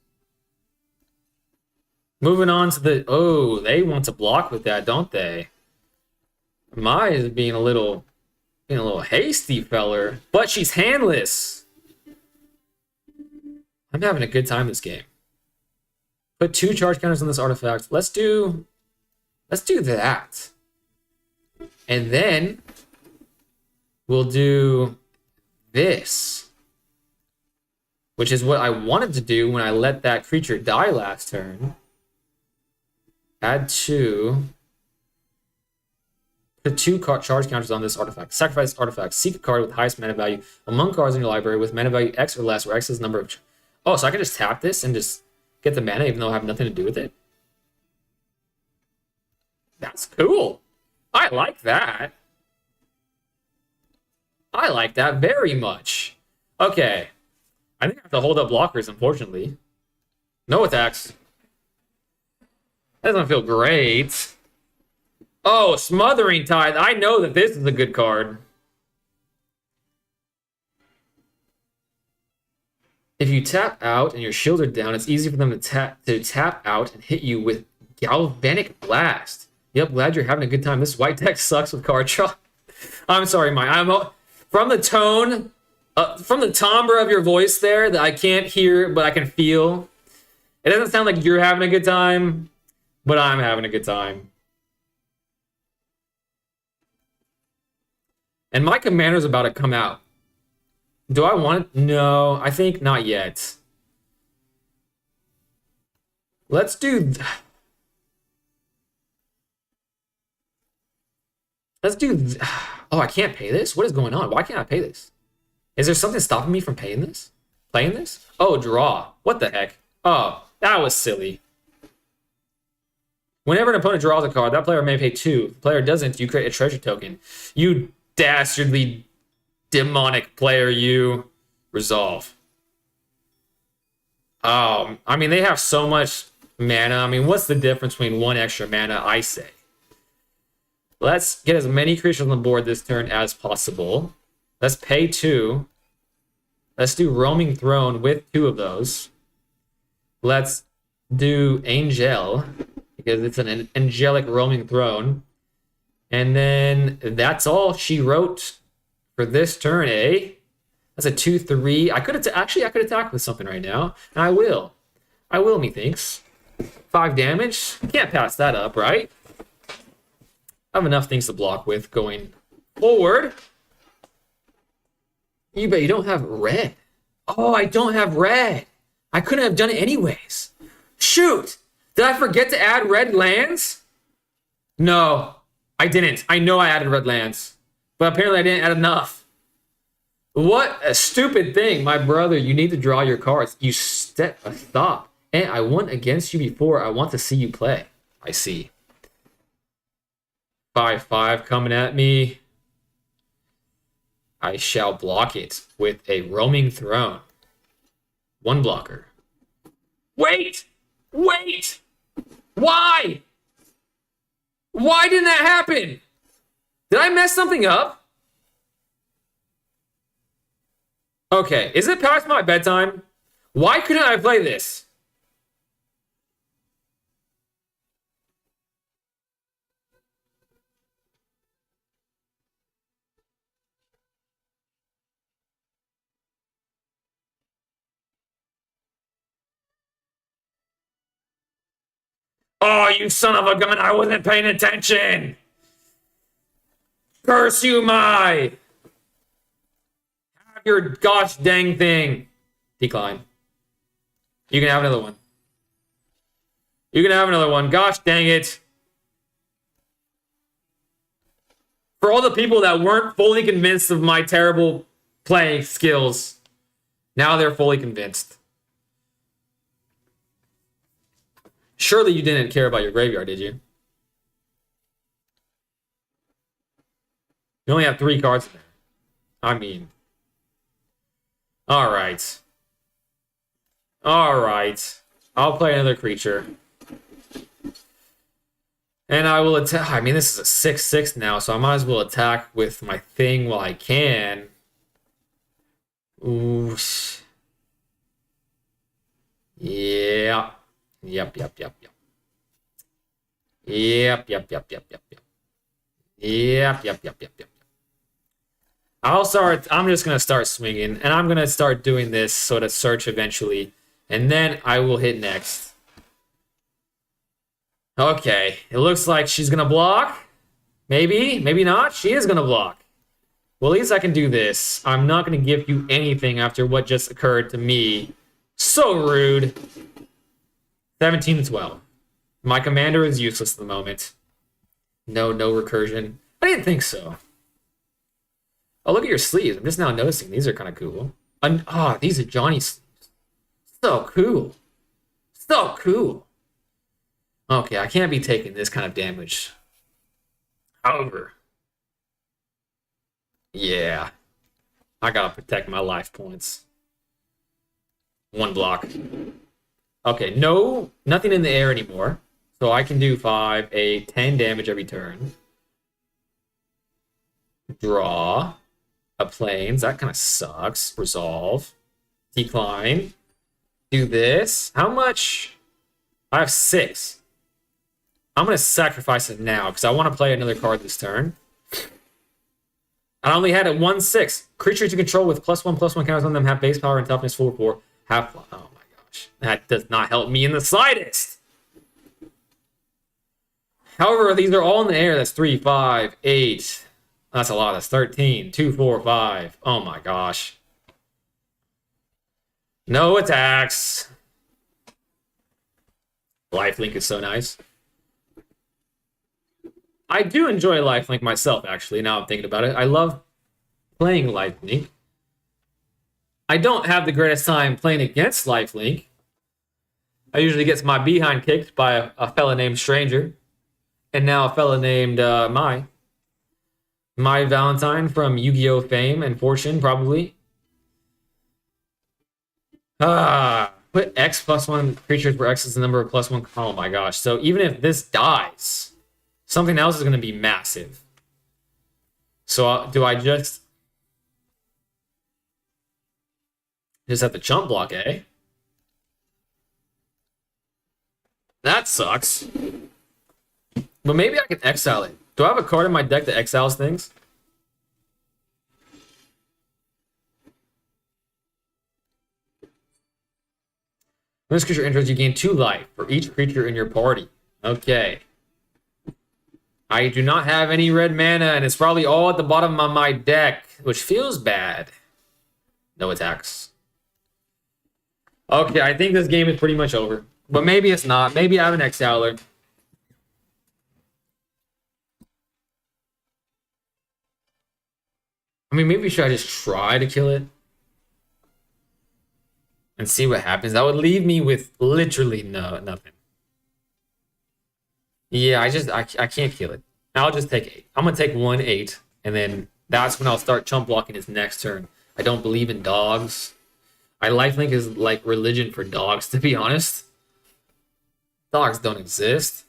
Moving on to the... Oh, they want to block with that, don't they? Mai is being a little hasty, feller. But she's handless. I'm having a good time this game. Put 2 charge counters on this artifact. Let's do that. And then we'll do this, which is what I wanted to do when I let that creature die last turn. Add 2. Put 2 charge counters on this artifact. Sacrifice artifact. Seek a card with highest mana value among cards in your library with mana value X or less, where X is the number of... Oh, so I can just tap this and just get the mana even though I have nothing to do with it? That's cool. I like that. I like that very much. Okay. I think I have to hold up blockers, unfortunately. No attacks. That doesn't feel great. Oh, Smothering Tithe. I know that this is a good card. If you tap out and your shields are down, it's easy for them to tap out and hit you with Galvanic Blast. Yep, glad you're having a good time. This white deck sucks with card draw. I'm sorry, Mike. From the tone, from the timbre of your voice there that I can't hear, but I can feel. It doesn't sound like you're having a good time, but I'm having a good time. And my commander's about to come out. Do I want it? No, I think not yet. Let's do... Oh, I can't pay this? What is going on? Why can't I pay this? Is there something stopping me from paying this? Playing this? Oh, draw. What the heck? Oh, that was silly. Whenever an opponent draws a card, that player may pay 2. If the player doesn't, you create a treasure token. You dastardly demonic player, you. Resolve. I mean, they have so much mana. I mean, what's the difference between 1 extra mana, I say? Let's get as many creatures on the board this turn as possible. Let's pay 2. Let's do Roaming Throne with 2 of those. Let's do Angel, because it's an angelic Roaming Throne. And then that's all she wrote for this turn, eh? That's a 2/3. I could attack with something right now, and I will. I will, methinks. 5 damage. Can't pass that up, right? I have enough things to block with going forward. You bet you don't have red. Oh, I don't have red. I couldn't have done it anyways. Shoot! Did I forget to add red lands? No, I didn't. I know I added red lands, but apparently I didn't add enough. What a stupid thing, my brother. You need to draw your cards. You stop. And I won against you before. I want to see you play. I see. 5/5 coming at me. I shall block it with a roaming throne. One blocker. Wait! Wait! Why? Why didn't that happen? Did I mess something up? Okay, is it past my bedtime? Why couldn't I play this? Oh, you son of a gun, I wasn't paying attention. Curse you, my. Have your gosh dang thing. Decline. You can have another one. You can have another one. Gosh dang it. For all the people that weren't fully convinced of my terrible playing skills, now they're fully convinced. Surely you didn't care about your graveyard, did you? You only have 3 cards in there. I mean. Alright. Alright. I'll play another creature. And I will attack. I mean, this is a 6/6 now, so I might as well attack with my thing while I can. Ooh. Yeah. Yep. Yep. I'm just going to start swinging, and I'm going to start doing this sort of search eventually, and then I will hit next. Okay, it looks like she's going to block. Maybe, maybe not. She is going to block. Well, at least I can do this. I'm not going to give you anything after what just occurred to me. So rude. 17-12. My commander is useless at the moment. No recursion. I didn't think so. Oh, look at your sleeves. I'm just now noticing. These are kind of cool. These are Johnny sleeves. So cool. So cool. Okay, I can't be taking this kind of damage. However. Yeah. I gotta protect my life points. 1 block. Okay, nothing in the air anymore. So I can do 5, 8, 10 damage every turn. Draw. A plains. That kind of sucks. Resolve. Decline. Do this. How much? I have 6. I'm going to sacrifice it now because I want to play another card this turn. I only had a 1/6. Creatures you control with +1/+1 counters on them have base power and toughness 4/4. Half. Oh my gosh. That does not help me in the slightest. However, these are all in the air. That's 3, 5, 8. That's a lot. That's 13. 2, 4, 5. Oh my gosh. No attacks. Lifelink is so nice. I do enjoy Lifelink myself, actually, now I'm thinking about it. I love playing Lifelink. I don't have the greatest time playing against Lifelink. I usually get my behind kicked by a fella named Stranger. And now a fella named My Valentine from Yu-Gi-Oh! Fame and fortune, probably. Put X +1 creatures where X is the number of +1. Oh my gosh. So even if this dies, something else is going to be massive. So do I just have to chump block, eh? That sucks. But maybe I can exile it. Do I have a card in my deck that exiles things? When this creature enters, you gain 2 life for each creature in your party. Okay. I do not have any red mana, and it's probably all at the bottom of my deck, which feels bad. No attacks. Okay, I think this game is pretty much over. But maybe it's not. Maybe I have an X-Howler. I mean, maybe should I just try to kill it? And see what happens. That would leave me with literally nothing. Yeah, I can't kill it. I'll just take 8. I'm gonna take 1/8, and then that's when I'll start chump blocking his next turn. I don't believe in dogs. I lifelink is like religion for dogs, to be honest. Dogs don't exist.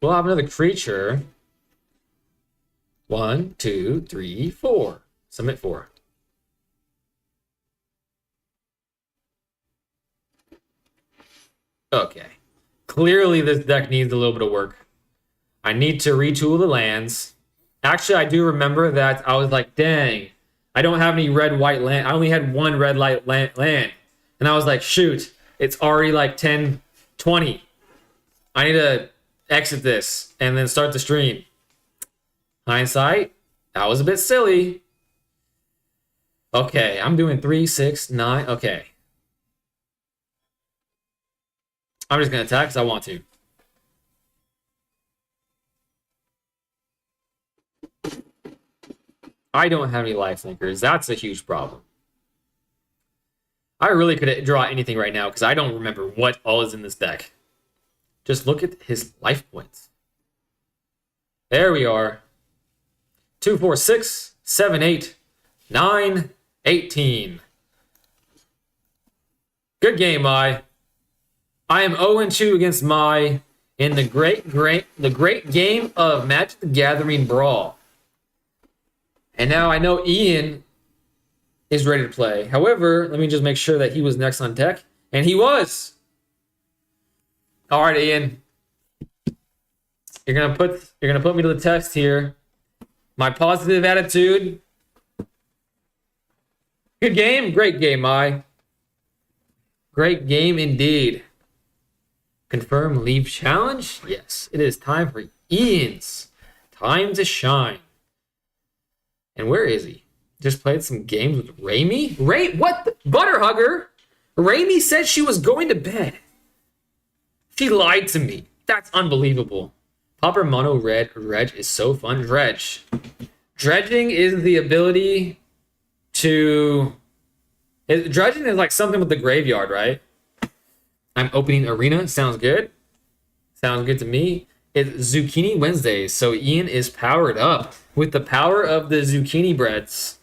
We'll have another creature. 1, 2, 3, 4. Submit 4. Okay. Clearly, this deck needs a little bit of work. I need to retool the lands. Actually, I do remember that I was like, dang, I don't have any red-white land. I only had one red-light land. And I was like, shoot, it's already like 10:20. I need to exit this and then start the stream. Hindsight, that was a bit silly. Okay, I'm doing 3, 6, 9. Okay. I'm just going to attack because I want to. I don't have any life linkers. That's a huge problem. I really could draw anything right now because I don't remember what all is in this deck. Just look at his life points. There we are. 2, 4, 6, 7, 8, 9, 18. Good game, Mai. I am 0-2 against Mai in the great game of Magic the Gathering Brawl. And now I know Ian is ready to play. However, let me just make sure that he was next on deck. And he was. All right, Ian. You're gonna put me to the test here. My positive attitude. Good game, great game, Mai. Great game indeed. Confirm leave challenge? Yes, it is time for Ian's time to shine. And where is he? Just played some games with Raimi? What? Butterhugger? Raimi said she was going to bed. She lied to me. That's unbelievable. Popper Mono Red Dredge is so fun. Dredge. Dredging is the ability to... Dredging is like something with the graveyard, right? I'm opening Arena. Sounds good. Sounds good to me. It's Zucchini Wednesdays, so Ian is powered up with the power of the zucchini breads.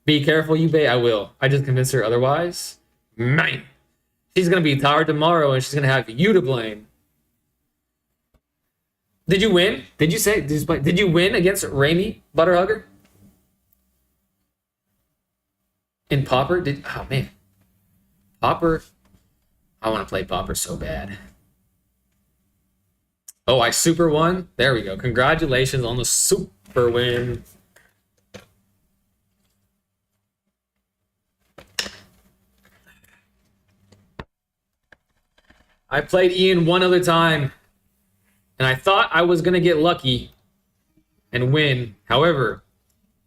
Be careful, Yubei. I will. I just convinced her otherwise. Man, she's gonna be tired tomorrow, and she's gonna have you to blame. Did you win? Did you win against Raimi Butterhugger? In Popper? Oh man, Popper. I want to play Popper so bad. Oh, I super won? There we go. Congratulations on the super win. I played Ian one other time, and I thought I was going to get lucky and win. However,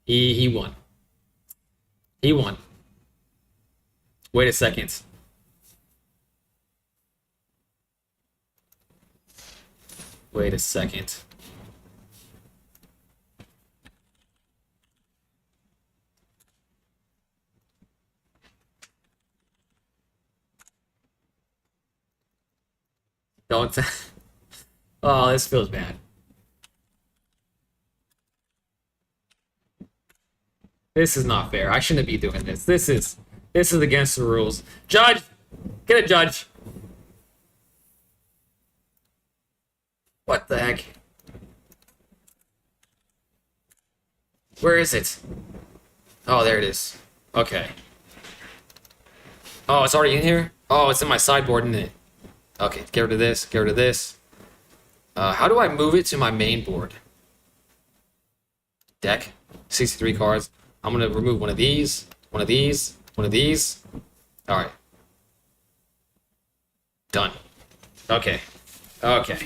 he won. He won. Wait a second. Wait a second. Don't. Oh, this feels bad. This is not fair. I shouldn't be doing this. This is against the rules. Judge, get a judge. What the heck? Where is it? Oh, there it is. Okay. Oh, it's already in here? Oh, it's in my sideboard, isn't it? Okay, get rid of this, get rid of this. How do I move it to my main board? Deck, 63 cards. I'm gonna remove one of these, one of these, one of these. All right. Done. Okay. Okay.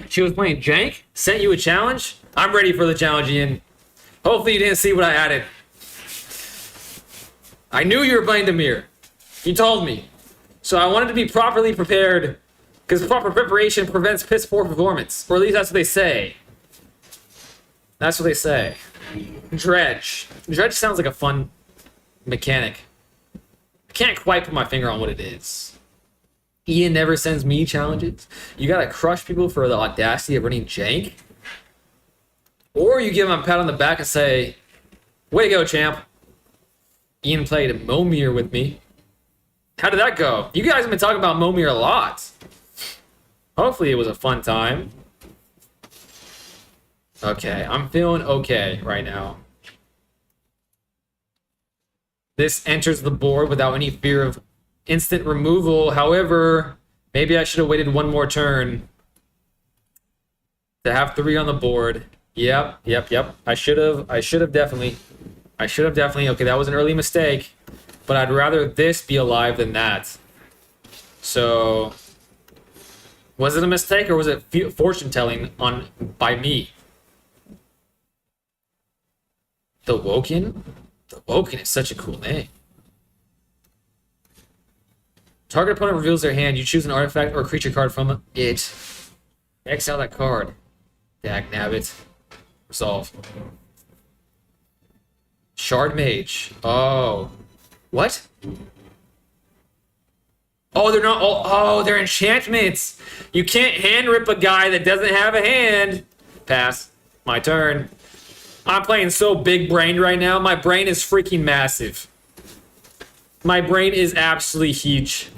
She was playing Jank, sent you a challenge. I'm ready for the challenge, Ian. Hopefully you didn't see what I added. I knew you were playing Demir. You told me. So I wanted to be properly prepared, because proper preparation prevents piss poor performance. Or at least that's what they say. That's what they say. Dredge. Dredge sounds like a fun mechanic. I can't quite put my finger on what it is. Ian never sends me challenges. You gotta crush people for the audacity of running jank. Or you give him a pat on the back and say, way to go, champ. Ian played Momir with me. How did that go? You guys have been talking about Momir a lot. Hopefully it was a fun time. Okay, I'm feeling okay right now. This enters the board without any fear of instant removal. However, maybe I should have waited one more turn to have 3 on the board. Yep. I should have definitely. Okay, that was an early mistake, but I'd rather this be alive than that. So, was it a mistake or was it fortune telling by me? The Woken? The Woken is such a cool name. Target opponent reveals their hand. You choose an artifact or creature card from it. Exile that card. Dagnabbit. Resolve. Shard Mage. Oh. What? Oh, they're not. Oh, they're enchantments. You can't hand rip a guy that doesn't have a hand. Pass. My turn. I'm playing so big brained right now. My brain is freaking massive. My brain is absolutely huge.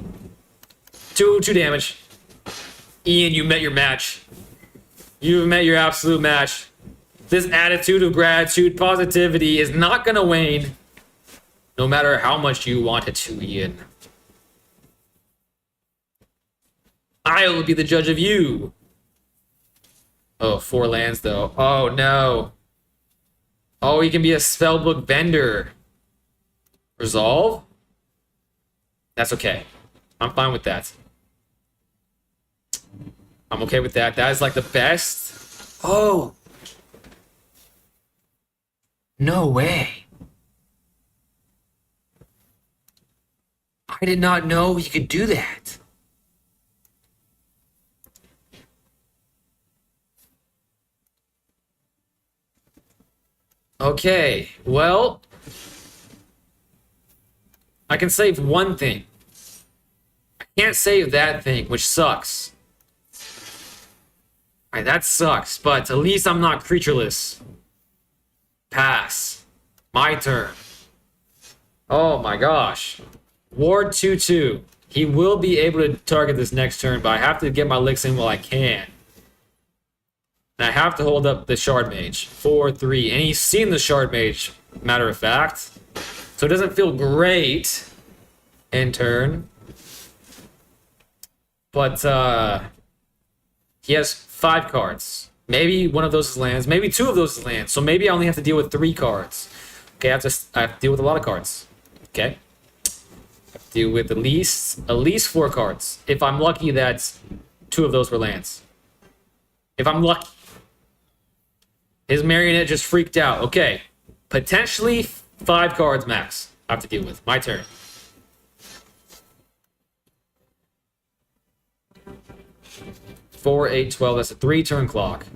2 damage. Ian, you met your match. You've met your absolute match. This attitude of gratitude, positivity is not gonna wane. No matter how much you want it to, Ian. I'll be the judge of you. Oh, 4 lands though. Oh no. Oh, he can be a spellbook vendor. Resolve? That's okay. I'm fine with that. I'm okay with that. That is like the best. Oh. No way. I did not know you could do that. Okay, well, I can save one thing. I can't save that thing, which sucks. Alright, that sucks, but at least I'm not creatureless. Pass. My turn. Oh my gosh. Ward 2/2. He will be able to target this next turn, but I have to get my licks in while I can. And I have to hold up the Shard Mage. 4/3. And he's seen the Shard Mage, matter of fact. So it doesn't feel great in turn. But he has 5 cards. Maybe one of those is lands. Maybe 2 of those is lands. So maybe I only have to deal with 3 cards. Okay, I have to deal with a lot of cards. Okay. I have to deal with at least 4 cards. If I'm lucky that 2 of those were lands. If I'm lucky. His marionette just freaked out. Okay. Potentially 5 cards max I have to deal with. My turn. Four, 8, 12. That's a 3-turn clock.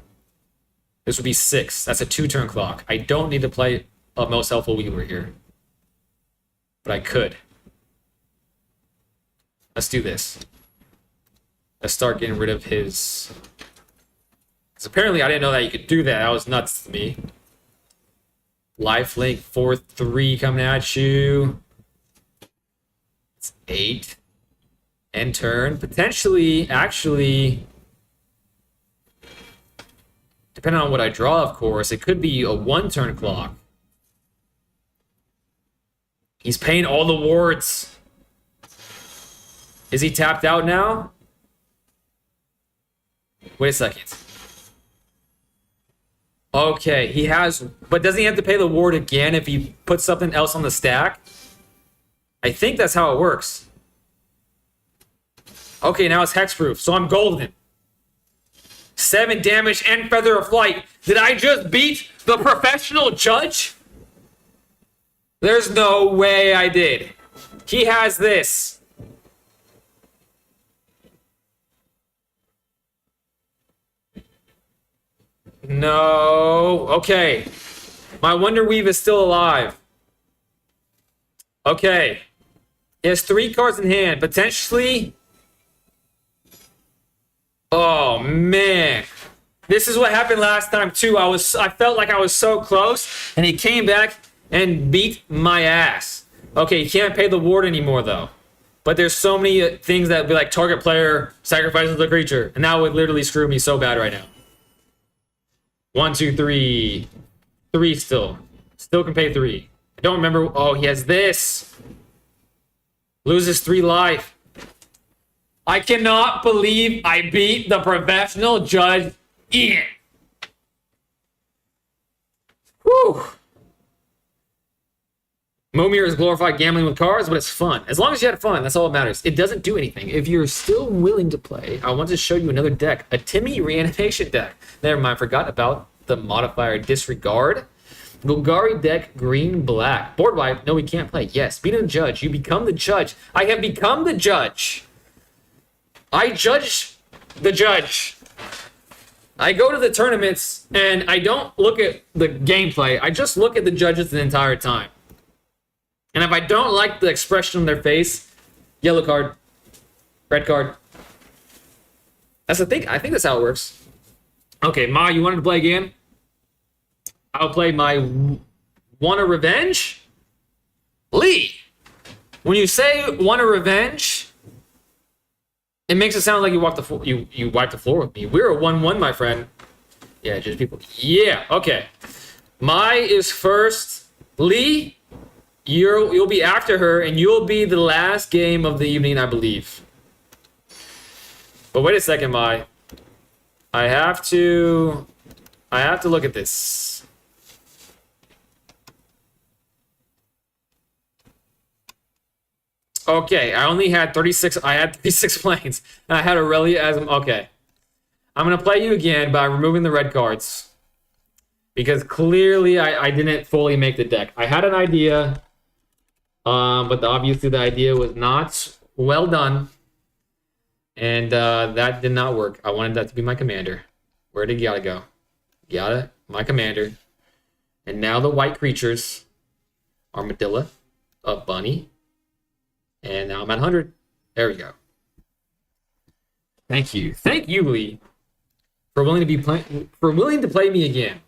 This would be 6. That's a 2-turn clock. I don't need to play a most helpful Weaver here. But I could. Let's do this. Let's start getting rid of his... Because apparently I didn't know that you could do that. That was nuts to me. Lifelink 4/3 coming at you. It's 8. End turn. Potentially, actually... Depending on what I draw, of course, it could be a 1-turn clock. He's paying all the wards. Is he tapped out now? Wait a second. Okay, he has... But doesn't he have to pay the ward again if he puts something else on the stack? I think that's how it works. Okay, now it's hexproof, so I'm golden. 7 damage and Feather of Flight. Did I just beat the professional judge? There's no way I did. He has this. No. Okay. My Wonder Weave is still alive. Okay. He has 3 cards in hand. Potentially. Oh, man. This is what happened last time, too. I felt like I was so close, and he came back and beat my ass. Okay, he can't pay the ward anymore, though. But there's so many things that would be like target player sacrifices the creature, and that would literally screw me so bad right now. 1, 2, 3. 3 still. Still can pay 3. I don't remember. Oh, he has this. Loses 3 life. I cannot believe I beat the professional judge Ian. Whew. Momir is glorified gambling with cards, but it's fun. As long as you had fun, that's all that matters. It doesn't do anything. If you're still willing to play, I want to show you another deck. A Timmy reanimation deck. Never mind, forgot about the modifier disregard. Golgari deck, green, black. Board wipe. No, we can't play. Yes, beat the judge. You become the judge. I have become the judge. I judge the judge. I go to the tournaments, and I don't look at the gameplay. I just look at the judges the entire time. And if I don't like the expression on their face, yellow card, red card. That's the thing. I think that's how it works. Okay, Ma, you wanted to play again? I'll play my Want a Revenge? Lee, when you say Want a Revenge, it makes it sound like you wiped the floor with me. We're a 1-1, my friend. Yeah, just people. Yeah, okay. Mai is first. Lee, you'll be after her, and you'll be the last game of the evening, I believe. But wait a second, Mai. I have to look at this. Okay, I only had 36. I had 36 planes, and I had Aurelia as okay. I'm gonna play you again by removing the red cards because clearly I didn't fully make the deck. I had an idea, but obviously the idea was not well done, and that did not work. I wanted that to be my commander. Where did Gyata go? Gyata, my commander, and now the white creatures: Armadillo, a bunny. And now I'm at 100. There we go. Thank you, Lee, for willing to play me again.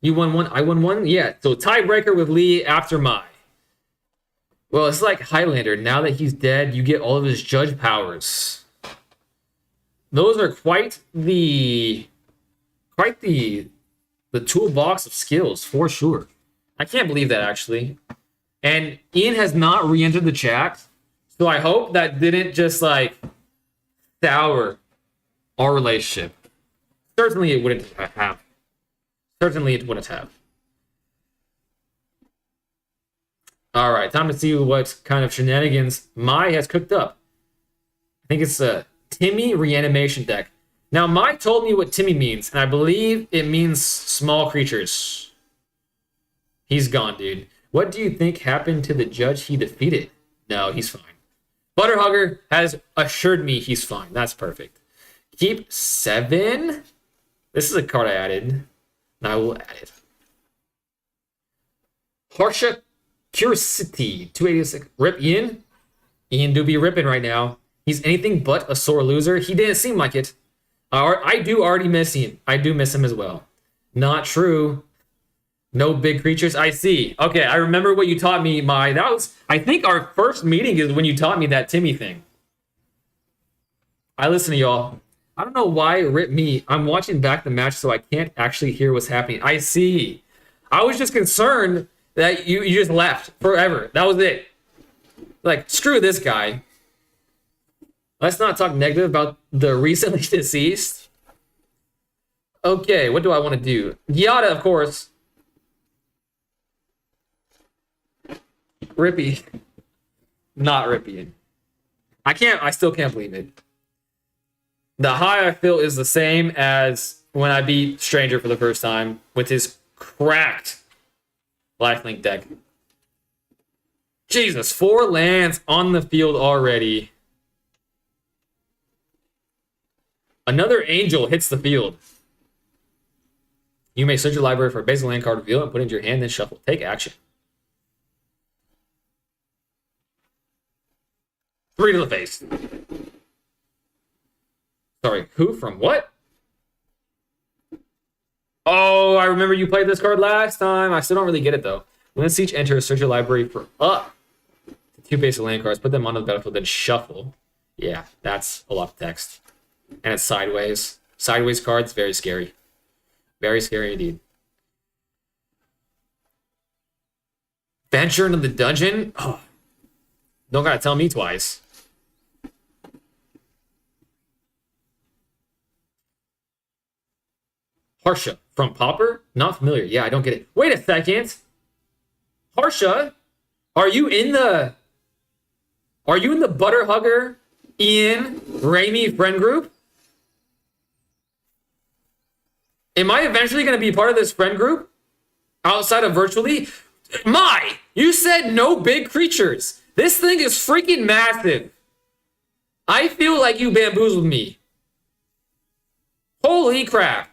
You won 1. I won 1. Yeah. So tiebreaker with Lee after Mai. Well, it's like Highlander. Now that he's dead, you get all of his judge powers. Those are quite the toolbox of skills for sure. I can't believe that actually. And Ian has not re-entered the chat. So I hope that didn't just like sour our relationship. Certainly it wouldn't have. Certainly it wouldn't have. All right, time to see what kind of shenanigans Mai has cooked up. I think it's a Timmy reanimation deck. Now Mai told me what Timmy means, and I believe it means small creatures. He's gone, dude. What do you think happened to the judge he defeated? No, he's fine. Butterhugger has assured me he's fine. That's perfect. Keep 7. This is a card I added. And I will add it. Harsha Curiosity. 286. Rip Ian. Ian do be ripping right now. He's anything but a sore loser. He didn't seem like it. I do already miss Ian. I do miss him as well. Not true. No big creatures. I see. Okay, I remember what you taught me, Mai. That was, I think, our first meeting is when you taught me that Timmy thing. I listen to y'all. I don't know why it ripped me. I'm watching back the match, so I can't actually hear what's happening. I see. I was just concerned that you just left forever. That was it. Like, screw this guy. Let's not talk negative about the recently deceased. Okay, what do I want to do? Gyata, of course. Rippy. Not Rippy. I still can't believe it. The high I feel is the same as when I beat Stranger for the first time with his cracked lifelink deck. Jesus, 4 lands on the field already. Another angel hits the field. You may search your library for a basic land card, reveal it, and put it into your hand, then shuffle. Take action. 3 to the face. Sorry, who from what? Oh, I remember you played this card last time. I still don't really get it, though. When Siege enters, search your library for up to 2 basic land cards, put them onto the battlefield, then shuffle. Yeah, that's a lot of text. And it's sideways. Sideways cards, very scary. Very scary indeed. Venture into the dungeon? Oh, don't gotta tell me twice. Harsha from Pauper? Not familiar. Yeah, I don't get it. Wait a second. Harsha, are you in the Butter Hugger Ian Raimi friend group? Am I eventually going to be part of this friend group outside of virtually? You said no big creatures. This thing is freaking massive. I feel like you bamboozled me. Holy crap.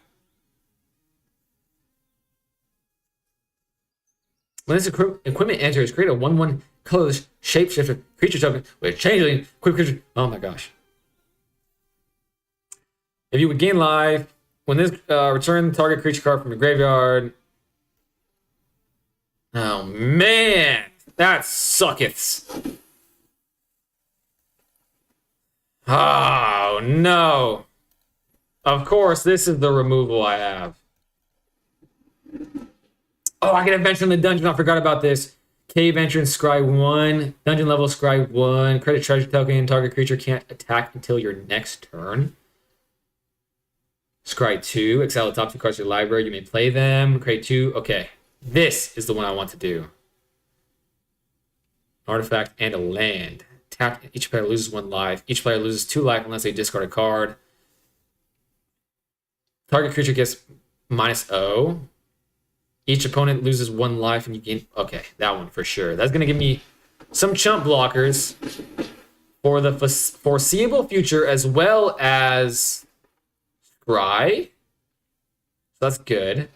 When this equipment enters, create a 1/1 colorless shapeshifter creature token with changeling quick creature. Oh my gosh. If you would gain life, when this return target creature card from the graveyard. Oh man, that sucketh. Oh no. Of course, this is the removal I have. Oh, I can adventure in the dungeon. I forgot about this. Cave entrance, scry 1. Dungeon level, scry 1. Credit treasure token. Target creature can't attack until your next turn. Scry 2. Exile the top 2 cards of your library. You may play them. Create 2. Okay. This is the one I want to do. Artifact and a land. Tap. Each player loses 1 life. Each player loses 2 life unless they discard a card. Target creature gets -0. Each opponent loses 1 life and you gain... Okay, that one for sure. That's going to give me some chump blockers for the foreseeable future as well as scry. So that's good.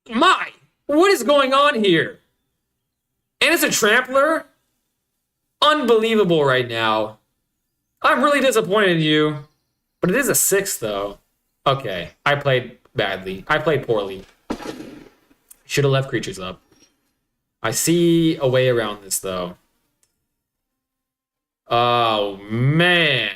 What is going on here? And it's a trampler? Unbelievable right now. I'm really disappointed in you. But it is a 6 though. Okay, I played badly. I played poorly. Should have left creatures up. I see a way around this, though. Oh, man.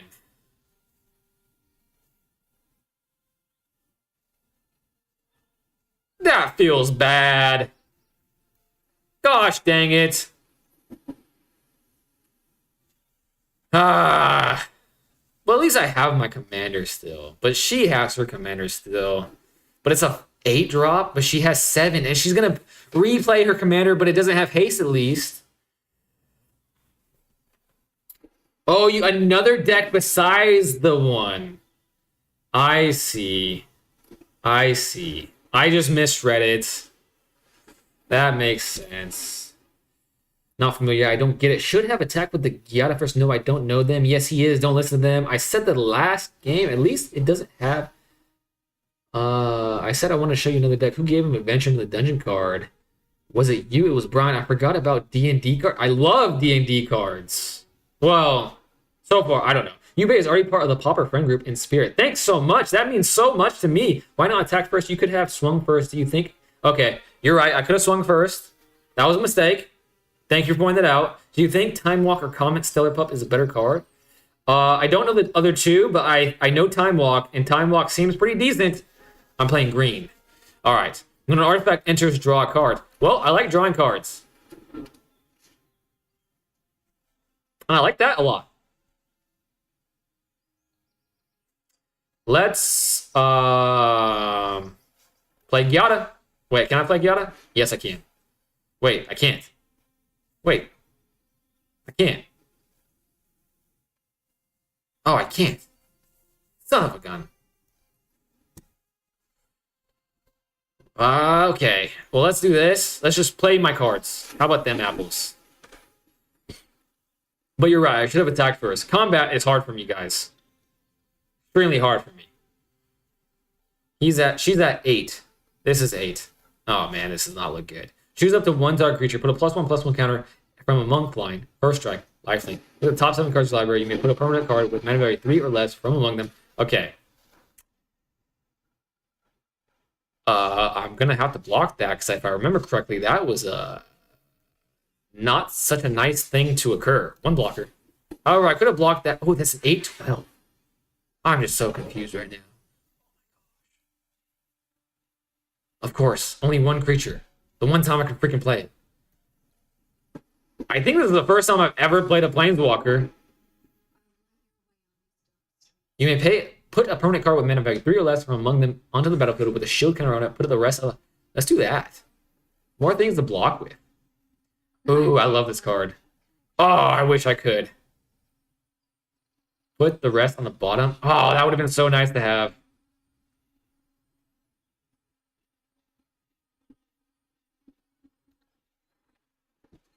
That feels bad. Gosh dang it. Well, at least I have my commander still. But she has her commander still. But it's a 8-drop, but she has 7. And she's going to replay her commander, but it doesn't have haste at least. Oh, another deck besides the one. I see. I just misread it. That makes sense. Not familiar. I don't get it. Should have attack with the Gyata first. No, I don't know them. Yes, he is. Don't listen to them. I said the last game. At least it doesn't have... I said I want to show you another deck. Who gave him Adventure in the Dungeon card? Was it you? It was Brian. I forgot about D&D cards. I love D&D cards. Well, so far, I don't know. Yubei is already part of the Pauper friend group in spirit. Thanks so much. That means so much to me. Why not attack first? You could have swung first. Do you think? Okay, you're right. I could have swung first. That was a mistake. Thank you for pointing that out. Do you think Time Walk or Comet Stellar Pup is a better card? I don't know the other two, but I know Time Walk, and Time Walk seems pretty decent. I'm playing green. All right. When an artifact enters, draw a card. Well, I like drawing cards. And I like that a lot. Let's play Gyata. Wait, can I play Gyata? Yes, I can. Wait, I can't. Wait. I can't. Oh, I can't. Son of a gun. Okay. Well, let's do this. Let's just play my cards. How about them apples? But you're right. I should have attacked first. Combat is hard for me, guys. Extremely hard for me. She's at 8. This is 8. Oh, man. This does not look good. Choose up to one target creature. Put a +1/+1 counter from a monk line. First strike. Lifelink. With the top 7 cards of the library, you may put a permanent card with mana value 3 or less from among them. Okay. I'm going to have to block that because if I remember correctly, that was not such a nice thing to occur. One blocker. However, I could have blocked that. Oh, that's an 8/12. I'm just so confused right now. Of course, only one creature. The one time I can freaking play it. I think this is the first time I've ever played a Planeswalker. You may put a permanent card with mana value 3 or less from among them onto the battlefield with a shield counter on it. Put the rest of. Let's do that. More things to block with. Ooh, I love this card. Oh, I wish I could. Put the rest on the bottom. Oh, that would have been so nice to have.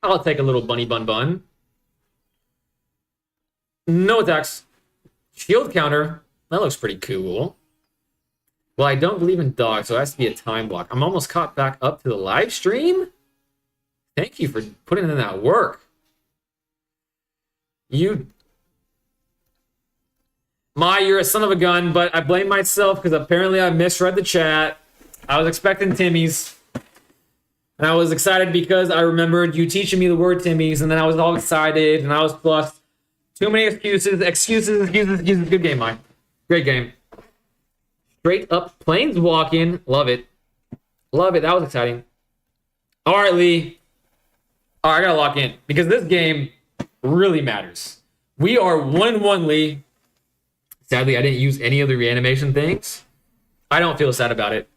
I'll take a little bunny bun bun. No attacks. Shield counter. That looks pretty cool. Well, I don't believe in dogs, so it has to be a time block. I'm almost caught back up to the live stream. Thank you for putting in that work. You're a son of a gun, but I blame myself because apparently I misread the chat. I was expecting Timmy's. And I was excited because I remembered you teaching me the word Timmy's, and then I was all excited, and I was plus. Too many excuses. Good game, Mike. Great game. Straight up planeswalking. Love it. Love it. That was exciting. All right, Lee. All right, I gotta lock in because this game really matters. We are 1-1, Lee. Sadly, I didn't use any of the reanimation things. I don't feel sad about it,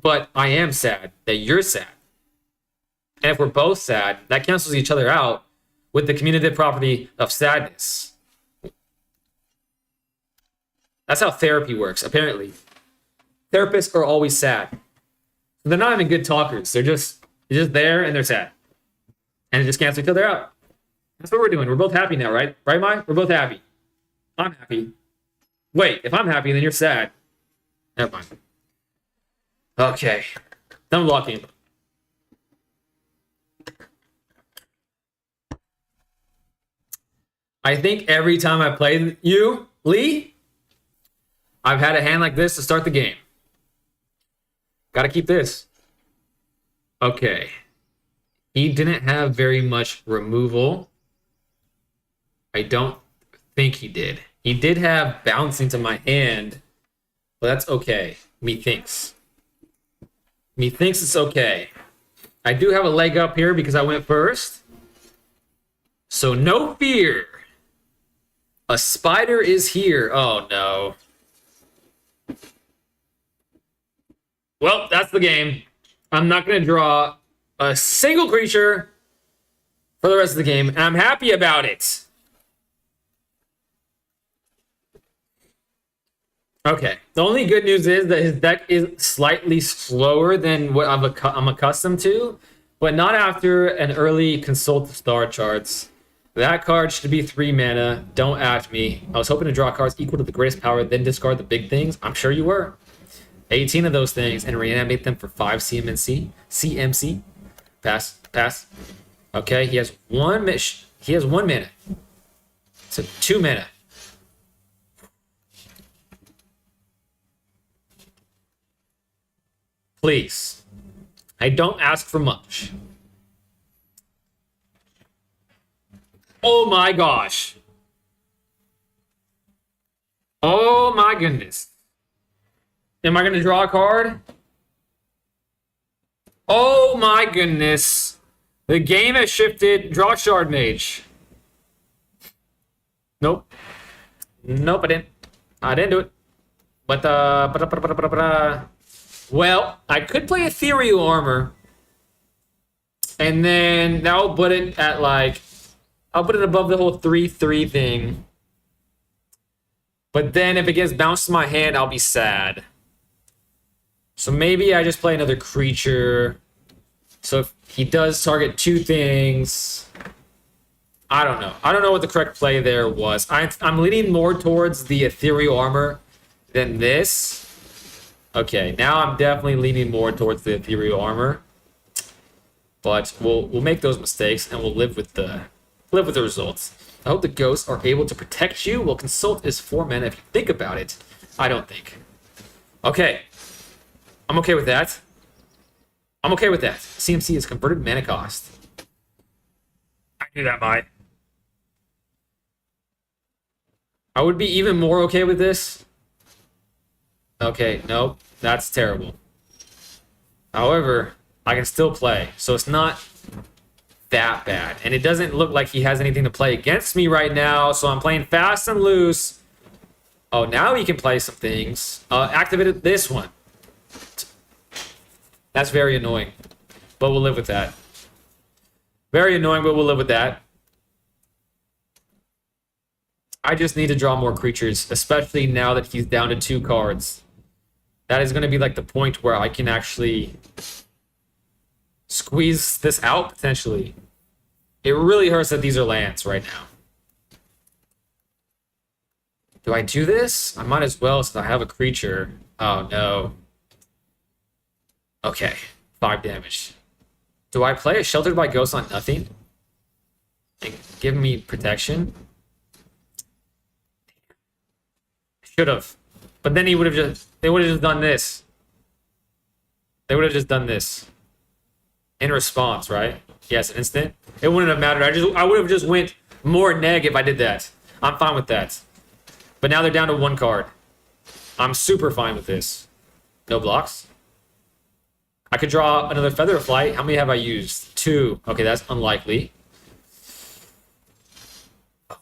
but I am sad that you're sad. And if we're both sad, that cancels each other out with the commutative property of sadness. That's how therapy works, apparently. Therapists are always sad. They're not even good talkers. They're just there and they're sad. And it just cancels each other out. That's what we're doing. We're both happy now, right? Right, Mai? We're both happy. I'm happy. Wait, if I'm happy, then you're sad. Never mind. Okay. Done blocking. I think every time I played you, Lee, I've had a hand like this to start the game. Gotta keep this. Okay. He didn't have very much removal. I don't think he did. He did have bouncing to my hand, but that's okay. Methinks it's okay. I do have a leg up here because I went first. So no fear. A spider is here. Oh, no. Well, that's the game. I'm not going to draw a single creature for the rest of the game, and I'm happy about it. Okay. The only good news is that his deck is slightly slower than what I'm accustomed to, but not after an early consult the star charts. That card should be 3 mana. Don't at me. I was hoping to draw cards equal to the greatest power, then discard the big things. I'm sure you were. 18 of those things and reanimate them for 5 CMC. Pass. Okay, he has 1 mana. So 2 mana. Please. I don't ask for much. Oh my gosh. Oh my goodness. Am I going to draw a card? Oh my goodness. The game has shifted. Draw Shard Mage. Nope, I didn't do it. But, well, I could play Ethereal Armor. And then that'll put it at like, I'll put it above the whole 3/3 thing. But then if it gets bounced to my hand, I'll be sad. So maybe I just play another creature. So if he does target 2 things, I don't know. I don't know what the correct play there was. I'm leaning more towards the ethereal armor than this. Okay, now I'm definitely leaning more towards the ethereal armor. But we'll make those mistakes and we'll live with the results. I hope the ghosts are able to protect you. Well, consult is 4 mana if you think about it. I don't think. Okay. I'm okay with that. I'm okay with that. CMC is converted mana cost. I knew that might. I would be even more okay with this. Okay, nope. That's terrible. However, I can still play. So it's not that bad. And it doesn't look like he has anything to play against me right now. So I'm playing fast and loose. Oh, now he can play some things. Activated this one. That's very annoying. But we'll live with that. Very annoying, but we'll live with that. I just need to draw more creatures, especially now that he's down to 2 cards. That is going to be like the point where I can actually squeeze this out, potentially. It really hurts that these are lands right now. Do I do this? I might as well since I have a creature. Oh, no. Okay, 5 damage. Do I play a Sheltered by Ghost on nothing? And give me protection? Should have. But then he would have just... They would have just done this. They would have just done this. In response, right? Yes, instant. It wouldn't have mattered. I would have just went more neg if I did that. I'm fine with that. But now they're down to 1 card. I'm super fine with this. No blocks. I could draw another Feather of Flight. How many have I used? 2. Okay, that's unlikely.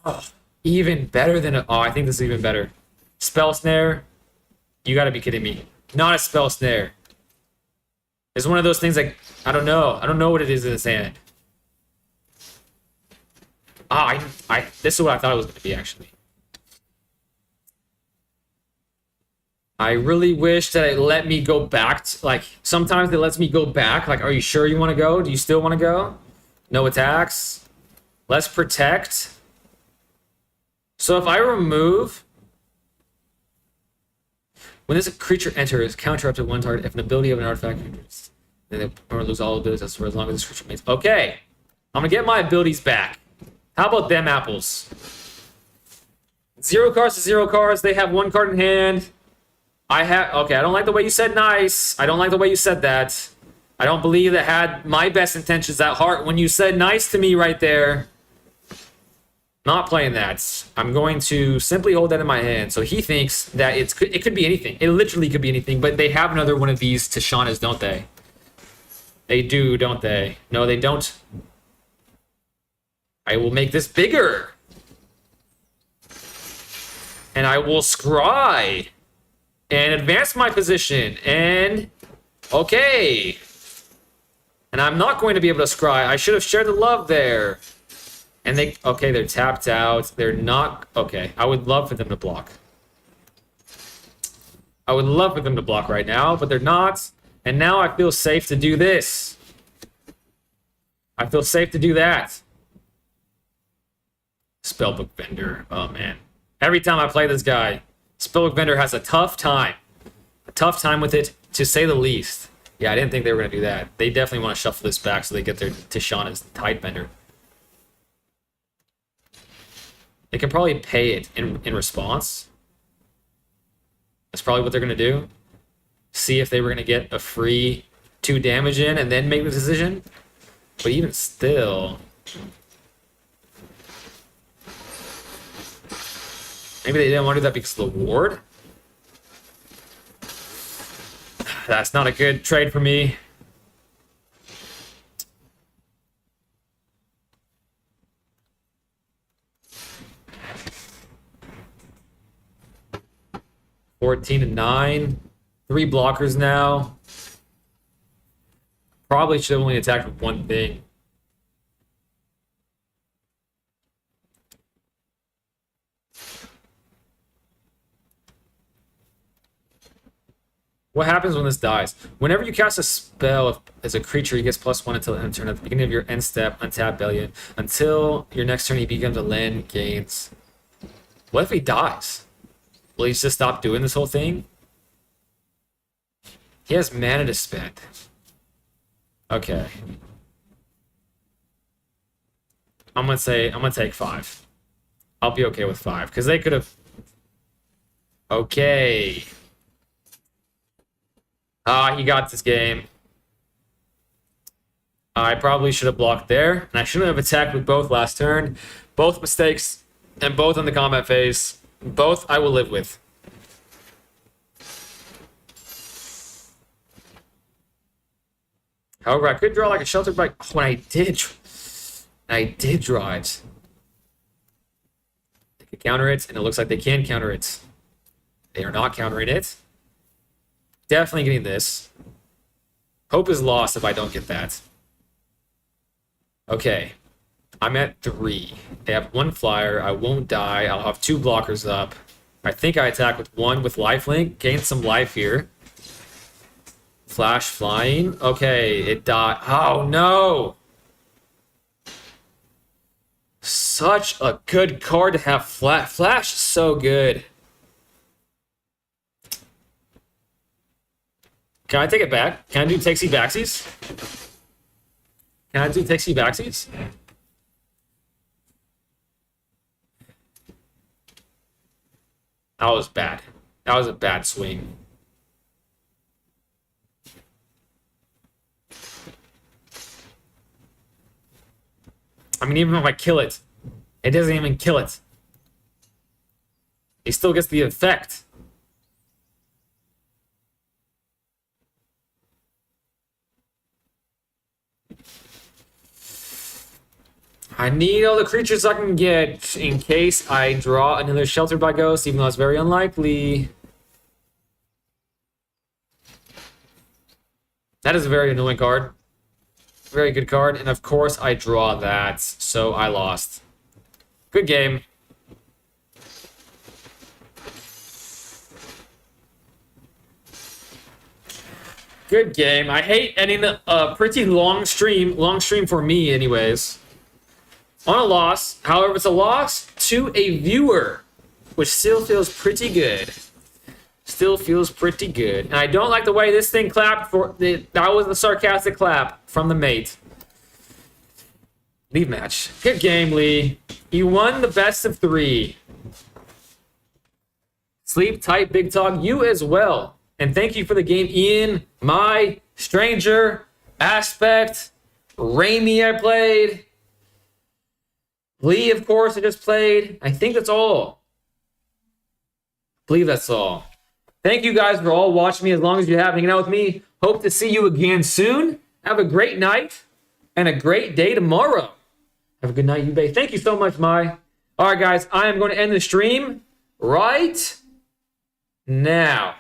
Oh, even better than a... Oh, I think this is even better. Spell Snare. You gotta be kidding me. Not a Spell Snare. It's one of those things like... I don't know. I don't know what it is in his hand. Ah, this is what I thought it was going to be, actually. I really wish that it let me go back. Like, sometimes it lets me go back. Like, are you sure you want to go? Do you still want to go? No attacks. Let's protect. So if I remove... When this creature enters, counter up to 1 target. If an ability of an artifact enters, then they lose all abilities for as long as this creature remains. Okay. I'm going to get my abilities back. How about them apples? 0 cards to 0 cards. They have 1 card in hand. Okay, I don't like the way you said nice. I don't like the way you said that. I don't believe that had my best intentions at heart when you said nice to me right there. Not playing that. I'm going to simply hold that in my hand. So he thinks that it could be anything. It literally could be anything, but they have another one of these Tashanas, don't they? They do, don't they? No, they don't. I will make this bigger. And I will scry. And advance my position. And... Okay. And I'm not going to be able to scry. I should have shared the love there. And they... Okay, they're tapped out. They're not... Okay, I would love for them to block. I would love for them to block right now, but they're not. And now I feel safe to do this. I feel safe to do that. Spellbook Vendor. Oh, man. Every time I play this guy, Spellbook Vendor has a tough time. A tough time with it, to say the least. Yeah, I didn't think they were going to do that. They definitely want to shuffle this back so they get their Tishana's Tidebender. They can probably pay it in response. That's probably what they're going to do. See if they were going to get a free 2 damage in and then make the decision. But even still... Maybe they didn't want to do that because of the ward? That's not a good trade for me. (14-9). 3 blockers now. Probably should have only attacked with 1 thing. What happens when this dies? Whenever you cast a spell as a creature, he gets +1 until the end of turn. At the beginning of your end step, untap Bellion. Until your next turn, he becomes a land, gains. What if he dies? Will he just stop doing this whole thing? He has mana to spend. Okay. I'm gonna take 5. I'll be okay with 5. Because they could have. Okay. He got this game. I probably should have blocked there. And I shouldn't have attacked with both last turn. Both mistakes. And both on the combat phase. Both I will live with. However, I could draw like a shelter bike. Oh, when I did draw it. They could counter it, and it looks like they can counter it. They are not countering it. Definitely getting this. Hope is lost if I don't get that. Okay. I'm at 3. They have 1 flyer. I won't die. I'll have 2 blockers up. I think I attack with 1 with lifelink. Gain some life here. Flash flying. Okay, it died. Oh, no! Such a good card to have. Flash is so good. Can I take it back? Can I do takesy backsies? Can I do takesy backsies? That was bad. That was a bad swing. I mean, even if I kill it, it doesn't even kill it. He still gets the effect. I need all the creatures I can get in case I draw another Sheltered by Ghost, even though it's very unlikely. That is a very annoying card. Very good card. And of course, I draw that, so I lost. Good game. Good game. I hate ending a pretty long stream. Long stream for me, anyways. On a loss. However, it's a loss to a viewer, which still feels pretty good. Still feels pretty good. And I don't like the way this thing clapped. That was the sarcastic clap from the mate. Leave match. Good game, Lee. You won the best of 3. Sleep tight, Big Talk. You as well. And thank you for the game, Ian, my Stranger, Aspect, Raimi I played. Lee, of course, I just played. I think that's all. I believe that's all. Thank you guys for all watching me as long as you have, hanging out with me. Hope to see you again soon. Have a great night and a great day tomorrow. Have a good night, Yubei. Thank you so much, Mai. All right, guys, I am going to end the stream right now.